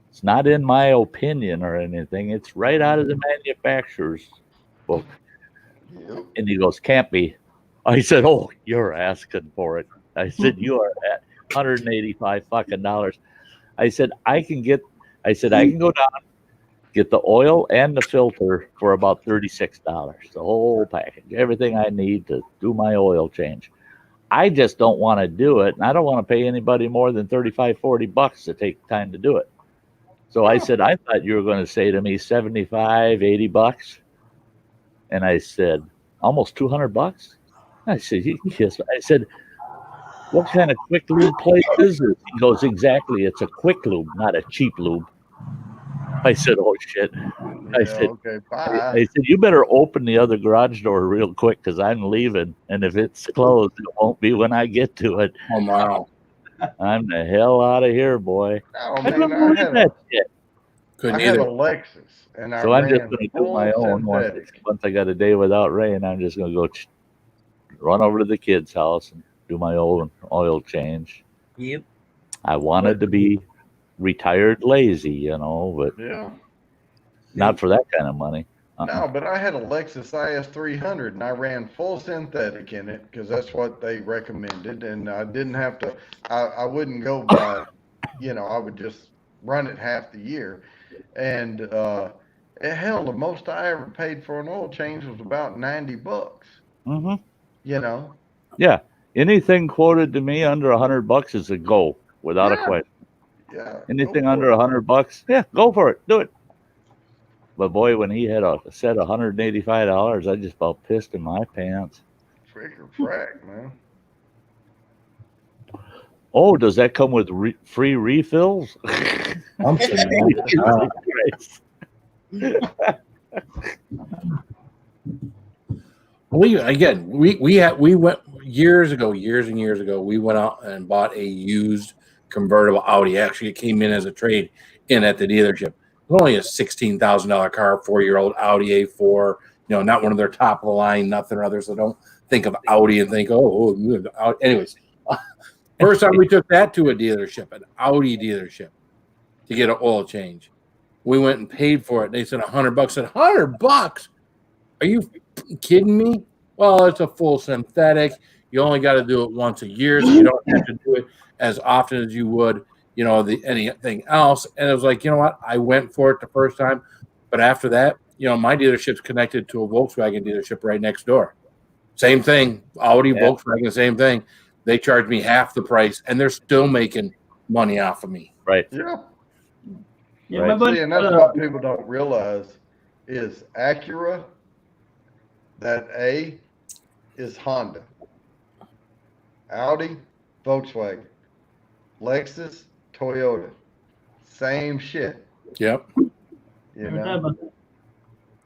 It's not in my opinion or anything. It's right out of the manufacturer's book. And he goes, can't be. I said, oh, you're asking for it. I said, you are $185 fucking dollars. I said, I can go down, get the oil and the filter for about $36. The whole package, everything I need to do my oil change. I just don't want to do it, and I don't want to pay anybody more than $35-$40 to take time to do it. So I said, I thought you were going to say to me $75-$80. And I said, almost $200? I said, you kiss. I said, what kind of quick lube place is this? He goes, exactly. It's a quick lube, not a cheap lube. I said, oh shit. I said, okay, bye. I said, you better open the other garage door real quick because I'm leaving. And if it's closed, it won't be when I get to it. Oh, wow. I'm the hell out of here, boy. Oh, I man, don't believe that shit. Couldn't I had a either. Lexus, and I So I'm just ran going to do full my own. synthetic. Once I got a day without rain, I'm just going to go run over to the kid's house and do my oil change. Yep. I wanted to be retired lazy, but Yeah. not for that kind of money. No, but I had a Lexus IS 300, and I ran full synthetic in it because that's what they recommended, and I didn't have to. I wouldn't go by, I would just run it half the year, and hell, the most I ever paid for an oil change was about $90. Mm-hmm. Yeah, Anything quoted to me under $100 is a go without a question. Yeah. Anything under $100, yeah, go for it, do it. But boy, when he had said $185, I just about pissed in my pants. Fricker frack, man. Oh, does that come with free refills? I'm saying, we went years and years ago. We went out and bought a used convertible Audi. Actually, it came in as a trade in at the dealership. It was only a $16,000 car, 4-year-old Audi A4. Not one of their top of the line, nothing or other. So don't think of Audi and think, anyways. First time we took that to a dealership, an Audi dealership, to get an oil change. We went and paid for it. They said $100. I said, $100? Are you kidding me? Well, it's a full synthetic. You only got to do it once a year, so you don't have to do it as often as you would, anything else. And it was like, you know what? I went for it the first time, but after that, my dealership's connected to a Volkswagen dealership right next door. Same thing, Audi, Volkswagen, same thing. They charge me half the price, and they're still making money off of me. Right. Yeah. Yeah, Right. my buddy, See, and that's what people don't realize is Acura, that A is Honda. Audi, Volkswagen. Lexus, Toyota. Same shit. Yep.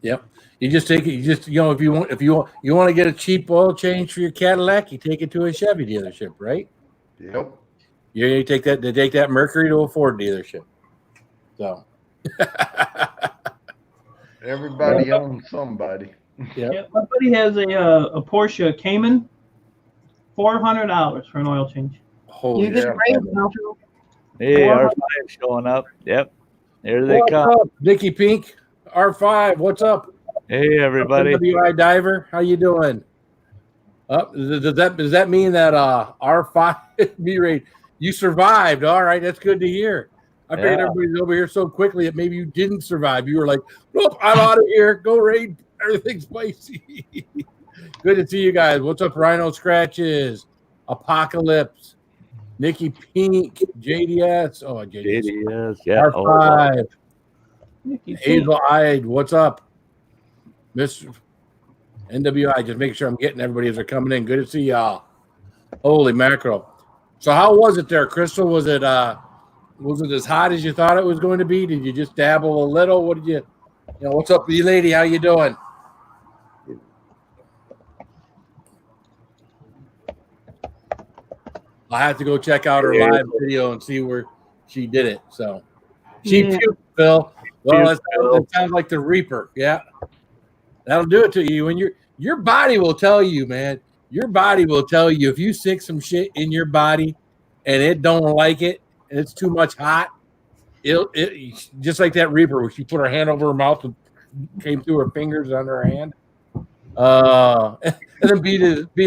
Yep. You just take it. If you want to get a cheap oil change for your Cadillac, you take it to a Chevy dealership, right? Yep. You take that Mercury to a Ford dealership. So Everybody owns somebody. yeah, my buddy has a Porsche Cayman, $400 for an oil change. holy You just crap. raised now. Hey, R5 showing up. Yep. Here they What's come. up, Nicky Pink? R5, what's up? Hey, everybody. WI Diver, how you doing? Does that mean that R5 B-rate, you survived? All right, that's good to hear. I figured everybody's over here so quickly that maybe you didn't survive. You were like, nope, I'm out of here. Go raid. Everything's spicy. Good to see you guys. What's up, Rhino Scratches? Apocalypse. Nikki Pink. JDS. Oh, JDS. Yeah. R5. Hazel Eyed. What's up? Mr. NWI. Just make sure I'm getting everybody as they're coming in. Good to see y'all. Holy mackerel. So how was it there, Crystal? Was it as hot as you thought it was going to be? Did you just dabble a little? What did you what's up, you lady? How you doing? I'll have to go check out her live video and see where she did it. So she puked, Phil. Well, it sounds like the Reaper. Yeah. That'll do it to you. And your body will tell you, man. Your body will tell you if you stick some shit in your body and it don't like it and it's too much hot, it just like that Reaper where she put her hand over her mouth and came through her fingers under her hand. And then B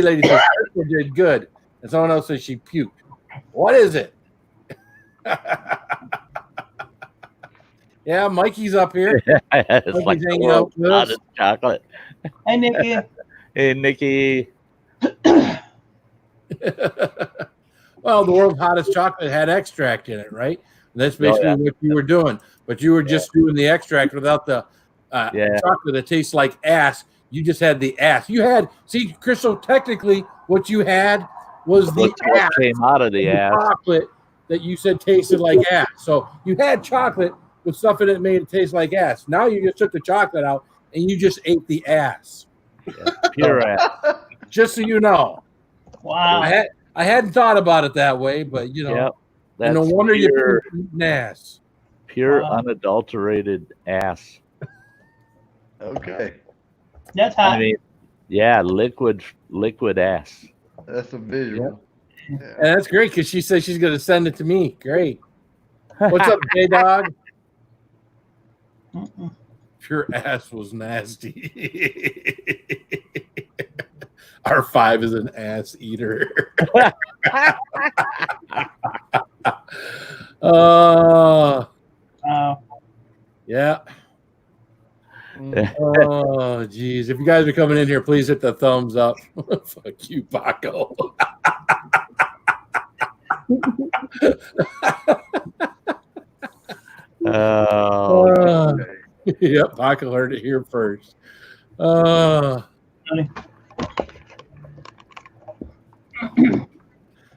lady says, did good. And someone else says she puked. What is it? Yeah, Mikey's up here. It's Mikey's like the hanging out world's with us. hottest chocolate. Hi, Nikki. Hey, Nikki. Well, the world's hottest chocolate had extract in it, right? And that's basically what you were doing. But you were just doing the extract without the chocolate that tastes like ass. You just had the ass. You had, see, Crystal, technically what you had was the What ass. came out of the ass. Chocolate that you said tasted like ass. So you had chocolate with stuff in it that made it taste like ass. Now you just took the chocolate out and you just ate the ass. Yeah, pure ass. Just so you know. Wow. I hadn't thought about it that way, but you know, Yep. and no That's wonder pure, you eating ass. pure unadulterated ass. Okay. That's hot. I mean, yeah, liquid ass. That's a visual. And that's great because she says she's going to send it to me. Great. What's up, J-Dog? Pure ass was nasty. R5 is an ass eater. Yeah. Oh, geez. If you guys are coming in here, please hit the thumbs up. Fuck you, Paco. Yep, Paco heard it here first.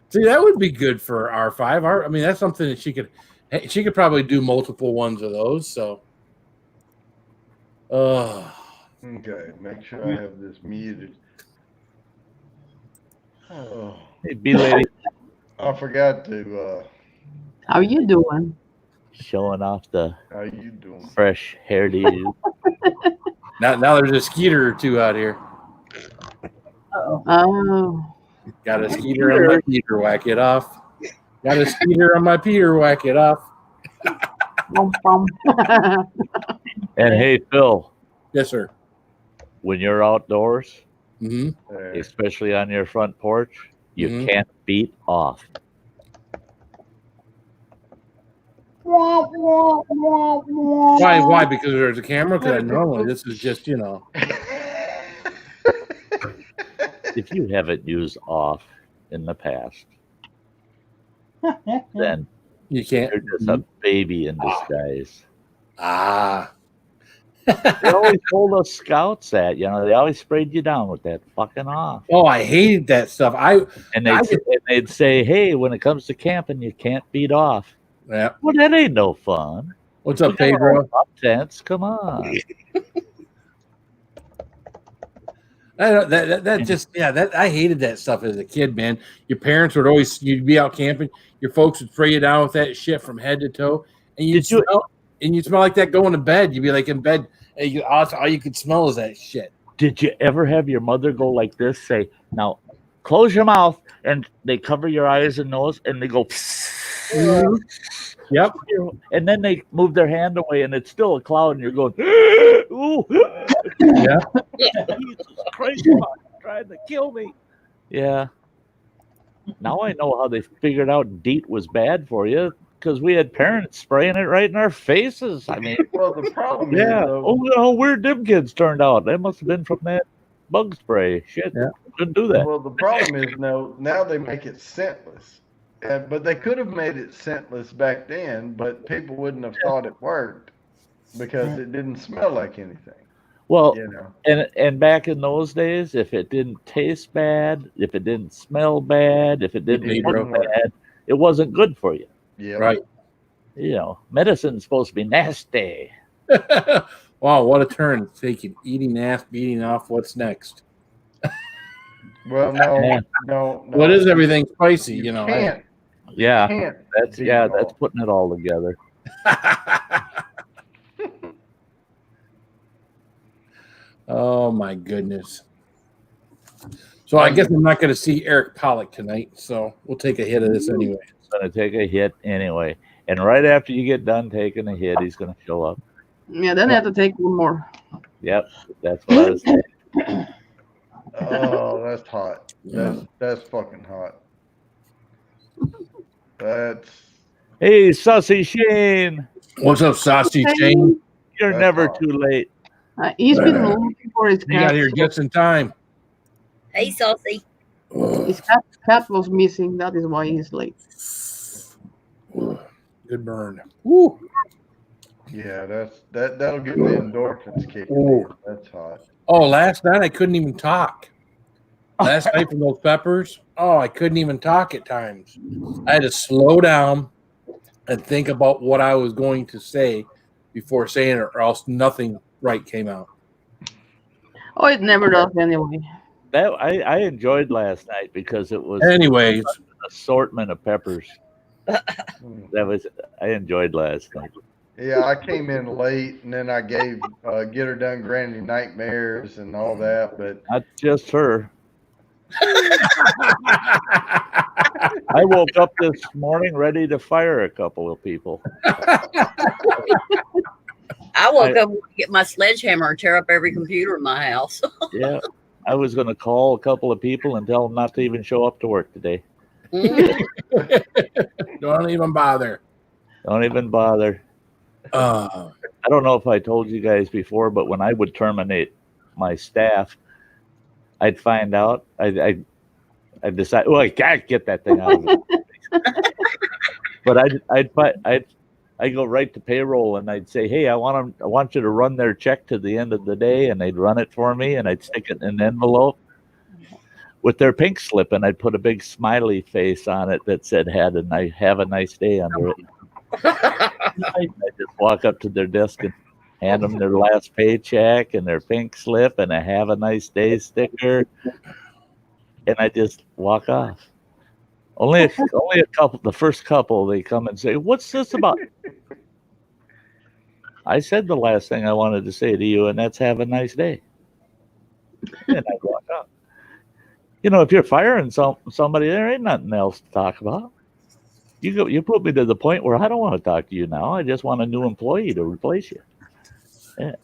See, that would be good for R5. I mean, that's something that she could probably do multiple ones of those. So, okay, make sure I have this muted. Oh, Hey, B-Lady. I forgot to. How you doing? Showing off the How you doing? fresh hairdo. now there's a skeeter or two out here. Oh. Got a skeeter on my Peter, whack it off. Got a skeeter on my Peter, whack it off. And hey, Phil. Yes, sir. When you're outdoors, especially on your front porch, you can't beat off. Why? Because there's a camera? Because normally this is just, you know. If you haven't used off in the past, then you can't. You're just a baby in disguise. They always told us scouts that, you know, they always sprayed you down with that fucking off. Oh, I hated that stuff. They'd say, hey, when it comes to camping, you can't beat off. Yeah. Well, that ain't no fun. What's up, Pedro? Up tents, come on. I hated that stuff as a kid, man. Your parents would always, you'd be out camping, your folks would spray you down with that shit from head to toe, and you'd smell like that going to bed. You'd be like in bed, and all you could smell is that shit. Did you ever have your mother go like this? Say, now close your mouth, and they cover your eyes and nose, and they go. Yep. And then they move their hand away, and it's still a cloud, and you're going, ooh. Yeah. Jesus Christ, you're trying to kill me. Yeah. Now I know how they figured out DEET was bad for you, because we had parents spraying it right in our faces. I mean, well, the problem is, though, how weird them kids turned out. They must have been from that bug spray. Shit, couldn't do that. Well, the problem is, now they make it scentless. But they could have made it scentless back then, but people wouldn't have thought it worked because it didn't smell like anything. Well, and back in those days, if it didn't taste bad, if it didn't smell bad, if it didn't look bad, it wasn't good for you. Yeah. Right. You know, medicine's supposed to be nasty. Wow, what a turn. It's taking eating ass, beating off. What's next? Well, no. What is everything spicy? You know. Can't. That's putting it all together. Oh my goodness. So I guess I'm not going to see Eric Pollock tonight, so we'll take a hit of this anyway. He's going to take a hit anyway. And right after you get done taking a hit, he's going to show up. Yeah, then I have to take one more. Yep, that's what I was saying. Oh, that's hot. That's fucking hot. That's Hey, Sussy Shane. What's up, Saucy Shane? You're That's never hot. too late. He's been looking for his You got cat. here just in time. Hey, Saucy. His cat was missing. That is why he's late. Good burn. Woo. yeah. That'll get the endorphins kicking Ooh. in. That's hot. Oh, last night I couldn't even talk. Last night from those peppers, I couldn't even talk at times. I had to slow down and think about what I was going to say before saying it, or else nothing right came out. Oh, it never does anyway. That I enjoyed last night because it was Anyways, an assortment of peppers. I enjoyed last night. Yeah, I came in late, and then I gave Get Her Done Granny nightmares and all that. But Not just her. I woke up this morning ready to fire a couple of people. I woke up to get my sledgehammer and tear up every computer in my house. Yeah, I was going to call a couple of people and tell them not to even show up to work today. don't even bother. Don't even bother. I don't know if I told you guys before, but when I would terminate my staff, I'd find out. I'd decide. Oh, I can't get that thing out of it. But I'd go right to payroll and I'd say, "Hey, I want you to run their check to the end of the day," and they'd run it for me, and I'd stick it in an envelope with their pink slip, and I'd put a big smiley face on it that said "Have a nice day" under it. I'd just walk up to their desk and hand them their last paycheck and their pink slip and a "Have a nice day" sticker, and I just walk off. Only a couple. The first couple, they come and say, "What's this about?" I said the last thing I wanted to say to you, and that's "Have a nice day." And I walk out. You know, if you're firing somebody, there ain't nothing else to talk about. You put me to the point where I don't want to talk to you now. I just want a new employee to replace you. Yeah.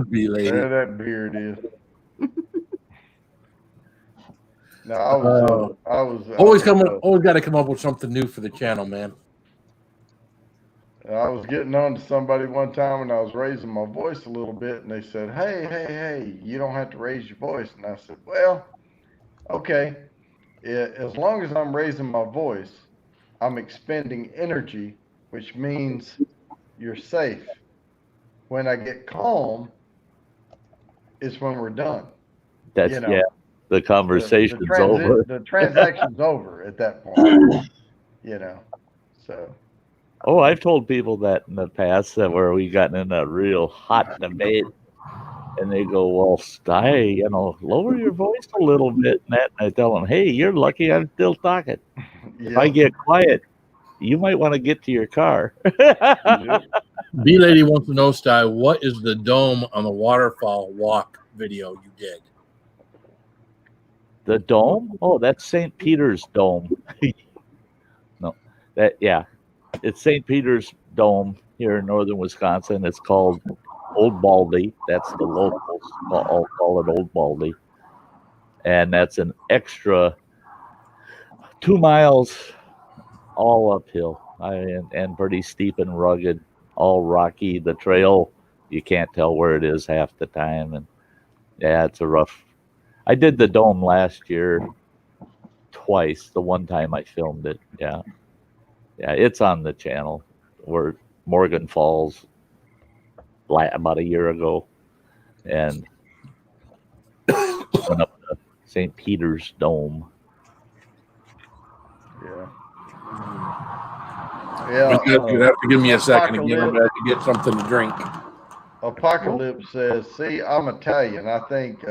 B-lady. There that beard is. No, I was Always got to come up with something new for the channel, man. I was getting on to somebody one time and I was raising my voice a little bit, and they said, hey, you don't have to raise your voice. And I said, well, okay. As long as I'm raising my voice, I'm expending energy, which means you're safe. When I get calm is when we're done. That's, yeah, the conversation's over. The transaction's over at that point, so. Oh, I've told people that in the past that where we gotten in a real hot debate, and they go, "Well, Sty, lower your voice a little bit." And I tell them, "Hey, you're lucky I'm still talking. If I get quiet, you might want to get to your car." B-lady wants to know, Sty, what is the dome on the waterfall walk video you did? The dome? Oh, that's St. Peter's Dome. No, it's St. Peter's Dome here in northern Wisconsin. It's called Old Baldy. That's the locals all call it Old Baldy. And that's an extra 2 miles all uphill and pretty steep and rugged, all rocky. The trail, you can't tell where it is half the time. And yeah, it's a rough. I did the dome last year twice. The one time I filmed it. Yeah, it's on the channel. Where Morgan Falls about a year ago, and went up to St. Peter's Dome. Yeah. You have to give me a second again. I'm going to get something to drink. Apocalypse says, "See, I'm Italian. I think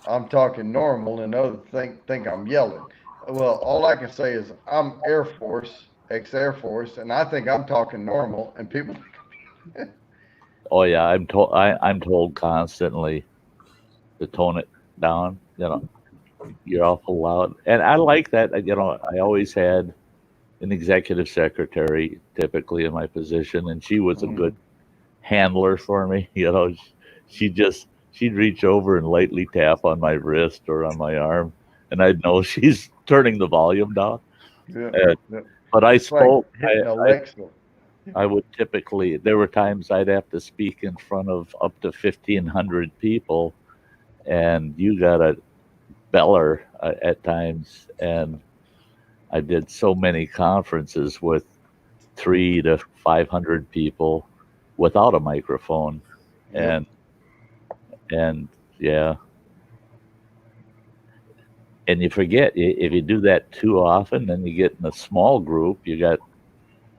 I'm talking normal, and others think I'm yelling." Well, all I can say is I'm Air Force, ex-Air Force, and I think I'm talking normal, and people think Oh yeah, I'm told constantly to tone it down. You're awful loud, and I like that. I always had an executive secretary typically in my position, and she was a good handler for me. She'd reach over and lightly tap on my wrist or on my arm, and I'd know she's turning the volume down. Yeah. But I It's like spoke. hitting Alexa. I would typically, there were times I'd have to speak in front of up to 1,500 people, and you got a beller at times. And I did so many conferences with 300 to 500 people without a microphone. Yep. And yeah. And you forget, if you do that too often, then you get in a small group, you got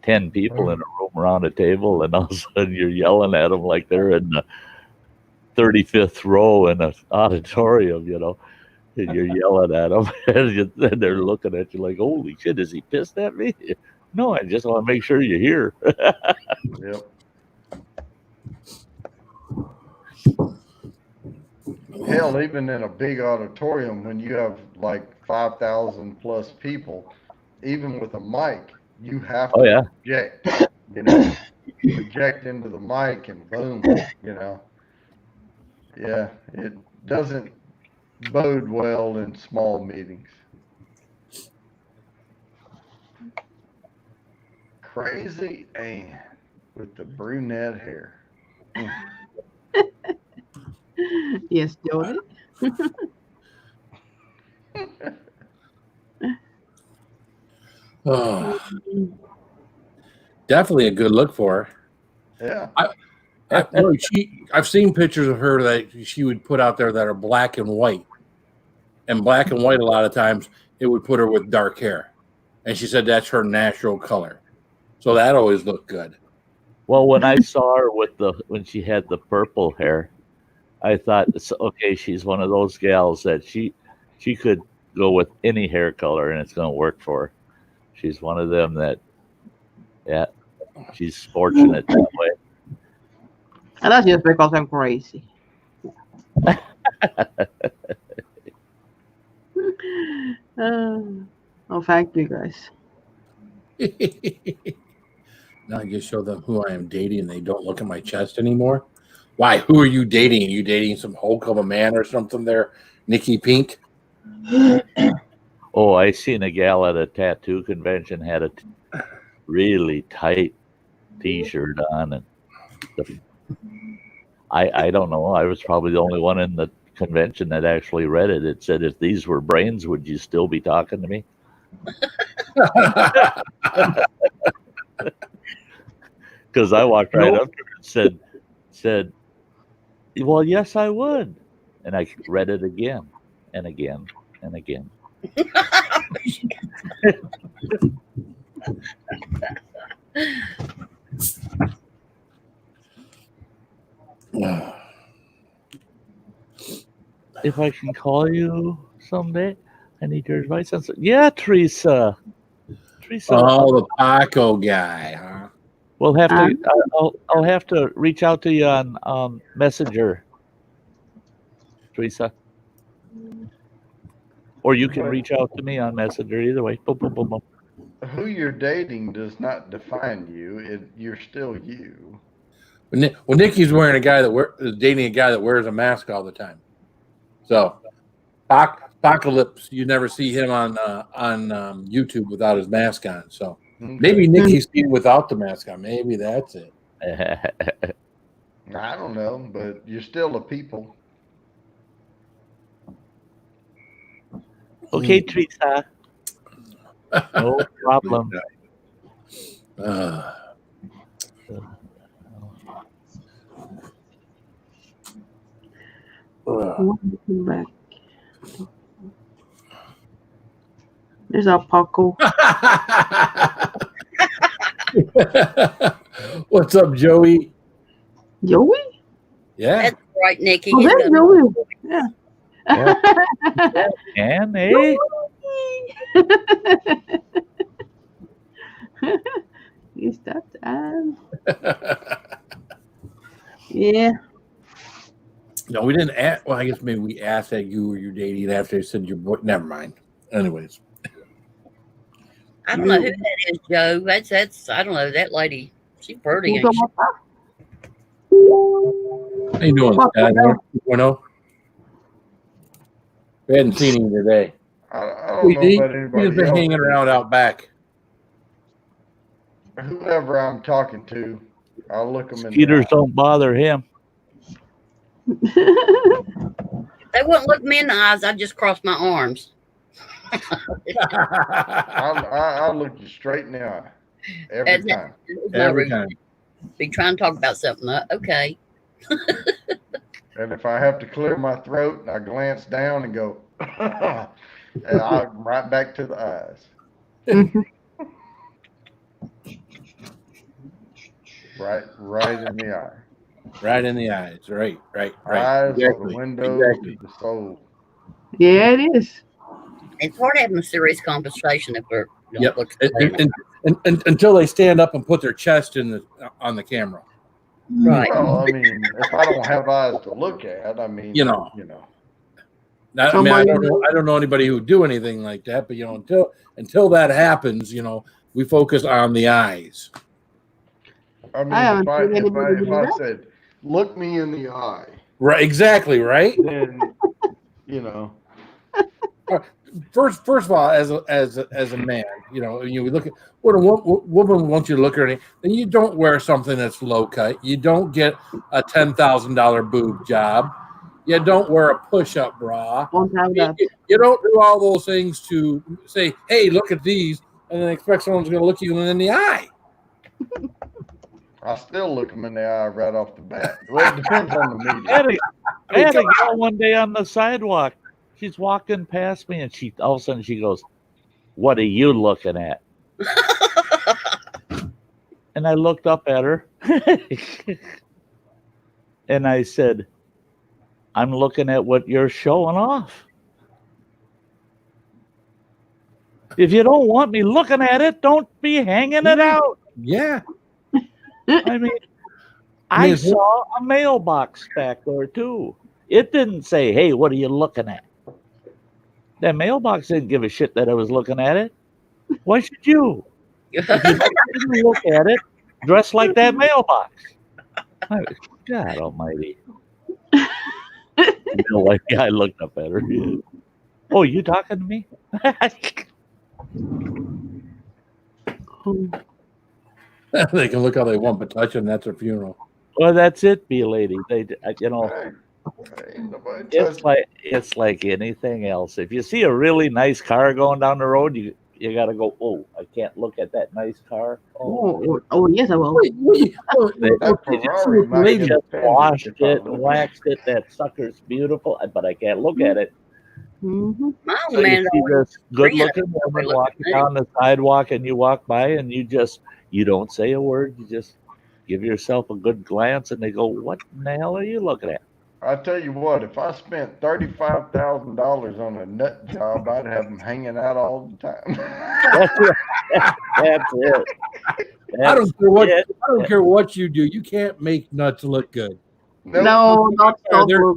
10 people in a room around a table, and all of a sudden you're yelling at them like they're in the 35th row in an auditorium, you know, and you're yelling at them, and they're looking at you like, holy shit, is he pissed at me? No, I just want to make sure you're here. Yep. Hell, even in a big auditorium, when you have like 5,000 plus people, even with a mic, you have to project, you know, project into the mic and boom, you know. Yeah, it doesn't bode well in small meetings. Crazy Ann with the brunette hair. Yes, Jody. Oh, definitely a good look for her. Yeah. I've seen pictures of her that she would put out there that are black and white. And black and white, a lot of times, it would put her with dark hair. And she said that's her natural color. So that always looked good. Well, when I saw her when she had the purple hair, I thought, okay, she's one of those gals that she could go with any hair color and it's going to work for her. She's one of them that, yeah, she's fortunate that way. And that's just because I'm crazy. Oh, thank you guys. Now I just show them who I am dating and they don't look at my chest anymore. Why? Who are you dating? Are you dating some Hulk of a man or something there? Nikki Pink? Oh, I seen a gal at a tattoo convention had a really tight T-shirt on, and I don't know. I was probably the only one in the convention that actually read it. It said, "If these were brains, would you still be talking to me?" Because I walked right up to her and said, "Well, yes, I would," and I read it again and again and again. If I can call you someday, I need your advice on something. Yeah, Teresa. Oh, the Paco guy, huh? We'll have to. I'll have to reach out to you on Messenger, Teresa, or you can reach out to me on Messenger. Either way. Boom, boom, boom, boom. Who you're dating does not define you. You're still you. Well, Nikki's dating a guy that wears a mask all the time. So, Apocalypse, you never see him on YouTube without his mask on. So maybe Nikki's seen without the mask on. Maybe that's it. I don't know, but you're still a people. Okay, Teresa. No problem. Back. There's a Paco. What's up, Joey? Joey? Yeah. That's right, Nikki. Oh, there's Joey. Yeah. And hey. You stopped. Yeah. No, we didn't ask. Well, I guess maybe we asked that you were dating after they said your boy. Never mind. Anyways. I don't know who that is, Joe. That's I don't know, that lady. She's pretty. Ain't she? How you doing, Dad? 2.0? We hadn't seen him today. I don't know about He's anybody been else. hanging around out back. Whoever I'm talking to, I'll look them in the Skeeters eye. don't bother him. If they wouldn't look me in the eyes, I'd just cross my arms. I'll look you straight in the eye every time. Every time. Be trying to talk about something. Okay. And if I have to clear my throat, I glance down and go, and I'm right back to the eyes. Right in the eye. Right in the eyes. Right. Eyes Exactly. are the windows to the soul. Yeah, it is. It's hard having a serious conversation if they're Yep. And until they stand up and put their chest on the camera. Right. Well, I mean, if I don't have eyes to look at, I mean, You know. I don't know anybody who would do anything like that, but until that happens, we focus on the eyes. I mean, I haven't seen if anybody do I that. said, look me in the eye, Right, exactly, right? then, First of all, as a man, you look at what a woman wants you to look at her, then you don't wear something that's low cut. You don't get a $10,000 boob job. You don't wear a push-up bra. Won't have that. You don't do all those things to say, "Hey, look at these," and then expect someone's going to look you in the eye. I still look them in the eye right off the bat. Well, it depends on the media. I had a girl one day on the sidewalk. She's walking past me, and all of a sudden she goes, "What are you looking at?" And I looked up at her, and I said, "I'm looking at what you're showing off. If you don't want me looking at it, don't be hanging it out." Yeah. I mean, I saw a mailbox back there too. It didn't say, "Hey, what are you looking at?" That mailbox didn't give a shit that I was looking at it. Why should you? If you didn't look at it, dress like that mailbox. God almighty. I looked up at her. Oh, you talking to me? They can look how they want, but touch them, that's their funeral. Well, that's it, be lady. It's like anything else. If you see a really nice car going down the road, you got to go, "Oh, I can't look at that nice car." Oh, yes, I will. They just washed it and waxed it. That sucker's beautiful, but I can't look at it. Mm-hmm. So you see this good-looking woman walking down the sidewalk, and you walk by, and you don't say a word. You just give yourself a good glance, and they go, "What in the hell are you looking at?" I tell you what, if I spent $35,000 on a nut job, I'd have them hanging out all the time. That's it. I don't care what you do. You can't make nuts look good. No, not there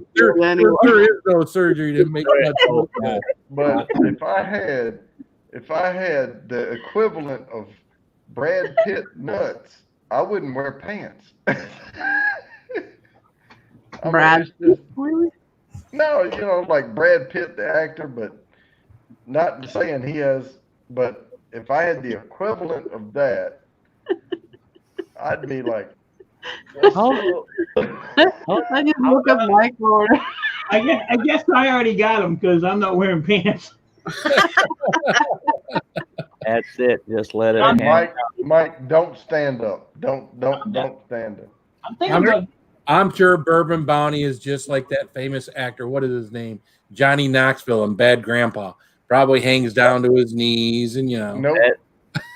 is no surgery to make nuts look good. But if I had the equivalent of Brad Pitt nuts, I wouldn't wear pants. Brad Pitt, really? No, like Brad Pitt, the actor, but not saying he has. But if I had the equivalent of that, I'd be like, I just look up Mike Lord. I guess I already got them because I'm not wearing pants. That's it. Just let it hang. Mike, don't stand up. Don't stand up. I'm thinking I'm sure Bourbon Bounty is just like that famous actor. What is his name? Johnny Knoxville in Bad Grandpa. Probably hangs down to his knees and Nope.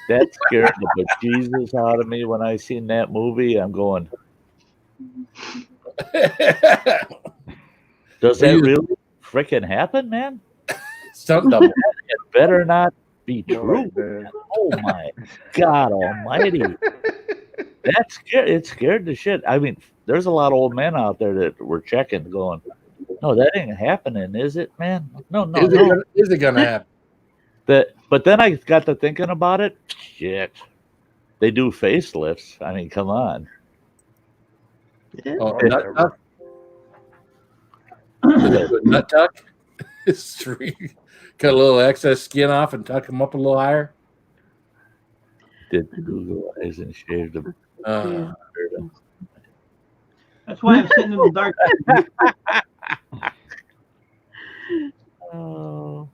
That scared the bejesus out of me when I seen that movie. I'm going, does that really freaking happen, man? Stunt double. It better not be true. Oh my God Almighty! That's scared. It scared the shit. I mean, there's a lot of old men out there that were checking, going, "No, that ain't happening, is it, man? No. Is it gonna happen?" But then I got to thinking about it. Shit, they do facelifts. I mean, come on. Oh, nut tuck? It's true. Cut a little excess skin off and tuck them up a little higher. Did Google eyes and shaved them. That's why I'm sitting in the dark. Oh.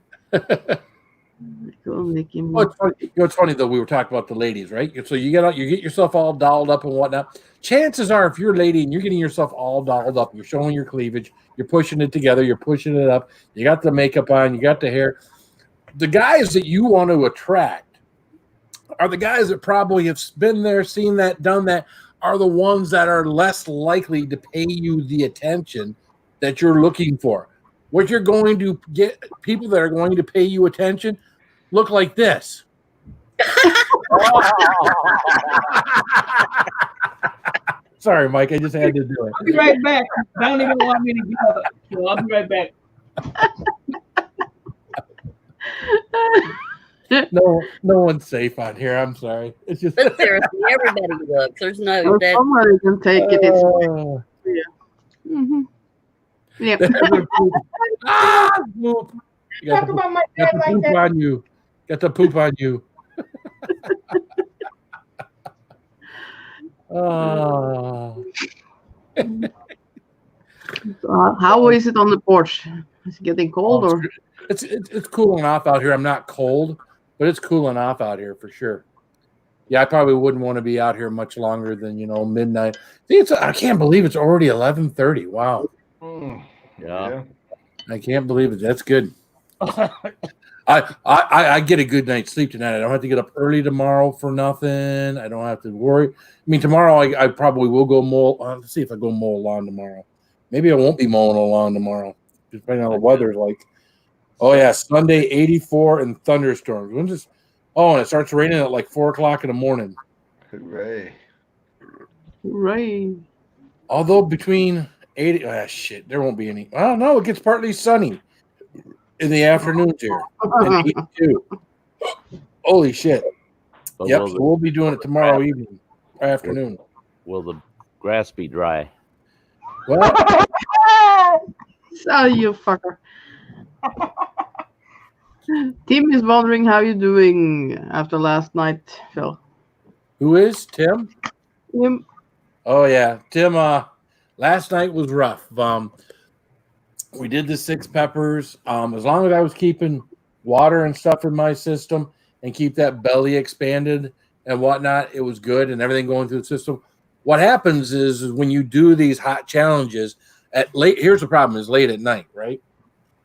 It's funny though. We were talking about the ladies, right? So you get yourself all dolled up and whatnot. Chances are, if you're a lady and you're getting yourself all dolled up, you're showing your cleavage, you're pushing it together, you're pushing it up, you got the makeup on, you got the hair. The guys that you want to attract are the guys that probably have been there, seen that, done that, are the ones that are less likely to pay you the attention that you're looking for. What you're going to get, people that are going to pay you attention look like this. Sorry, Mike. I just had to do it. I'll be right back. I don't even want me to get up. So I'll be right back. No one's safe on here. I'm sorry. It's just but seriously, everybody looks. There's no Well, that. somebody can take it. Yeah. Mm-hmm. Yeah. Poop. Talk about my dad like that. On you. Got the poop on you. Oh. How is it on the porch? Is it getting cold or? It's cooling off out here. I'm not cold, but it's cooling off out here for sure. Yeah, I probably wouldn't want to be out here much longer than midnight. I can't believe it's already 11:30. Wow. Yeah. I can't believe it. That's good. I get a good night's sleep tonight. I don't have to get up early tomorrow for nothing. I don't have to worry. I mean, tomorrow I probably will go mow. Let's see if I go mow a lawn tomorrow. Maybe I won't be mowing a lawn tomorrow, depending on the weather's like. Oh yeah, Sunday 84 and thunderstorms. And it starts raining at like 4:00 in the morning. Hooray! Hooray! Although between 80, there won't be any. Oh no, it gets partly sunny in the afternoons here. And 82. Holy shit! Yep, so we'll be doing it tomorrow evening, afternoon. Will the grass be dry? Well, so you fucker. Tim is wondering how you're doing after last night, Phil. Who is Tim? Tim. Oh yeah, Tim. Last night was rough. We did the 6 peppers. As long as I was keeping water and stuff in my system and keep that belly expanded and whatnot, it was good and everything going through the system. What happens is when you do these hot challenges here's the problem: is late at night, right?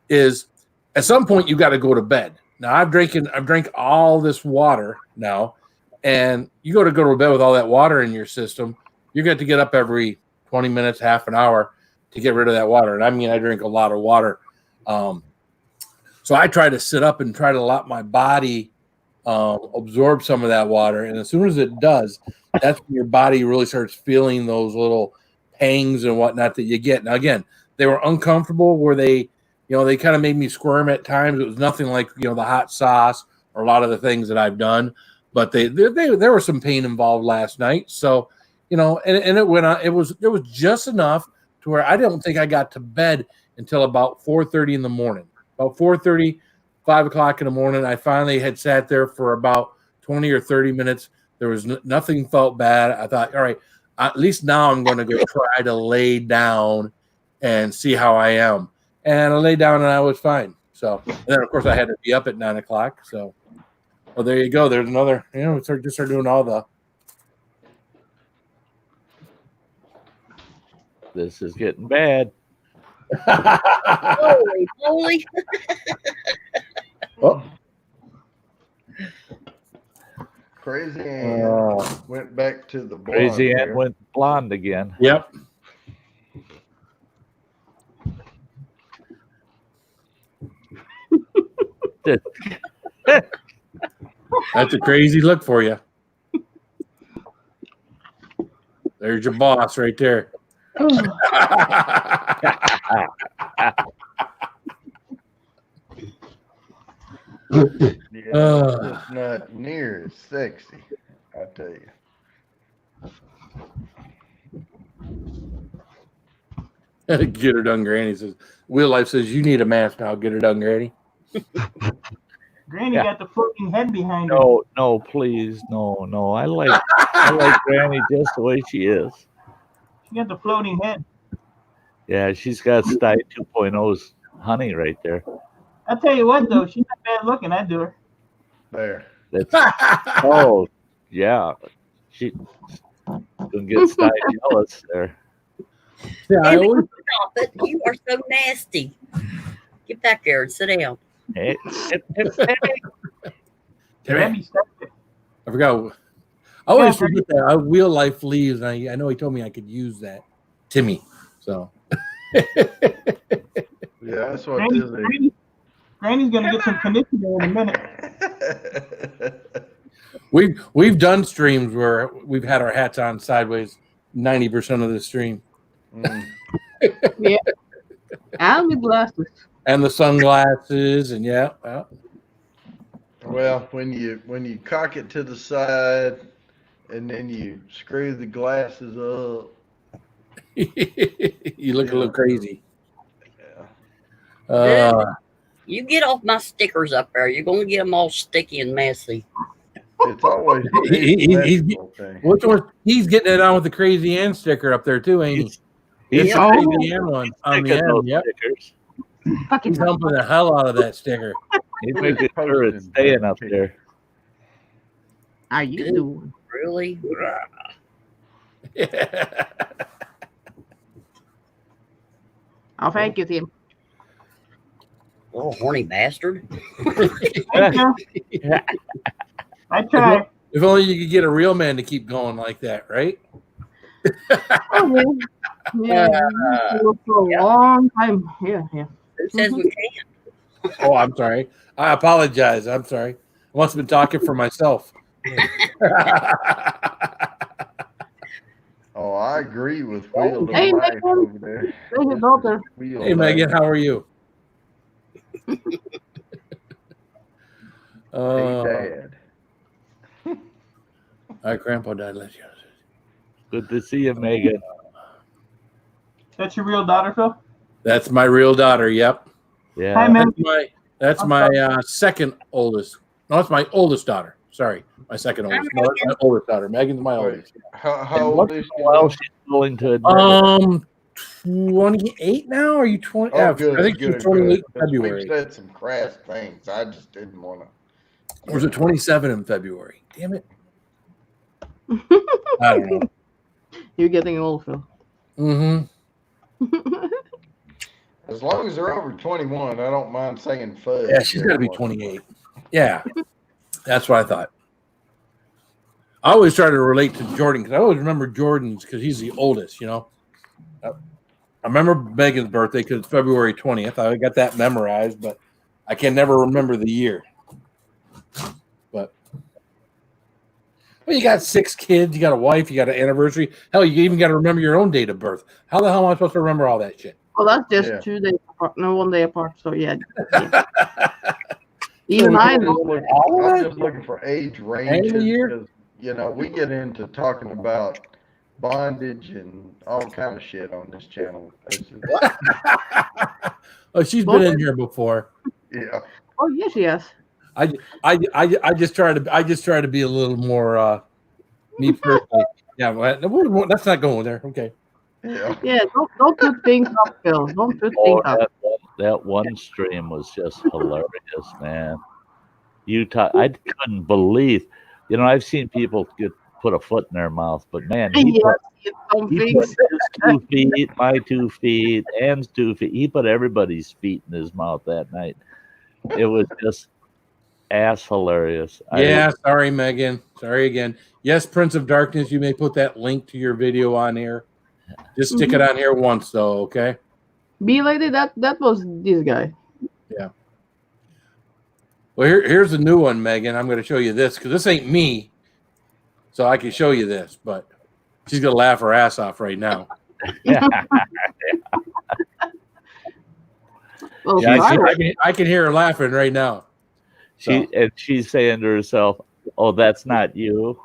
Is at some point you got to go to bed. Now I've drank all this water now, and you go to bed with all that water in your system, you got to get up every 20 minutes, half an hour to get rid of that water. And I mean, I drink a lot of water. So I try to sit up and try to let my body absorb some of that water. And as soon as it does, that's when your body really starts feeling those little pangs and whatnot that you get. Now, again, they were uncomfortable where they kind of made me squirm at times. It was nothing like, the hot sauce or a lot of the things that I've done, but there was some pain involved last night. So, and it went on. It was just enough to where I don't think I got to bed until about 4:30 in the morning. About 4:30, 5:00 in the morning, I finally had sat there for about 20 or 30 minutes. There was nothing felt bad. I thought, all right, at least now I'm going to go try to lay down and see how I am. And I lay down and I was fine. So, and then of course I had to be up at 9:00. So, well, there you go. There's another, just start doing all the. This is getting bad. Holy. Oh. Crazy Ann went back to the blonde. Crazy Ann went blonde again. Yep. That's a crazy look for you. There's your boss right there. It's not near as sexy, I tell you. Get her done, Granny says. Wheel Life says you need a mask now. Get her done, Granny. Granny got the floating head behind her. No, please, no. I like Granny just the way she is. She got the floating head. Yeah, she's got Style 2.0's honey right there. I'll tell you what, though, she's not bad looking. I do her. There. Oh, yeah. She gonna get Style jealous there. Yeah, I always, Stop it. You are so nasty. Get back there and sit down. Hey. Granny stuck it. I forgot. I always forget that Wheel Life leaves. And I know he told me I could use that, Timmy. So. Yeah, that's what Disney. Granny's gonna get some conditioner in a minute. We've done streams where we've had our hats on sideways 90% of the stream. Yeah. And the glasses. And the sunglasses and yeah. Well, when you cock it to the side and then you screw the glasses up. You look a little crazy. Yeah. You get off my stickers up there. You're going to get them all sticky and messy. It's always which one? He's getting it on with the Crazy Ann sticker up there too, ain't he? It's the Crazy Ann one on the end. Yep. He's dumping the hell out of that sticker. He's making sure it's staying up there. Are you doing? Really? Oh, thank you, Tim. Oh, horny bastard. I tried. If only you could get a real man to keep going like that, right? Yeah, for a long time. Yeah. Who says we can't? Oh, I'm sorry. I apologize. I'm sorry. I must have been talking for myself. Oh, I agree with Wheel Hey, Life Megan. over there. There's your daughter. Hey, Megan, how are you? Hey, Dad. All right, Grandpa died last year. Good to see you, Megan. That's your real daughter, Phil? That's my real daughter. Yep. Yeah. Hi, man. That's my second oldest. No, it's my oldest daughter. Sorry, my second oldest. No, that's my oldest daughter. Megan's my oldest. How old is she? Well, she's willing to admit 28 now. Are you 20? Oh, Yeah, good, I think good, she's 28 good. in February. We've said some crass things. I just didn't want to. Or was it 27 in February? Damn it. I don't know. You're getting old, Phil. Mm-hmm. As long as they're over 21, I don't mind saying fudge. Yeah, she's got to be 28. Yeah, that's what I thought. I always try to relate to Jordan because I always remember Jordan's because he's the oldest, you know. I remember Megan's birthday because it's February 20th. I got that memorized, but I can never remember the year. But well, you got 6 kids, you got a wife, you got an anniversary. Hell, you even got to remember your own date of birth. How the hell am I supposed to remember all that shit? Well, that's just 2 days apart. No, 1 day apart. So, yeah. Even I'm just looking for age ranges because, you know, we get into talking about bondage and all kind of shit on this channel. Oh, she's been in here before. Yeah. Oh, yes, she has. I just try to be a little more me personally. Yeah, let's not go there. Okay. Yeah, don't put things up, Phil. Don't put things up. That one stream was just hilarious, man. I couldn't believe. You know, I've seen people put a foot in their mouth, but man, he put his 2 feet, my 2 feet, Ann's 2 feet. He put everybody's feet in his mouth that night. It was just ass hilarious. Yeah, sorry, Megan. Sorry again. Yes, Prince of Darkness, you may put that link to your video on here. Just stick it on here once, though, okay? Be lady, that was this guy. Yeah. Well, here's a new one, Megan. I'm going to show you this because this ain't me, so I can show you this, but she's going to laugh her ass off right now. Well, I can hear her laughing right now. And she's saying to herself, "Oh, that's not you."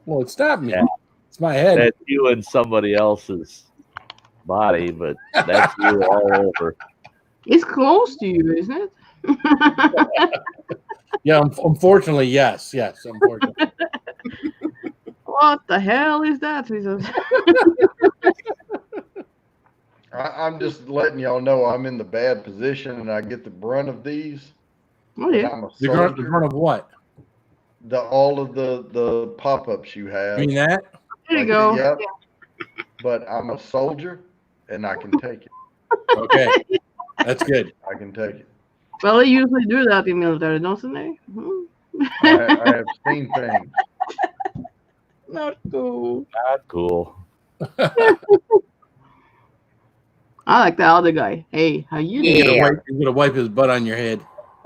Well, it's not me. Yeah. It's my head. That's you and somebody else's. body, but that's you all over. It's close to you, isn't it? Yeah, unfortunately, yes, unfortunately. What the hell is that? Jesus? I'm just letting y'all know I'm in the bad position and I get the brunt of these. Oh yeah. I'm a The soldier. front of what? All of the pop-ups you have. You mean that? There you go. Yep. But I'm a soldier and I can take it. Okay, that's good. I can take it. Well, they usually do that in military, don't they? I have seen things. Not cool. Not cool. I like the other guy. Hey, how you doing? Yeah. You're gonna wipe his butt on your head.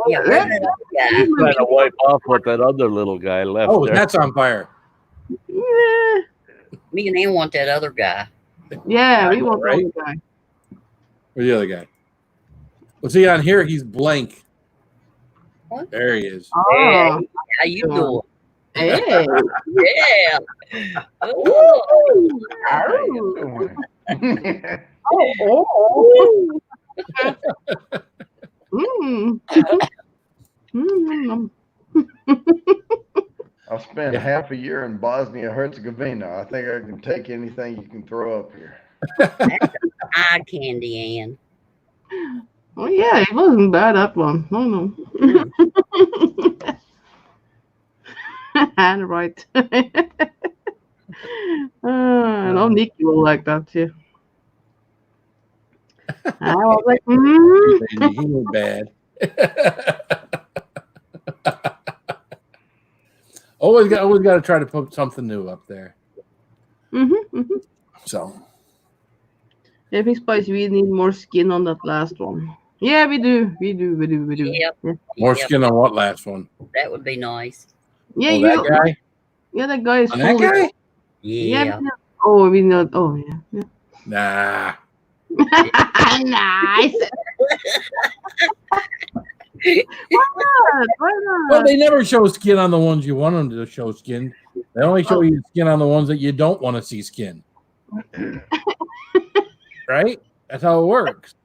Yeah, right. Yeah. He's trying to wipe off what that other little guy left Oh, there. that's on fire. Yeah, Me and Ann want that other guy. yeah, we want the Right? other guy. Or the other guy. Well, see on here, he's blank. What? There he is. Oh, How you doing? hey. Yeah. Oh. How you doing? Oh. Mm. Mm. I spent half a year in Bosnia Herzegovina. I think I can take anything you can throw up here. Eye candy, Ann. Oh yeah, it wasn't bad, that one. No. And right. I know Nikki will like that too. I was like, He was bad. always got to try to put something new up there. So. Epic Spice, we need more skin on that last one. Yeah, we do. Yep. Yeah. More skin on what last one? That would be nice. Yeah, Oh, that guy? Yeah, that guy is On that guy? Yeah. Oh, we know. Oh, yeah. Nah. Nice. Why not? Well, they never show skin on the ones you want them to show skin. They only show you skin on the ones that you don't want to see skin. Right? That's how it works.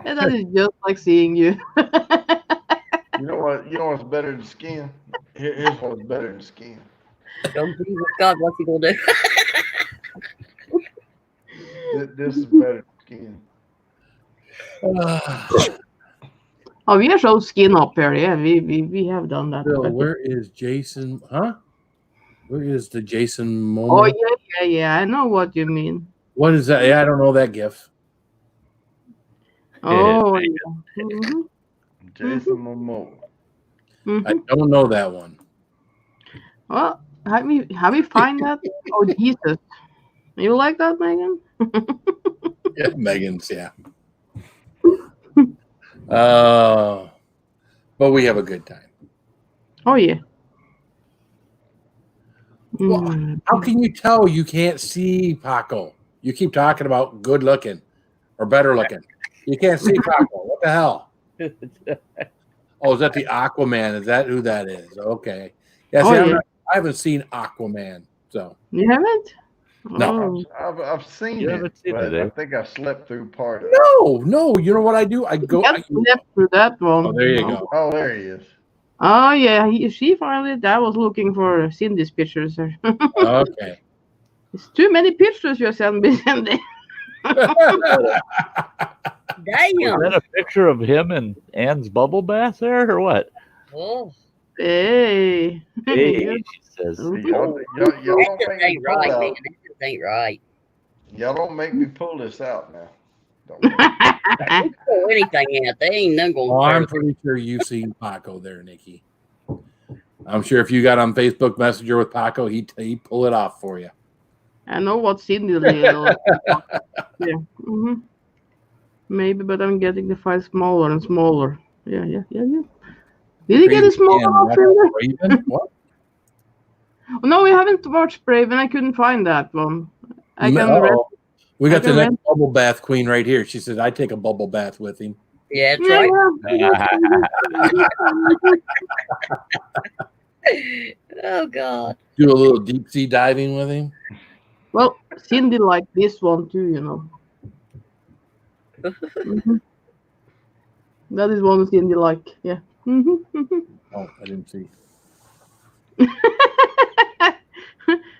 And that is just like seeing you. You know what? You know what's better than skin? Here's what's better than skin. Oh, Jesus God, what's he gonna do? This is better than skin. Oh, we have shown skin up here. Yeah, we have done that. Bill, where is Jason? Huh? Where is the Jason Momoa? Oh, yeah. I know what you mean. What is that? Yeah, I don't know that gif. Oh, yeah. Jason Momoa. I don't know that one. Well, have we find that? Oh, Jesus. You like that, Megan? Yeah, Megan's, yeah. But we have a good time. Oh, yeah. Well, how can you tell you can't see Paco? You keep talking about good looking or better looking. You can't see Paco. What the hell? Oh, is that the Aquaman? Is that who that is? Okay. Yeah, see, I haven't seen Aquaman, so. You haven't? No. Oh. I've seen You it, haven't seen but it, eh? I think I slept through part of it. No. You know what I do? I go. I slept through that one. Oh, there you go. Oh, there he is. Oh, yeah. She finally. I was looking for Cindy's pictures. Okay. It's too many pictures you sent me, Cindy. Damn. Is that a picture of him and Ann's bubble bath there, or what? Oh. Hey. Hey, she says. Y'all That don't just make me ain't pull right, out. man. That just ain't right. Y'all don't make me pull this out now. Don't You can pull anything out. They ain't none gonna Oh, I'm hurt. pretty sure you've seen Paco there, Nikki. I'm sure if you got on Facebook Messenger with Paco, he'd pull it off for you. I know what Cindy like. Yeah. Maybe, but I'm getting the file smaller and smaller. Yeah. Did you get it smaller? Raven? What? No, we haven't watched Brave, and I couldn't find that one. I can Uh-oh. We got I the can next bubble bath queen right here. She says, "I'd take a bubble bath with him." Yeah, that's right. Oh God. Do a little deep sea diving with him. Well, Cindy liked this one too, you know. Mhm. That is one thing you like. Yeah. Oh, I didn't see.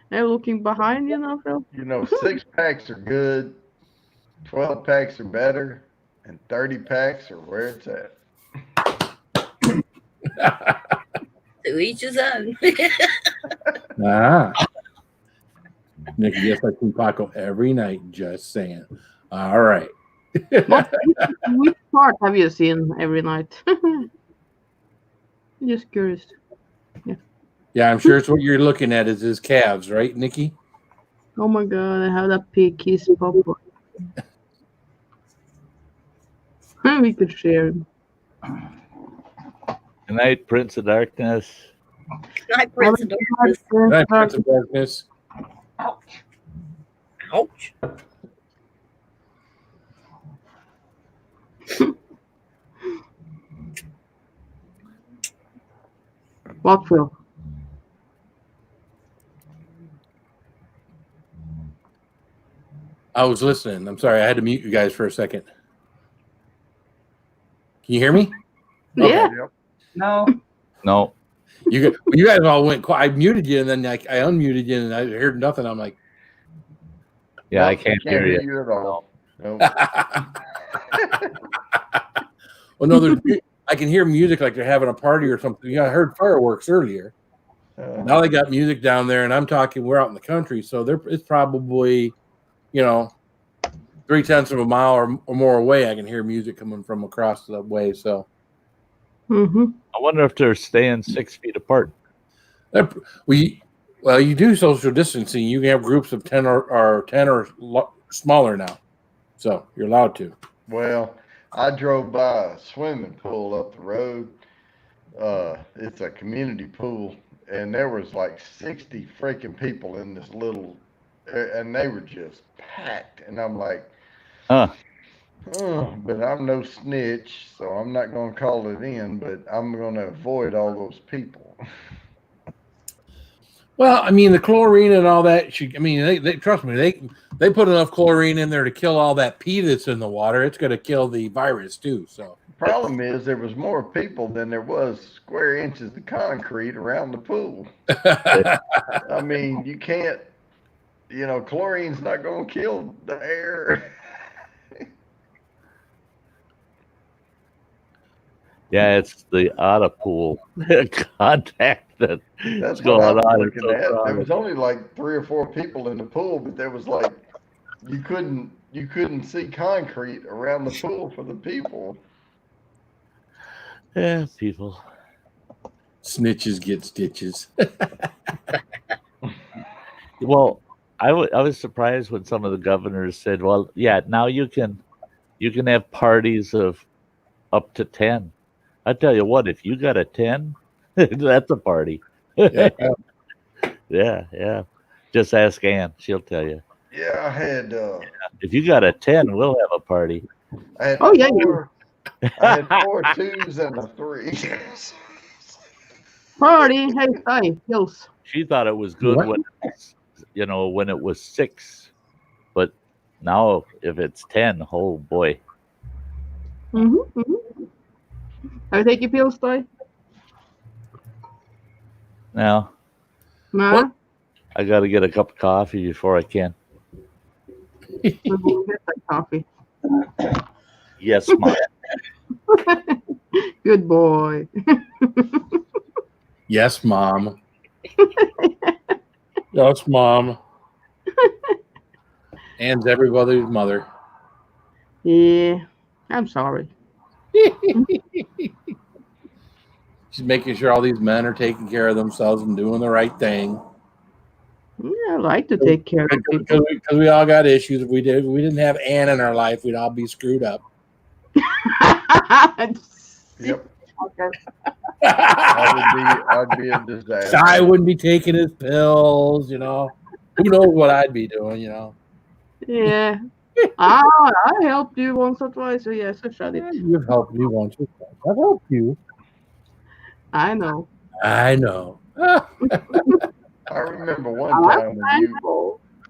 They're looking behind you now, Phil. You know, 6-packs are good, 12-packs are better, and 30-packs are where it's at. To each his own. Nick, yes, I can Paco every night. Just saying. All right. Which part have you seen every night? Just curious. Yeah, I'm sure it's what you're looking at is his calves, right, Nikki? Oh my god, I have that pig kiss pop. We could share him. Good night, Prince of Darkness. Good night, Prince of Darkness. Good night, Prince of Darkness. Ouch. Ouch. What, Phil? I was listening. I'm sorry. I had to mute you guys for a second. Can you hear me? Yeah. No. No. You guys all went quiet. I muted you, and then I unmuted you, and I heard nothing. I'm like, Yeah, Nope, I can't hear you. at all. Nope. well, no, I can hear music like they're having a party or something. Yeah, I heard fireworks earlier. Now they got music down there, and I'm talking. We're out in the country, so it's probably, 0.3 of a mile or more away. I can hear music coming from across the way. So, Mm-hmm. I wonder if they're staying 6 feet apart. You do social distancing. You can have groups of 10 or smaller now, so you're allowed to. Well, I drove by a swimming pool up the road. It's a community pool, and there was like 60 freaking people in this little, and they were just packed. And I'm like, but I'm no snitch, so I'm not going to call it in, but I'm going to avoid all those people. Well, I mean, the chlorine and all that. They trust me. They put enough chlorine in there to kill all that pee that's in the water. It's going to kill the virus too. So Problem is, there was more people than there was square inches of concrete around the pool. I mean, you can't. Chlorine's not going to kill the air. Yeah, it's the Ottapool contact that's going what I was on. looking at. There was only like 3 or 4 people in the pool, but there was like you couldn't see concrete around the pool for the people. Yeah, people. Snitches get stitches. Well, I was surprised when some of the governors said, "Well, yeah, now you can have parties of up to 10." I tell you what, if you got a 10, that's a party. Yeah. Yeah. Just ask Ann; she'll tell you. Yeah, I had. If you got a 10, we'll have a party. I had Oh, yeah. I had 4 2s and a 3. Party. Hey, Hills. She thought it was good What? when it was 6, but now if it's 10, oh boy. Mm-hmm. Have you taken pills, Toy? Now Nah. I got to get a cup of coffee before I can. We'll get that coffee. Yes, Mom. Good boy. Yes, Mom. Yes, Mom. Ann's everybody's mother. Yeah. I'm sorry. She's making sure all these men are taking care of themselves and doing the right thing. Yeah, I like to take care of people. Because we all got issues. If we didn't have Ann in our life, we'd all be screwed up. Yep. I'd be a disaster. I wouldn't be taking his pills, Who knows what I'd be doing, Yeah. I helped you once or twice, so yes, I shut it. You've helped me once or twice. I've helped you. I know. I know. I remember one time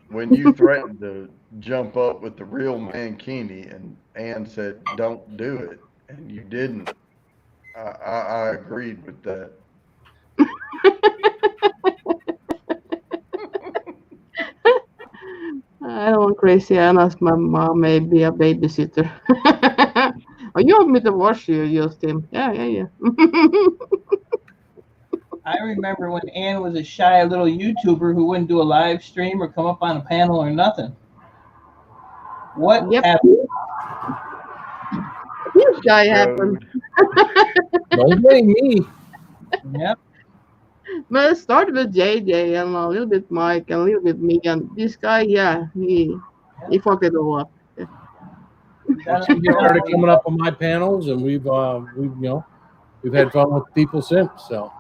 when you threatened to jump up with the real mankini, and Ann said, "Don't do it," and you didn't. I agreed with that. I don't want crazy Ann ask my mom maybe a babysitter. Oh, you want me to wash you, Justin? Yeah. I remember when Ann was a shy little YouTuber who wouldn't do a live stream or come up on a panel or nothing. What Yep. happened? This guy happened. Don't blame me. Yep. But it started with JJ and a little bit Mike and a little bit me, and this guy, yeah, he fucked it all up. She started coming up on my panels, and we've had fun with people since. So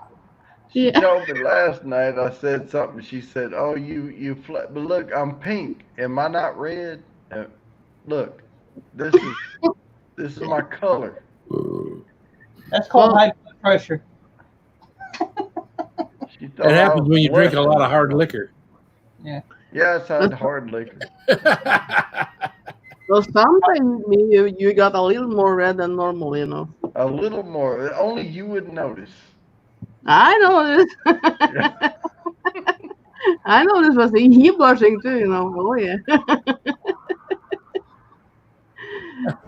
She told me last night. I said something. She said, "Oh, you but look, I'm pink. Am I not red? Look, this is my color." That's called high blood pressure. it happens when you drink a lot of hard liquor. Yeah. Yeah, it's hard liquor. So sometimes you got a little more red than normal, you know. A little more. Only you would notice. I know this. I know this was he blushing too, you know. Oh yeah.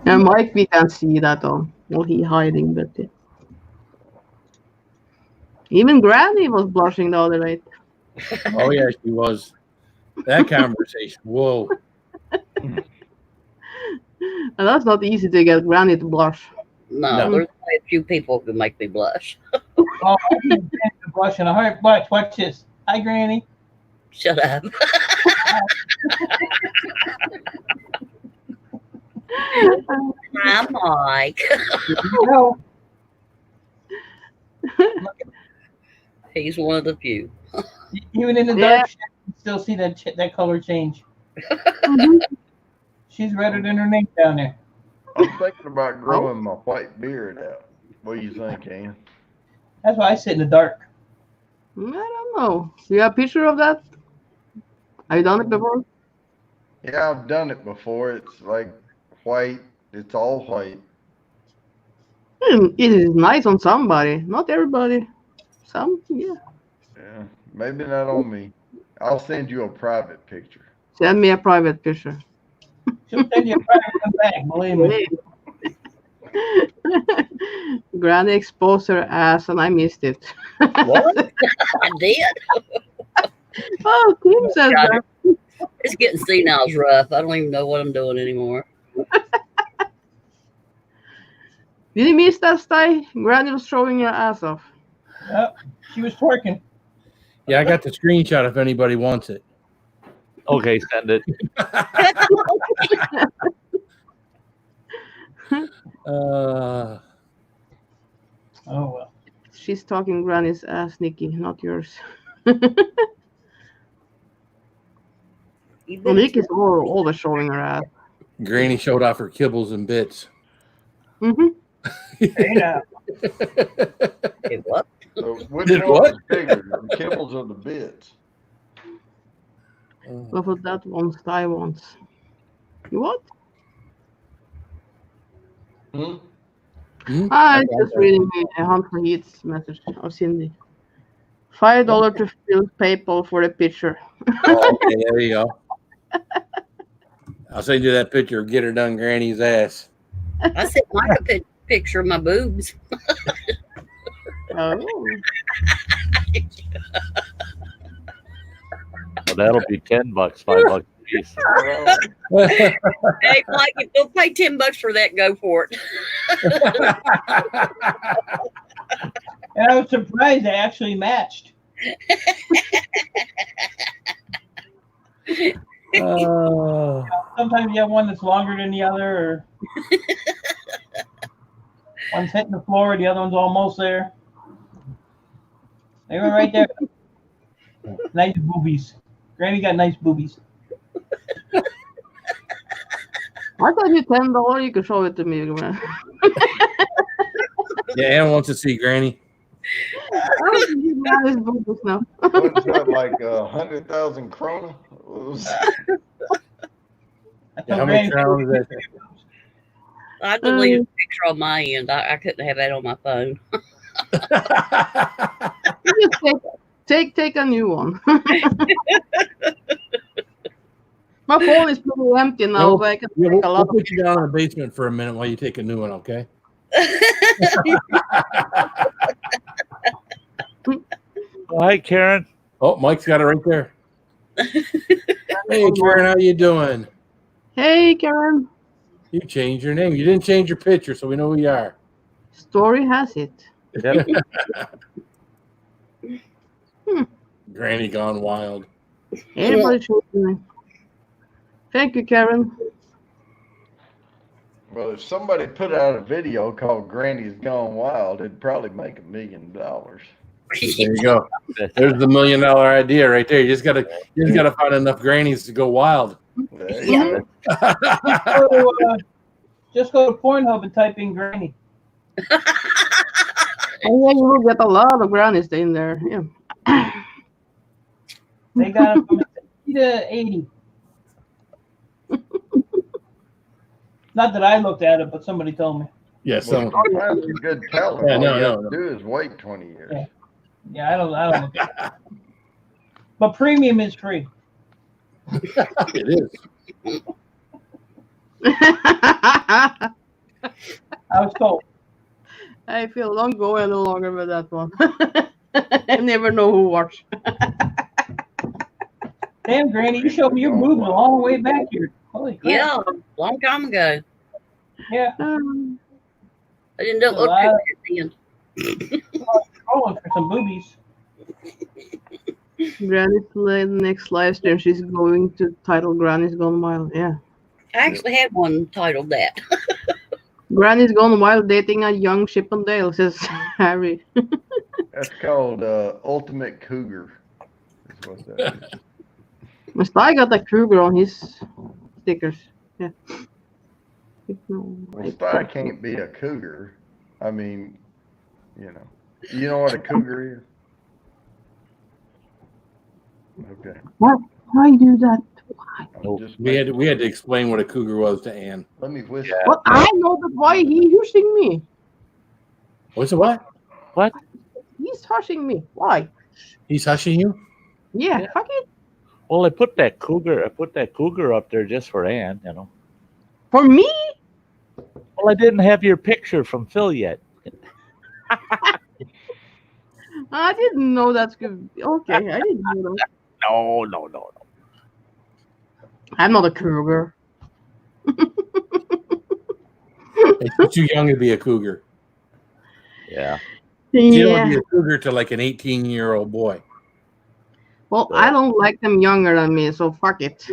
And Mike, we can't see that on. Well, he hiding, but even Granny was blushing the other night. Oh yeah, she was. That conversation. Whoa. And that's not easy to get Granny to blush. No, there's only a few people who make me blush. Oh, I need Granny to blush in a heart. Watch this. Hi, Granny. Shut up. Hi, Mike. No. He's one of the few. Even in the dark, you can still see that color change. She's redder than her name down there. I'm thinking about growing my white beard out. What do you think, Ann? That's why I sit in the dark. I don't know. You have a picture of that? Have you done it before? Yeah, I've done it before. It's like white. It's all white. It is nice on somebody. Not everybody. Some, yeah. Yeah, maybe not on me. I'll send you a private picture. Send me a private picture. She'll send you a private come back, believe me. Granny exposed her ass and I missed it. What? I did? Oh, Kim says that. It's getting senile rough. I don't even know what I'm doing anymore. Did you miss that, Sty? Granny was showing her ass off. Yep, she was twerking. Yeah, I got the screenshot if anybody wants it. Okay, send it. Oh well. She's talking Granny's ass, Nikki, not yours. Well, Nikki's always showing her ass. Granny showed off her kibbles and bits. Mm-hmm. Hey now. Hey, what? So which Did one what? is bigger, the kibbles or the bits? What was that one Sty wants? You what? I'm just reading a Hunter Heat's message of Cindy. $5 to fill PayPal for the picture. Oh, okay, there you go. I'll send you that picture of Get Her Done Granny's ass. I sent Mike a picture of my boobs. Oh. Well, that'll be $10, $5 a piece. Hey, Mike, if you'll pay $10 for that, go for it. And I was surprised they actually matched. Sometimes you have one that's longer than the other, or one's hitting the floor, the other one's almost there. They were right there. Nice boobies. Granny got nice boobies. I thought you $10. You could show it to me, man. Yeah, Ann wants to see Granny. What's that, like 100,000 krona? Yeah, how many crowns is that? I deleted a picture on my end. I couldn't have that on my phone. Just take a new one. My phone is pretty empty now, so I can take a lot We'll put you down in the basement for a minute while you take a new one, okay? Hi, Karen. Oh, Mike's got it right there. Hey, Karen, how you doing? Hey, Karen. You changed your name. You didn't change your picture, so we know who you are. Story has it. Yep. Granny gone wild. Everybody changing me. Thank you, Karen. Well, if somebody put out a video called Granny's Gone Wild, it'd probably make $1 million. There you go. There's the $1 million idea right there. You just gotta find enough grannies to go wild. Yeah. Just go to Pornhub and type in Granny. Oh, yeah, you will get a lot of grannies in there. Yeah. They got them from 60 to 80. Not that I looked at it, but somebody told me. Yes. Well, sometimes a good talent. Yeah, all no, you have no. to do is wait 20 years. Yeah, I don't look at it. But premium is free. It is. I was told. I feel don't go any longer with that one. I never know who watch. Damn, Granny, you showed me your boobs a long way back here. Holy crap. Yeah, long time ago. Yeah. I didn't look too good at the end. Rolling for some boobies. Granny's next live stream, she's going to title Granny's Gone Wild. Yeah. I actually had one titled that. Granny's Gone Wild dating a young Chippendale, says Harry. That's called Ultimate Cougar. That's what that is. My Sty got a Cougar on his stickers. Yeah. Well, Sty can't be a cougar. I mean, you know what a cougar is? Okay. What? Why do that? Why? We had to explain what a cougar was to Ann. Let me whisper. What? I know, but why he hushing me? What's it? What? What? He's hushing me. Why? He's hushing you? Yeah. Fuck it. Well, I put that cougar up there just for Ann, you know. For me? Well, I didn't have your picture from Phil yet. I didn't know that's good. Okay, I didn't know that. No. I'm not a cougar. It's too young to be a cougar. Yeah. You don't be a cougar to like an 18-year-old boy. Well, I don't like them younger than me, so fuck it.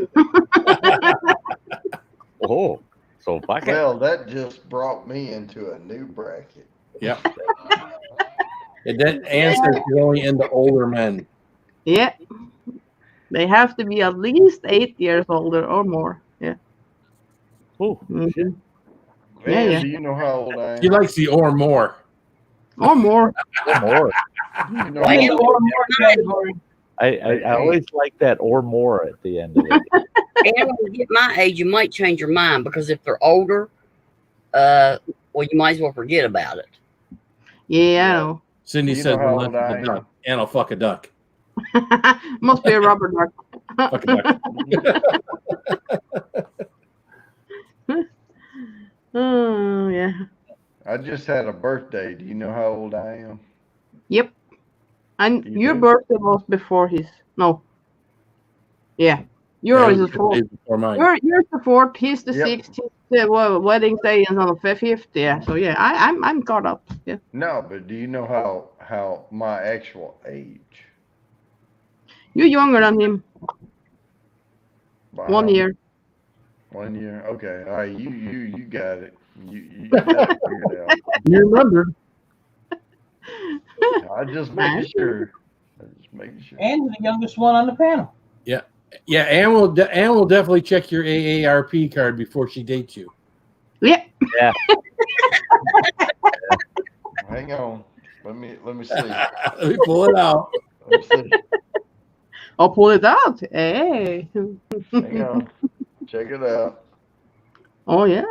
Oh, so fuck it. Well, that just brought me into a new bracket. Yep. And then Ann says she's only into older men. Yeah. They have to be at least 8 years older or more. Yeah. Oh, Mhm. Man, Yeah. do you know how old I am? He likes the or more. Or more. more. You know Why how is old it Or more category. I always like that or more at the end of it. And when you get my age, you might change your mind because if they're older, well, you might as well forget about it. Yeah, I know. Cindy You know says, how well, old that's I a am. duck. Ann will fuck a duck. Must be a rubber duck. Fuck a duck. Oh, yeah. I just had a birthday. Do you know how old I am? Yep. And You your do? birthday was before his. No. Yeah. Yours is fourth. Before mine. Yours the fourth. He's the Yep. 16th. Wedding day is on the 5th. Yeah. So yeah, I'm caught up. Yeah. No, but do you know how my actual age? You're younger than him. Wow. 1 year. 1 year. Okay. All right. You got it. You got it figured out. You remember? I just making sure. And the youngest one on the panel. Yeah, Ann will definitely check your AARP card before she dates you. Yeah. Yeah. Hang on. Let me see. Let me pull it out. Let me see. I'll pull it out. Hey. Hang on. Check it out. Oh yeah.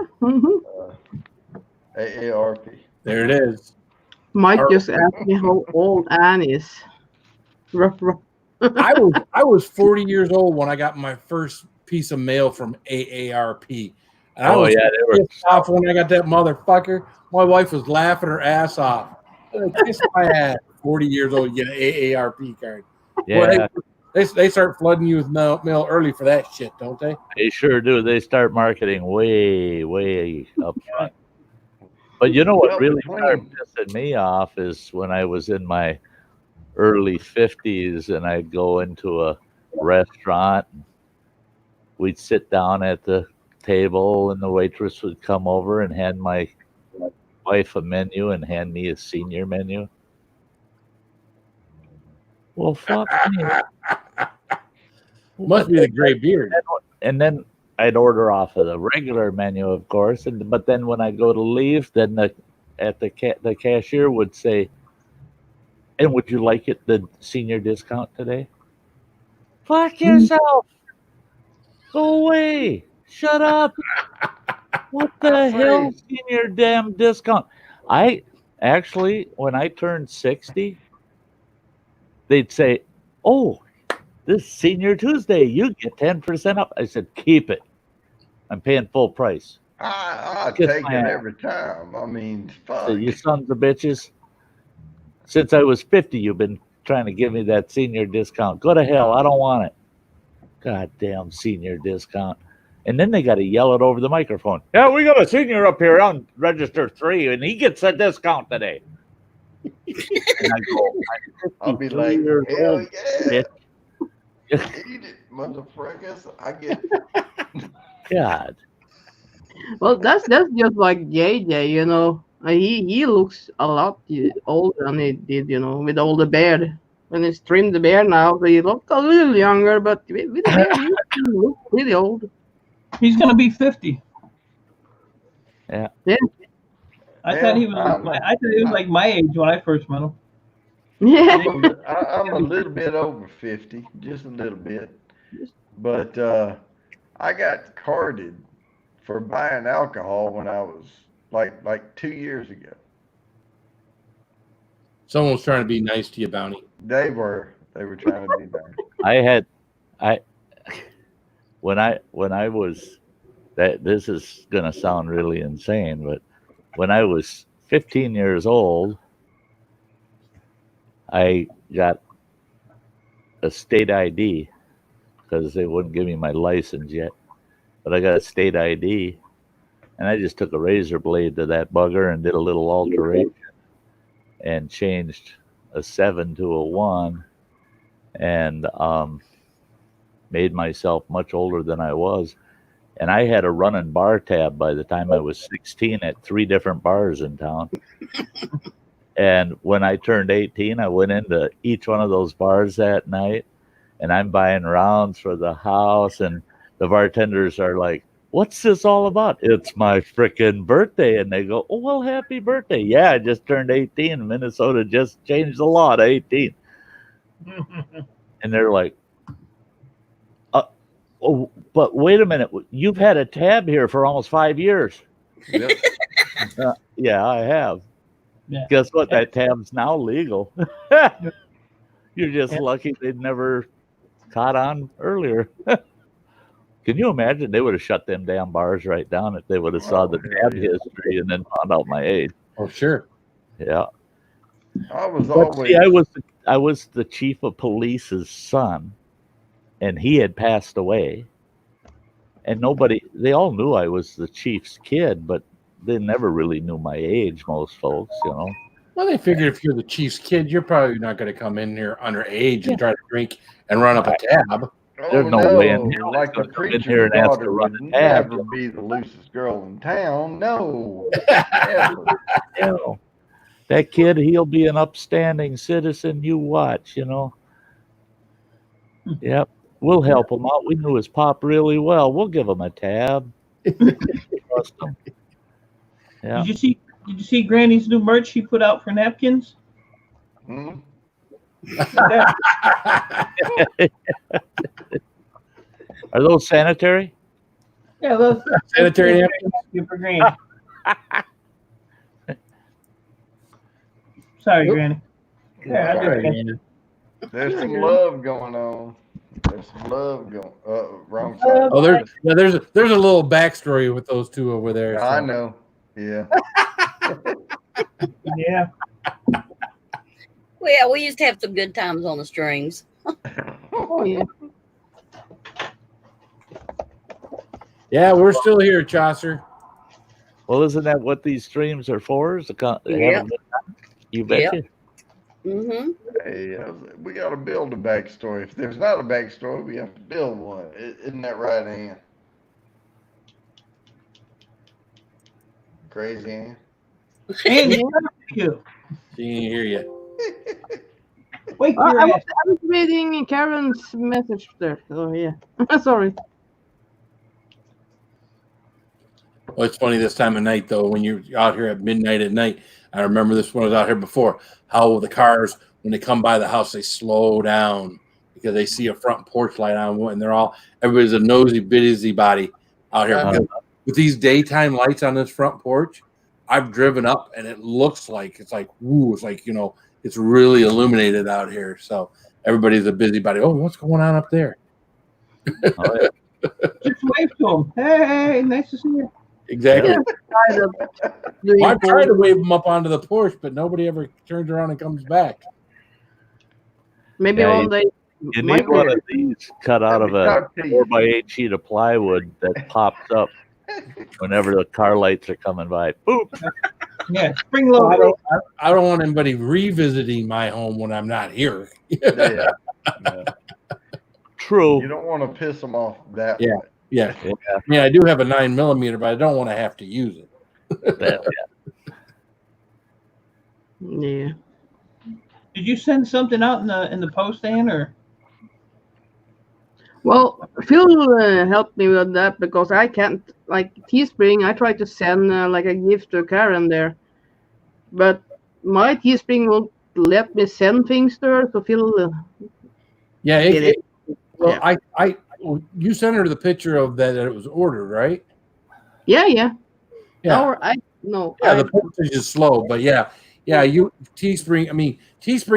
AARP. There it is. Mike just asked me how old Anne is. Ruff, ruff. I was 40 years old when I got my first piece of mail from AARP. And I was they were pissed off when I got that motherfucker. My wife was laughing her ass off. Kiss my ass. 40 years old, you get an AARP card. Yeah, Boy, they start flooding you with mail early for that shit, don't they? they sure do. They start marketing way up front. But you know what really started pissing me off is when I was in my early 50s and I'd go into a restaurant. We'd sit down at the table and the waitress would come over and hand my wife a menu and hand me a senior menu. Well, fuck me. Must be the gray beard. And then I'd order off of the regular menu, of course. But then when I go to leave, then the cashier would say, "And would you like the senior discount today?" Fuck yourself. Go away. Shut up. What the hell, senior damn discount? I actually, when I turned 60, they'd say, "Oh, this Senior Tuesday, you get 10% off." I said, "Keep it. I'm paying full price." I take it every time. I mean, fuck. So you sons of bitches. Since I was 50, you've been trying to give me that senior discount. Go to hell. I don't want it. Goddamn senior discount. And then they got to yell it over the microphone. "Yeah, we got a senior up here on register 3, and he gets a discount today." And I go, I'll be like, years hell old, yeah. bitch. Eat it, motherfuckers. I get it. God. Well, that's just like JJ, you know. He looks a lot older than he did, you know, with all the beard. When he trimmed the beard now, so he looked a little younger, but with the beard, he looks really old. He's gonna be 50. Yeah. Yeah. I thought he was like my age when I first met him. Yeah. I'm a little bit over 50, just a little bit. But I got carded for buying alcohol when I was like 2 years ago. Someone was trying to be nice to you, Bounty. They were trying to be nice. When I was, this is gonna sound really insane, but when I was 15 years old, I got a state ID because they wouldn't give me my license yet. But I got a state ID, and I just took a razor blade to that bugger and did a little alteration and changed a 7 to a 1 and made myself much older than I was. And I had a running bar tab by the time I was 16 at 3 different bars in town. And when I turned 18, I went into each one of those bars that night, and I'm buying rounds for the house, and the bartenders are like, "What's this all about?" "It's my frickin' birthday." And they go, "Oh, well, happy birthday." "Yeah, I just turned 18. Minnesota just changed the law to 18. And they're like, "Oh, but wait a minute. You've had a tab here for almost 5 years." Yep. Yeah, I have. Yeah. Guess what? That tab's now legal. You're just lucky they'd never caught on earlier. Can you imagine? They would have shut them damn bars right down if they would have saw the tab history and then found out my age. Oh, sure. Yeah. I was But always. see, I was the chief of police's son, and he had passed away. And they all knew I was the chief's kid, but they never really knew my age, most folks, you know. Well, they figured if you're the chief's kid, you're probably not going to come in here underage and try to drink and run up a tab. There's no way in hell like the gonna come in preacher's here and ask daughter to run would a tab. never be the loosest girl in town. No, never. You know, that kid, he'll be an upstanding citizen. You watch, you know. Yep. We'll help him out. We knew his pop really well. We'll give him a tab. Trust him. Yeah. Did you see Granny's new merch she put out for napkins? Hmm? Are those sanitary? Yeah, those Sanitary napkins. for Granny. Sorry, Nope. Granny. Yeah, I Sorry. just There's some love going on. There's some love going. Wrong side. Oh, there's a little backstory with those two over there. I So. know. Yeah. yeah. Well, we used to have some good times on the strings. Oh yeah. Yeah, we're still here, Chaucer. Well, isn't that what these streams are for? Is to have a Yeah. good time? You betcha. Mm-hmm. Hey, we got to build a backstory. If there's not a backstory, we have to build one. Isn't that right, Ann? Crazy, Ann? And you. She didn't hear you. Wake I your was, ass. I was reading Karen's message there. Oh yeah. Sorry. Well, it's funny this time of night, though, when you're out here at midnight at night. I remember this one was out here before, how the cars, when they come by the house, they slow down because they see a front porch light on, and everybody's a nosy, busybody out here. Because with these daytime lights on this front porch, I've driven up, and it looks like, it's like, it's really illuminated out here. So everybody's a busybody. Oh, what's going on up there? Oh, yeah. Just wave to them. Hey, nice to see you. Exactly. Yeah. Well, I've tried to wave them up onto the porch, but nobody ever turns around and comes back. Maybe Yeah, one day. You need one of these cut out of a 4x8 sheet of plywood that pops up whenever the car lights are coming by. Boop. Yeah, spring load. I don't want anybody revisiting my home when I'm not here. Yeah. True. You don't want to piss them off that Yeah. way. Yeah. Yeah. I mean, I do have a 9mm, but I don't want to have to use it. Yeah. Did you send something out in the post, Ann, or? Well, Phil helped me with that because I can't, like Teespring, I tried to send like a gift to Karen there, but my Teespring won't let me send things to her, so Phil did it. Well, yeah. You sent her the picture of that it was ordered, right? Yeah, yeah. Yeah. Or no. Yeah, the postage is slow, but yeah. Teespring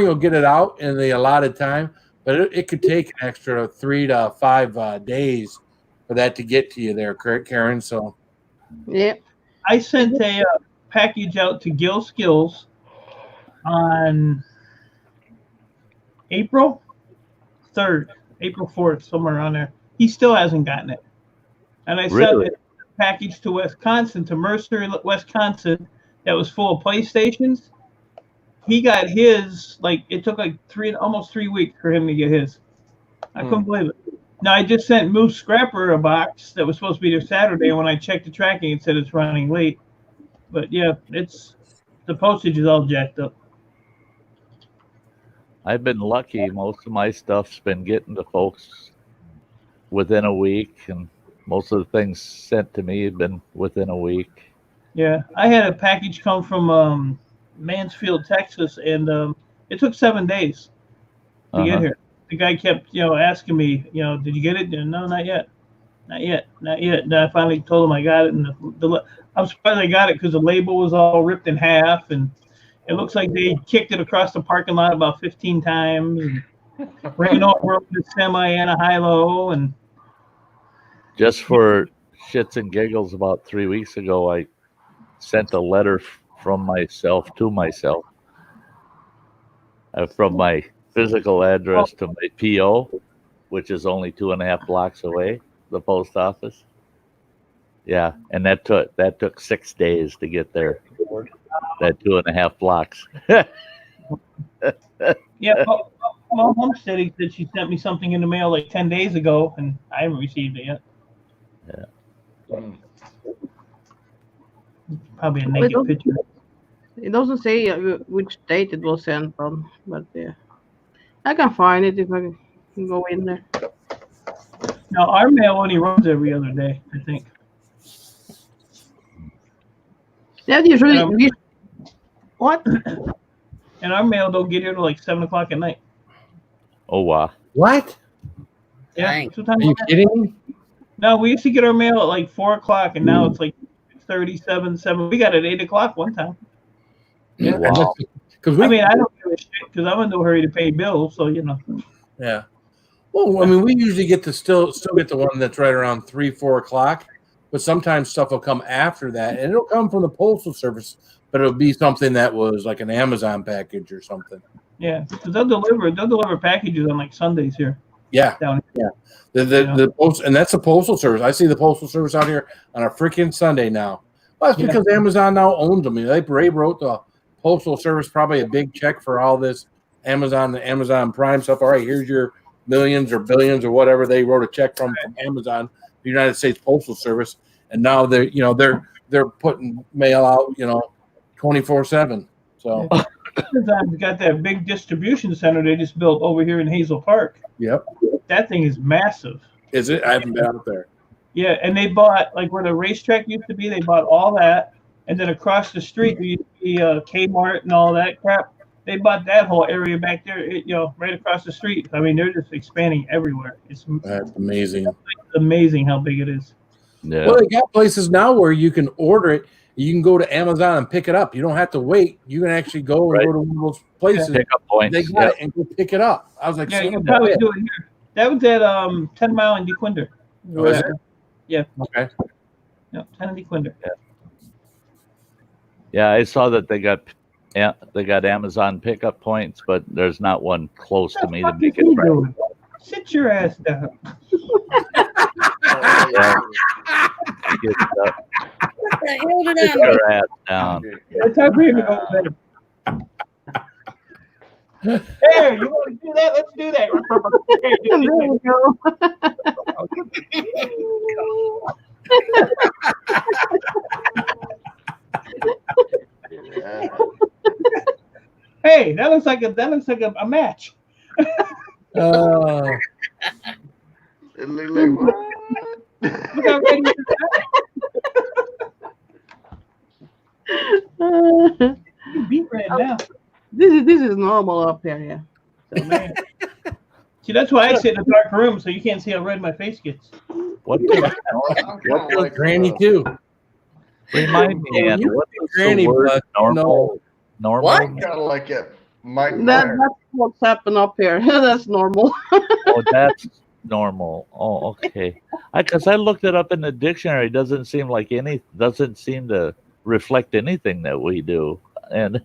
will get it out in the allotted time, but it could take an extra 3 to 5 days for that to get to you there, Karen. So, yeah, I sent a package out to Gil Skills on April 3rd, April 4th, somewhere around there. He still hasn't gotten it. And I sent a package to Wisconsin, to Mercer, Wisconsin, that was full of PlayStations. He got his, it took almost 3 weeks for him to get his. I couldn't believe it. Now, I just sent Moose Scrapper a box that was supposed to be there Saturday. When I checked the tracking, it said it's running late. But yeah, the postage is all jacked up. I've been lucky. Most of my stuff's been getting to folks within a week, and most of the things sent to me have been within a week. Yeah, I had a package come from Mansfield, Texas, and it took 7 days to get here. The guy kept, asking me, did you get it? And, no, not yet. Not yet. And I finally told him I got it, and I'm surprised I got it because the label was all ripped in half, and it looks like they kicked it across the parking lot about 15 times, and ran over with a semi and a high-low, and just for shits and giggles, about 3 weeks ago, I sent a letter from myself to myself, from my physical address to my PO, which is only 2.5 blocks away, the post office. Yeah, and that took 6 days to get there. That 2.5 blocks. Yeah, well, Homesteading said she sent me something in the mail 10 days ago, and I haven't received it yet. Yeah. Probably a naked picture. It doesn't say which date it was sent from, but yeah, I can find it if I can go in there. Now, our mail only runs every other day, I think. Yeah, usually. What? And our mail don't get here till 7 o'clock at night. Oh, wow. what? Yeah. Dang. Sometimes Are you kidding me? No, we used to get our mail at like 4 o'clock, and now it's like 37, 7. We got it at 8 o'clock one time. Yeah. Wow. Because I mean, I don't give a shit because I'm in no hurry to pay bills, so you know. Yeah. Well, I mean, we usually get to still get the one that's right around 3, 4 o'clock, but sometimes stuff will come after that, and it'll come from the postal service, but it'll be something that was like an Amazon package or something. Yeah, because they'll deliver packages on like Sundays here. Yeah. Down here. Yeah. The post, and that's the postal service. I see the postal service out here on a freaking Sunday now. Well, that's because Amazon now owns them. I mean, they wrote the postal service probably a big check for all this Amazon Prime stuff. All right, here's your millions or billions or whatever they wrote a check from Amazon, the United States Postal Service, and now they're putting mail out 24/7. So Amazon's got that big distribution center they just built over here in Hazel Park. Yep. That thing is massive. Is it? I haven't been out there. Yeah, and they bought like where the racetrack used to be. They bought all that, and then across the street there used to be Kmart and all that crap. They bought that whole area back there, right across the street. I mean, they're just expanding everywhere. That's amazing. It's amazing how big it is. Yeah. Well, they got places now where you can order it. You can go to Amazon and pick it up. You don't have to wait. You can actually go and go to one of those places. Pick up points. They got it and go pick it up. I was like, Yeah, you can probably do it here. That was at 10 Mile in DeQuinder. Oh, is it? Yeah. Okay. Yeah, 10 in DeQuinder. Yeah, I saw that they got Amazon pickup points, but there's not one close to me to make it right. Sit your ass down. Yeah. What the hell did Sit I your ass down. It's time for him to go better. Hey, you want to do that? Let's do that. Hey, There we go. Hey, that looks like a match. It looked like what? Look how ready you are. You beat red now. This is normal up here, yeah. So, man. See, that's why I sit in a dark room so you can't see how red my face gets. What the I'm kinda like, Granny too. remind me, Ann, what is Granny, the word but normal? Normal? What? kind of like a Mike That's Myers. what's happened up here. That's normal. Oh, that's normal. Oh, okay. Because I looked it up in the dictionary. It doesn't seem to reflect anything that we do. And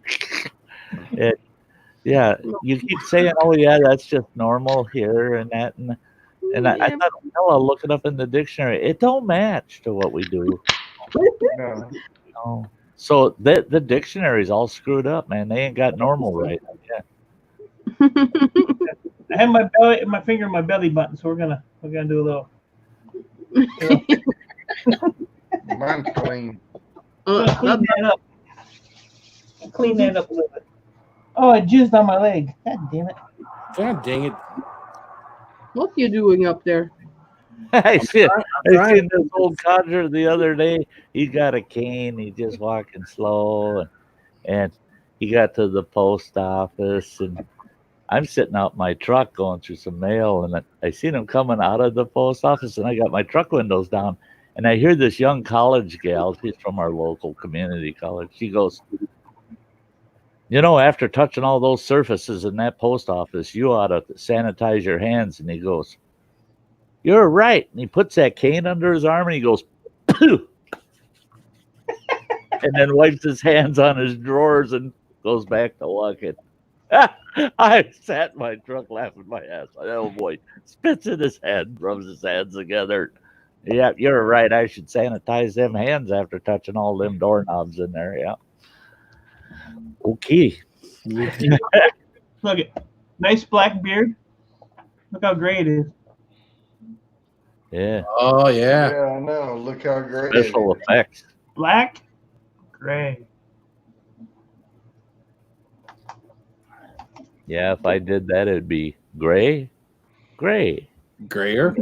yeah, you keep saying, "Oh, yeah, that's just normal here and that," and I thought, "No, I'll look it up in the dictionary. It don't match to what we do." No. No. So the dictionary's all screwed up, man. They ain't got normal right. Yeah. I have my finger in my belly button, so we're gonna do a little. Mine's clean. Clean that up. Clean that up a little bit. Oh, I jizzed on my leg. God damn it. God dang it. What you doing up there? I seen trying. this old codger the other day. He got a cane. He just walking slow, and he got to the post office, and I'm sitting out my truck going through some mail, and I seen him coming out of the post office, and I got my truck windows down, and I hear this young college gal. She's from our local community college. She goes, after touching all those surfaces in that post office, you ought to sanitize your hands. And he goes, "You're right." And he puts that cane under his arm and he goes, "Pooh," and then wipes his hands on his drawers and goes back to walking. I sat in my truck laughing my ass off. Oh boy, spits in his head, rubs his hands together. Yeah, you're right. I should sanitize them hands after touching all them doorknobs in there. Yeah. Okay. Look it. Nice black beard. Look how gray it is. Yeah. Oh yeah. Yeah, I know. Look how great it is. Special effects. Black, gray. Yeah, if I did that, it'd be gray, Grayer. grayer,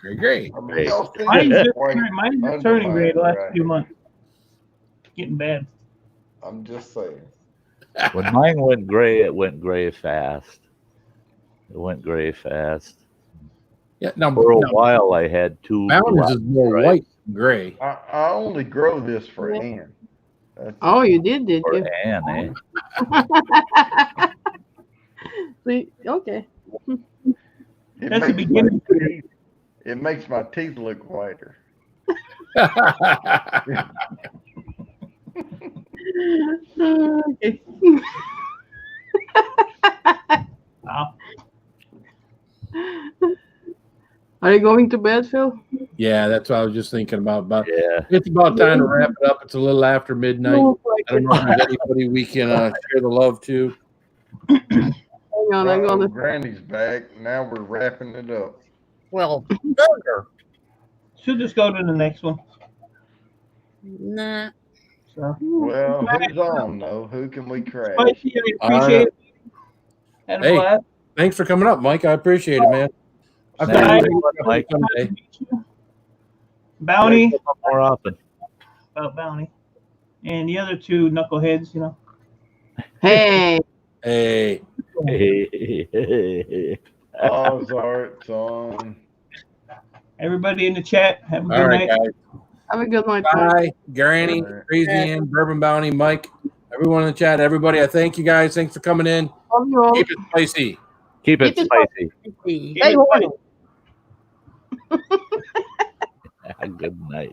Gray. I mean, y'all think Mine's it's just, white turning gray the last underlined, few right? months. Getting bad. I'm just saying. When mine went gray, it went gray fast. It went gray fast. Yeah, no, For a no, while, I had two. Bounties is more right? white than gray. I only grow this for Ann. Oh, you did For you? Ann, eh? See, okay. It That's the makes my beginning. teeth, it makes my teeth look whiter. Okay. Wow. Are you going to bed, Phil? Yeah, that's what I was just thinking about. But Yeah. it's about time to wrap it up. It's a little after midnight. Looks like I don't know if there's anybody we can share the love to. Hang on, I'm Uh-oh, gonna. Granny's back. Now we're wrapping it up. Well, booger. Should just go to the next one. Nah. So, Well, who's on though? Who can we crash? Spicy, I appreciate it. Had a Hey. blast. Thanks for coming up, Mike. I appreciate it, man. I Nice. thought you were Mike. someday. Bounty, More often. about Bounty, and the other two knuckleheads. You know. Hey, Hey, Oh, sorry, son. Everybody in the chat, have a all good right, night. guys. have a good night. Bye, Granny, All right. Crazy Ann, Bourbon Bounty, Mike, everyone in the chat, everybody. I thank you guys. Thanks for coming in. Love you all. Keep it spicy. Keep it Keep it spicy. Keep Hey, it warning. funny. Good night.